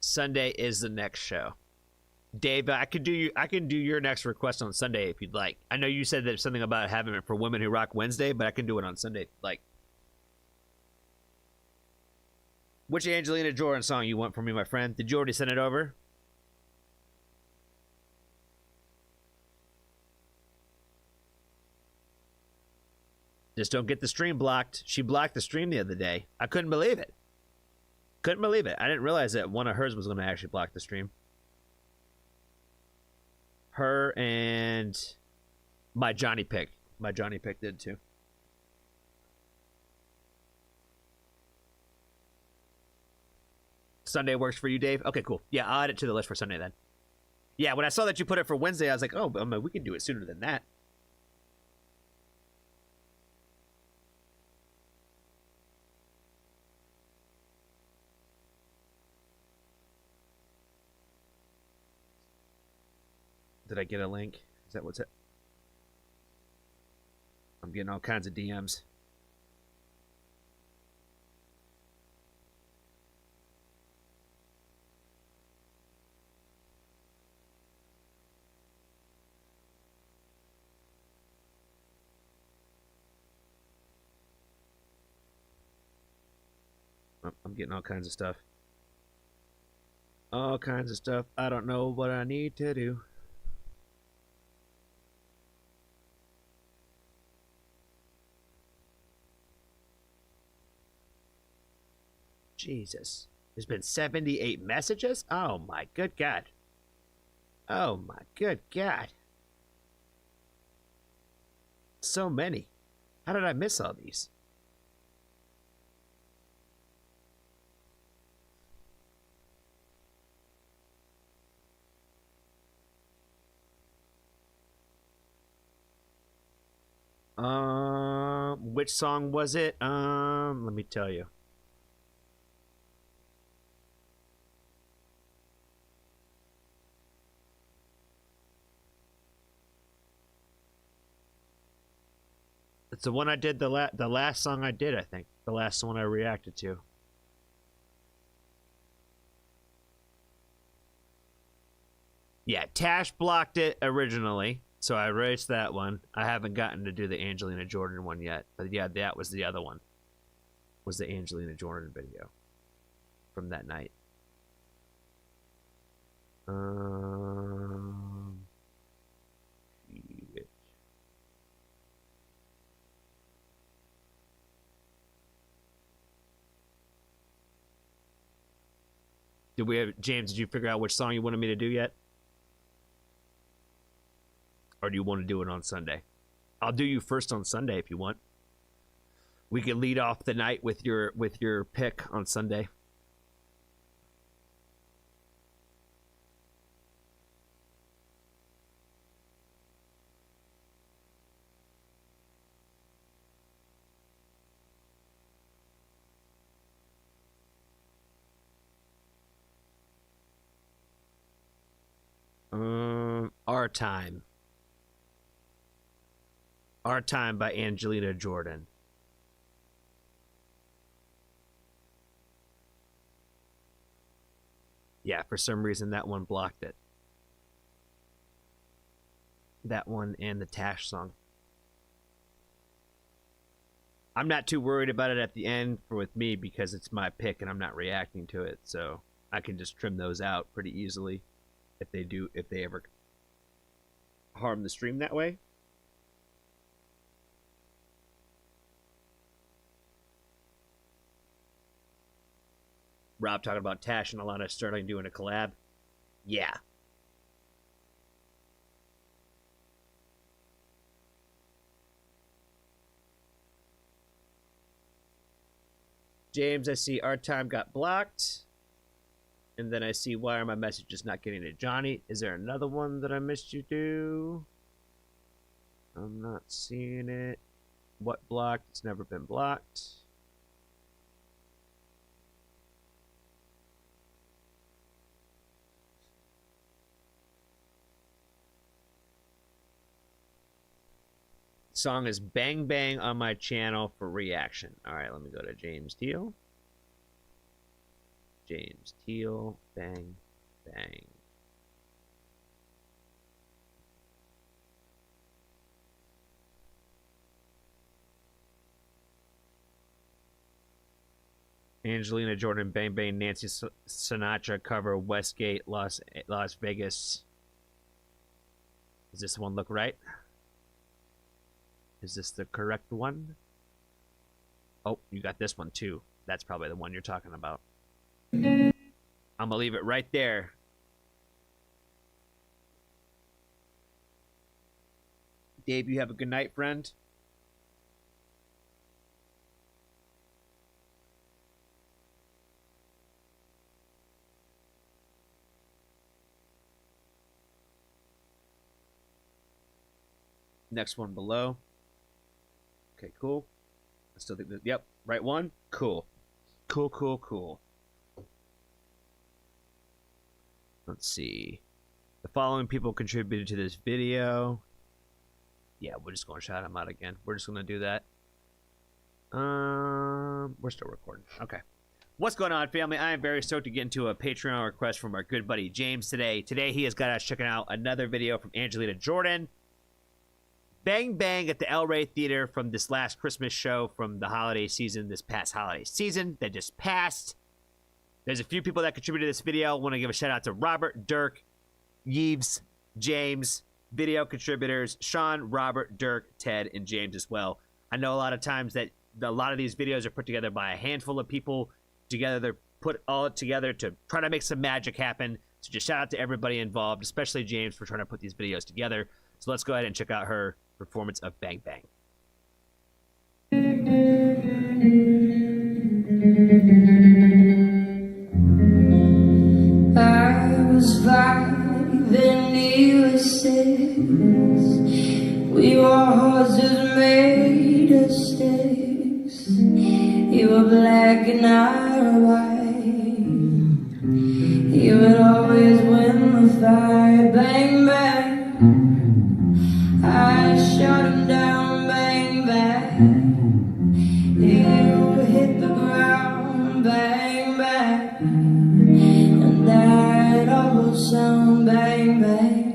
Sunday is the next show. Dave, I can do your next request on Sunday if you'd like. I know you said there's something about having it for Women Who Rock Wednesday, but I can do it on Sunday. Like, which Angelina Jordan song you want from me, my friend? Did you already send it over? Just don't get the stream blocked. She blocked the stream the other day. I couldn't believe it. Couldn't believe it. I didn't realize that one of hers was going to actually block the stream. Her and my Johnny Pick. My Johnny Pick did too. Sunday works for you, Dave? Okay, cool. Yeah, I'll add it to the list for Sunday then. Yeah, when I saw that you put it for Wednesday, I was like, oh, we can do it sooner than that. Did I get a link? Is that what's it? I'm getting all kinds of DMs. I'm getting all kinds of stuff. All kinds of stuff. I don't know what I need to do. Jesus. There's been 78 messages? Oh my good God. Oh my good God. So many. How did I miss all these? Which song was it? Let me tell you. It's the one I did, the last song I did, I think. The last one I reacted to. Yeah, Tash blocked it originally, so I erased that one. I haven't gotten to do the Angelina Jordan one yet, but yeah, that was the other one. Was the Angelina Jordan video from that night. Did we have, James, did you figure out which song you wanted me to do yet? Or do you want to do it on Sunday? I'll do you first on Sunday if you want. We can lead off the night with your pick on Sunday. Our Time. Our Time by Angelina Jordan. Yeah, for some reason that one blocked it. That one and the Tash song. I'm not too worried about it at the end with me because it's my pick and I'm not reacting to it, so I can just trim those out pretty easily if they ever harm the stream that way. Rob talking about Tash and Alana Sterling doing a collab. Yeah. James, I see Our Time got blocked. And then I see why are my messages not getting to Johnny. Is there another one that I missed you do? I'm not seeing it. What blocked? It's never been blocked. Song is Bang Bang on my channel for reaction. All right, let me go to James Teal. James Teal, Bang Bang. Angelina Jordan, Bang Bang, Nancy Sinatra cover, Westgate, Las Vegas. Does this one look right? Is this the correct one? Oh, you got this one too. That's probably the one you're talking about. I'm gonna leave it right there. Dave, you have a good night, friend. Next one below. Okay, cool. I still think that, yep, right one. Cool. Cool, cool, cool. Let's see. The following people contributed to this video. Yeah, we're just going to shout them out again. We're just going to do that. We're still recording. Okay. What's going on, family? I am very stoked to get into a Patreon request from our good buddy James today. Today, he has got us checking out another video from Angelina Jordan. Bang Bang at the El Rey Theater from this last Christmas show from the holiday season, this past holiday season that just passed. There's a few people that contributed to this video. I want to give a shout out to Robert, Dirk, Yves, James, video contributors, Sean, Robert, Dirk, Ted, and James as well. I know a lot of times that a lot of these videos are put together by a handful of people together. They're put all together to try to make some magic happen. So just shout out to everybody involved, especially James for trying to put these videos together. So let's go ahead and check out her performance of Bang Bang. I was 5 and he was 6. We were horses made of sticks. You were black and I were white. You would always win the fight. Bang, bang. I shot him down, bang, bang. You hit the ground, bang, bang. And that awful sound, bang, bang.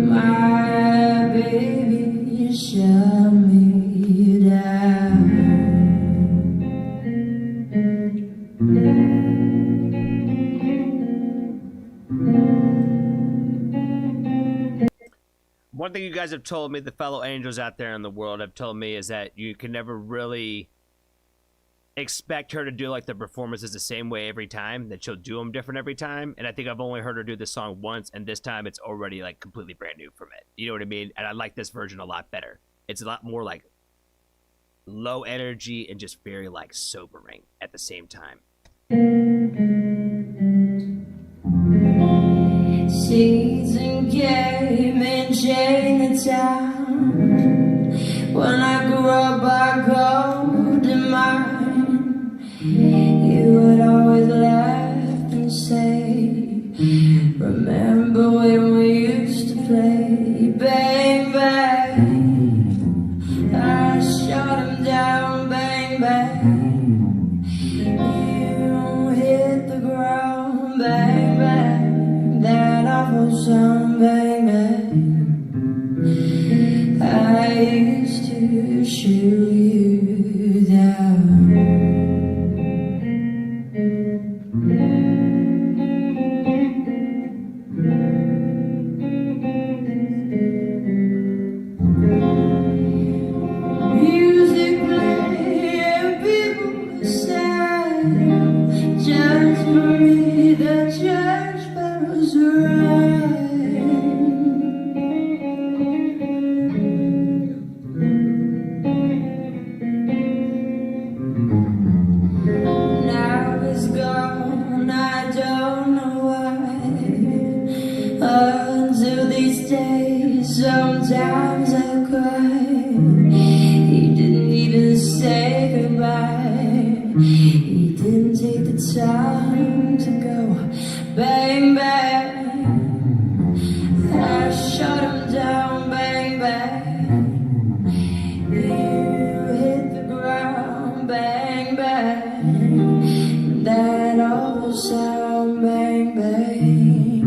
My baby shut me down. One thing you guys have told me, the fellow angels out there in the world have told me, is that you can never really expect her to do like the performances the same way every time, that she'll do them different every time. And I think I've only heard her do this song once, and this time it's already like completely brand new from it. You know what I mean? And I like this version a lot better. It's a lot more like low energy and just very like sobering at the same time. Seeds and game in Chinatown. When I grew up, I called in mine. You would always laugh and say, remember when we used to play? Bang, bang. I shot him down, bang, bang. You hit the ground, bang, bang. That awful sound, bang, bang. I used to shoot you down. Music playing, people sad. Just for me, the church bells rang. Now it's gone, I don't know why. Until these days, sometimes I cry. He didn't even say goodbye. He didn't take the time to go. Bang, bang. I shot him down, bang, bang. You hit the ground, bang, bang. That awful sound, bang, bang.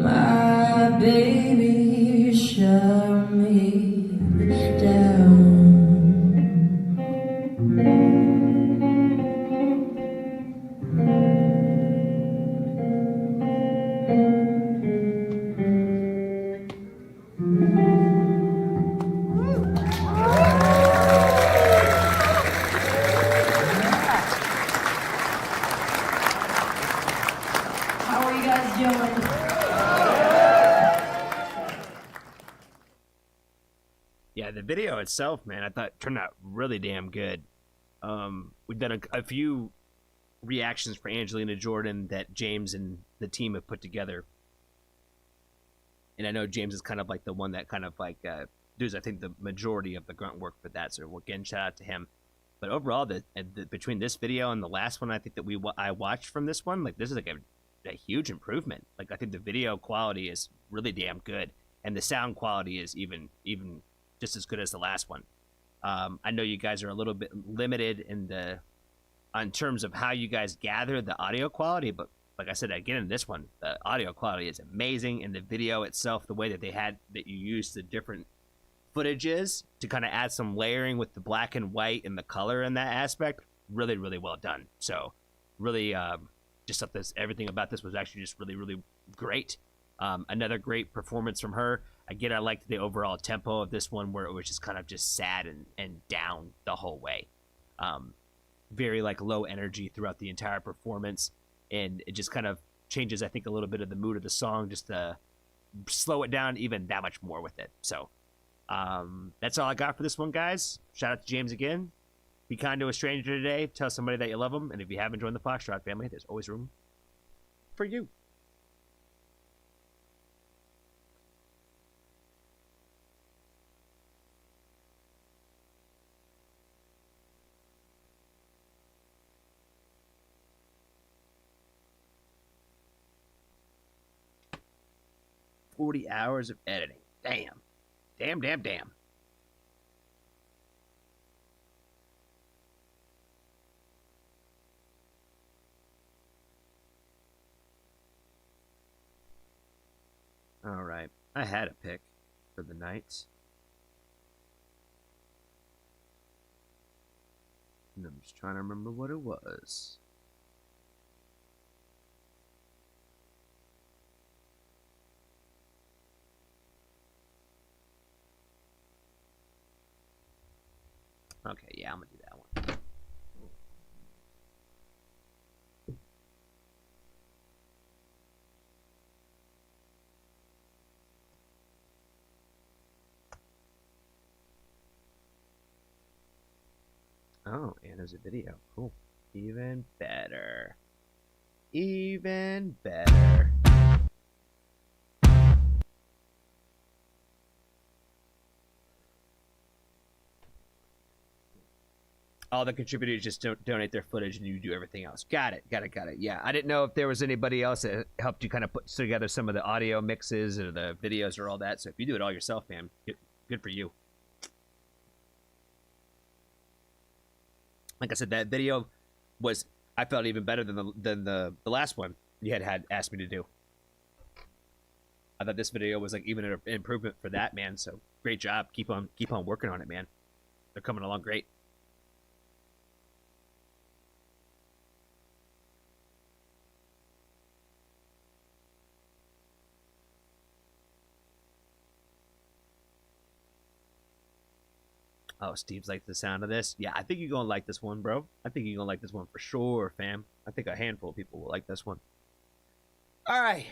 My baby shut me Yeah, the video itself, man, I thought turned out really damn good. We've done a few reactions for Angelina Jordan that James and the team have put together. And I know James is kind of like the one that kind of like does, I think, the majority of the grunt work for that. So again, shout out to him. But overall, the between this video and the last one, I think that I watched from this one, like this is like a huge improvement. Like I think the video quality is really damn good, and the sound quality is even just as good as the last one. I know you guys are a little bit limited in terms of how you guys gather the audio quality, but like I said, again, in this one, the audio quality is amazing, and the video itself, the way that you used the different footages to kind of add some layering with the black and white and the color in that aspect, really, really well done. So really, just thought everything about this was actually just really, really great. Another great performance from her. Again, I liked the overall tempo of this one, where it was just kind of just sad and down the whole way. Very like low energy throughout the entire performance, and it just kind of changes, I think, a little bit of the mood of the song, just to slow it down even that much more with it. So that's all I got for this one, guys. Shout out to James again. Be kind to a stranger today. Tell somebody that you love them, and if you haven't joined the Foxtrot family, there's always room for you. $40 of editing. Damn. Damn. All right. I had a pick for the night. And I'm just trying to remember what it was. Okay, yeah, I'm gonna do that one. Oh, and there's a video. Cool. Even better. Even better. All the contributors just donate their footage, and you do everything else. Got it. Yeah, I didn't know if there was anybody else that helped you kind of put together some of the audio mixes or the videos or all that. So if you do it all yourself, man, good for you. Like I said, that video was, I felt, even better than the last one you had asked me to do. I thought this video was like even an improvement for that, man. So great job. Keep on working on it, man. They're coming along great. Oh, Steve's like the sound of this. Yeah, I think you're gonna like this one, bro. I think you're gonna like this one for sure, fam. I think a handful of people will like this one. All right.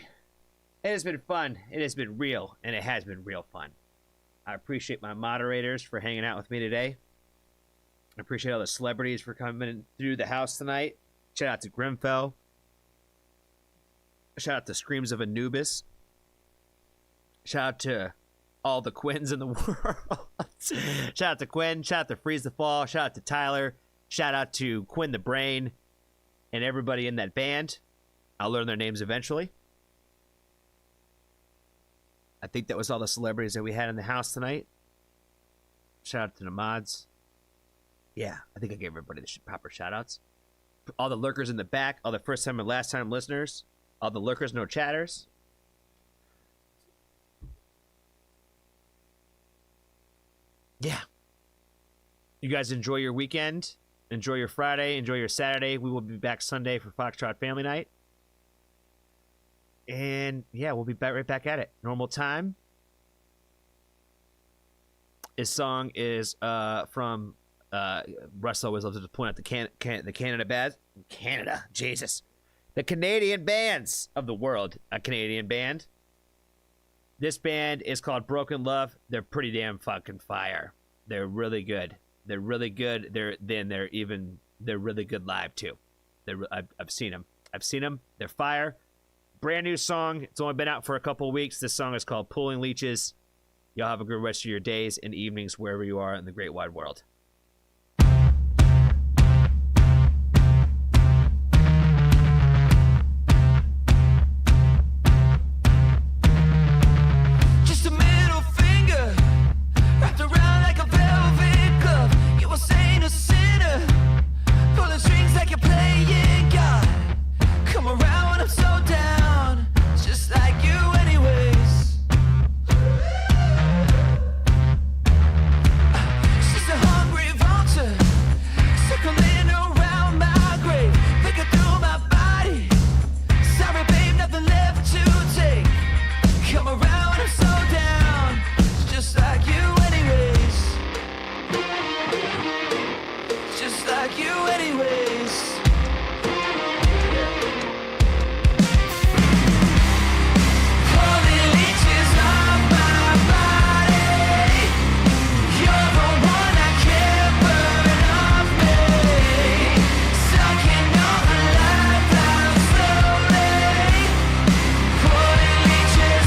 It has been fun. It has been real, and it has been real fun. I appreciate my moderators for hanging out with me today. I appreciate all the celebrities for coming through the house tonight. Shout out to Grimfell. Shout out to Screams of Anubis. Shout out to all the Quins in the world. Shout out to Quinn. Shout out to Freeze the Fall. Shout out to Tyler. Shout out to Quinn the Brain and everybody in that band. I'll learn their names eventually. I think that was all the celebrities that we had in the house tonight. Shout out to the mods. Yeah, I think I gave everybody the proper shout outs. All the lurkers in the back, all the first time and last time listeners, all the lurkers, no chatters. Yeah. You guys enjoy your weekend. Enjoy your Friday. Enjoy your Saturday. We will be back Sunday for Foxtrot Family Night. And yeah, we'll be right back at it. Normal time. This song is from Russ always loves to point out the Canada, Jesus. The Canadian bands of the world. A Canadian band. This band is called Broken Love. They're pretty damn fucking fire. They're really good. They're really good. They're really good live too. I've seen them. They're fire. Brand new song. It's only been out for a couple weeks. This song is called Pulling Leeches. Y'all have a good rest of your days and evenings wherever you are in the great wide world. Just a middle finger wrapped around like a velvet glove. You were saying a sinner, pulling strings like you're playing God. Come around when I'm so down, just like you anyways. She's a hungry vulture, circling around my grave, picking through my body. Sorry babe, nothing left to take. Come around when I'm so down, just like you anyways. Just like you anyways. Pulling leeches on my body. You're the one I can't burn off me. Sucking all the life out slowly. Pulling leeches.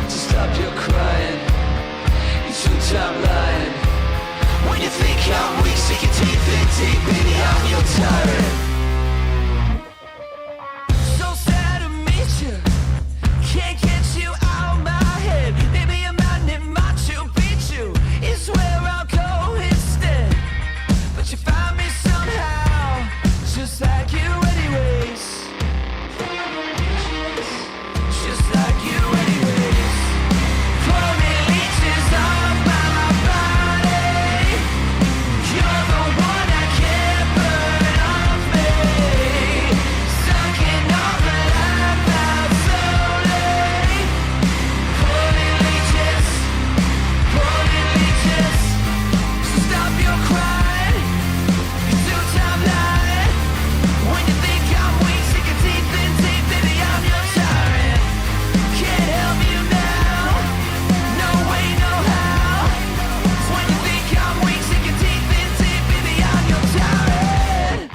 To stop your crying, you two-time lying. When you think I'm weak, stick your teeth in deep, baby, I'm your tyrant. So sad to meet you, can't get you out my head. Maybe a magnet Machu Picchu is where I'll go instead. But you found me somehow, just like you anyways. Just like you anyways. Pulling leeches on my body. You're the one I can't burn off me. Sucking all the life out slowly. Pulling leeches. So stop your crying, you two-time lying. When you think I'm weak, stick your teeth in deep, baby, I'm your tyrant. Can't help you now, no way, no how. When you think I'm weak, stick your teeth in deep, baby, I'm your tyrant.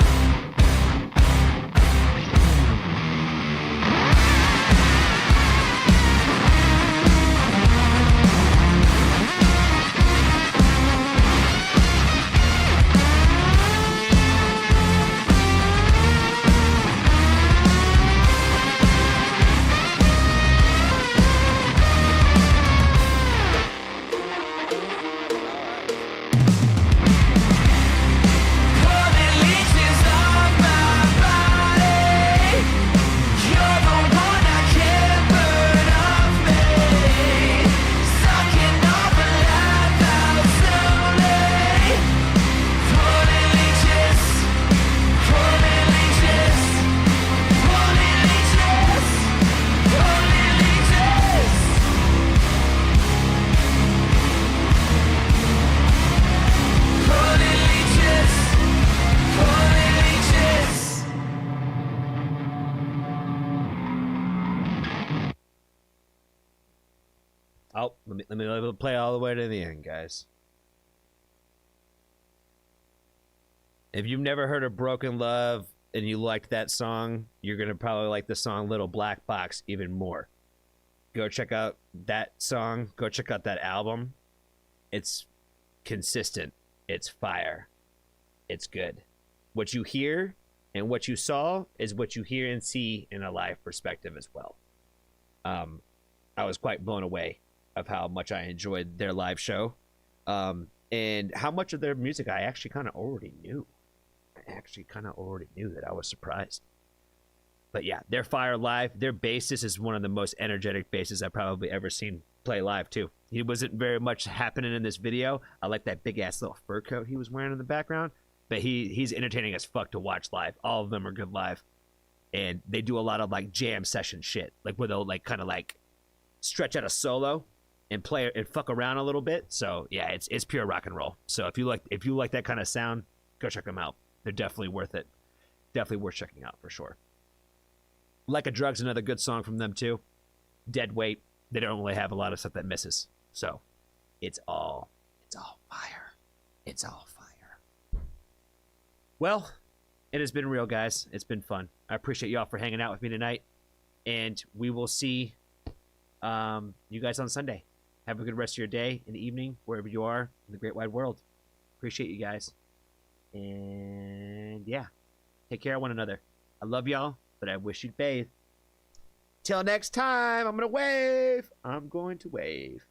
Pulling leeches on my body. You're the one I can't burn off me. Sucking all the life out slowly. Pulling leeches. Pulling leeches. Pulling leeches. Pulling leeches. Pulling leeches. Pulling leeches. Oh, let me play all the way to the end, guys. If you've never heard of Broken Love and you liked that song, you're gonna probably like the song Little Black Box even more. Go check out that song. Go check out that album. It's consistent. It's fire. It's good. What you hear and what you saw is what you hear and see in a live perspective as well. I was quite blown away of how much I enjoyed their live show, and how much of their music I actually kind of already knew. That I was surprised. But yeah, their fire live. Their bassist is one of the most energetic bassists I've probably ever seen play live too. He wasn't very much happening in this video. I like that big ass little fur coat he was wearing in the background, but he's entertaining as fuck to watch live. All of them are good live, and they do a lot of like jam session shit, like where they'll like kind of like stretch out a solo and play and fuck around a little bit. So yeah, it's pure rock and roll. So if you like that kind of sound, go check them out. They're definitely worth it. Definitely worth checking out for sure. Like a Drug's another good song from them too. Dead Weight. They don't really have a lot of stuff that misses. So it's all fire. It's all fire. Well, it has been real, guys. It's been fun. I appreciate y'all for hanging out with me tonight. And we will see you guys on Sunday. Have a good rest of your day and evening, wherever you are in the great wide world. Appreciate you guys. And yeah, take care of one another. I love y'all, but I wish you'd bathe. Till next time, I'm going to wave. I'm going to wave.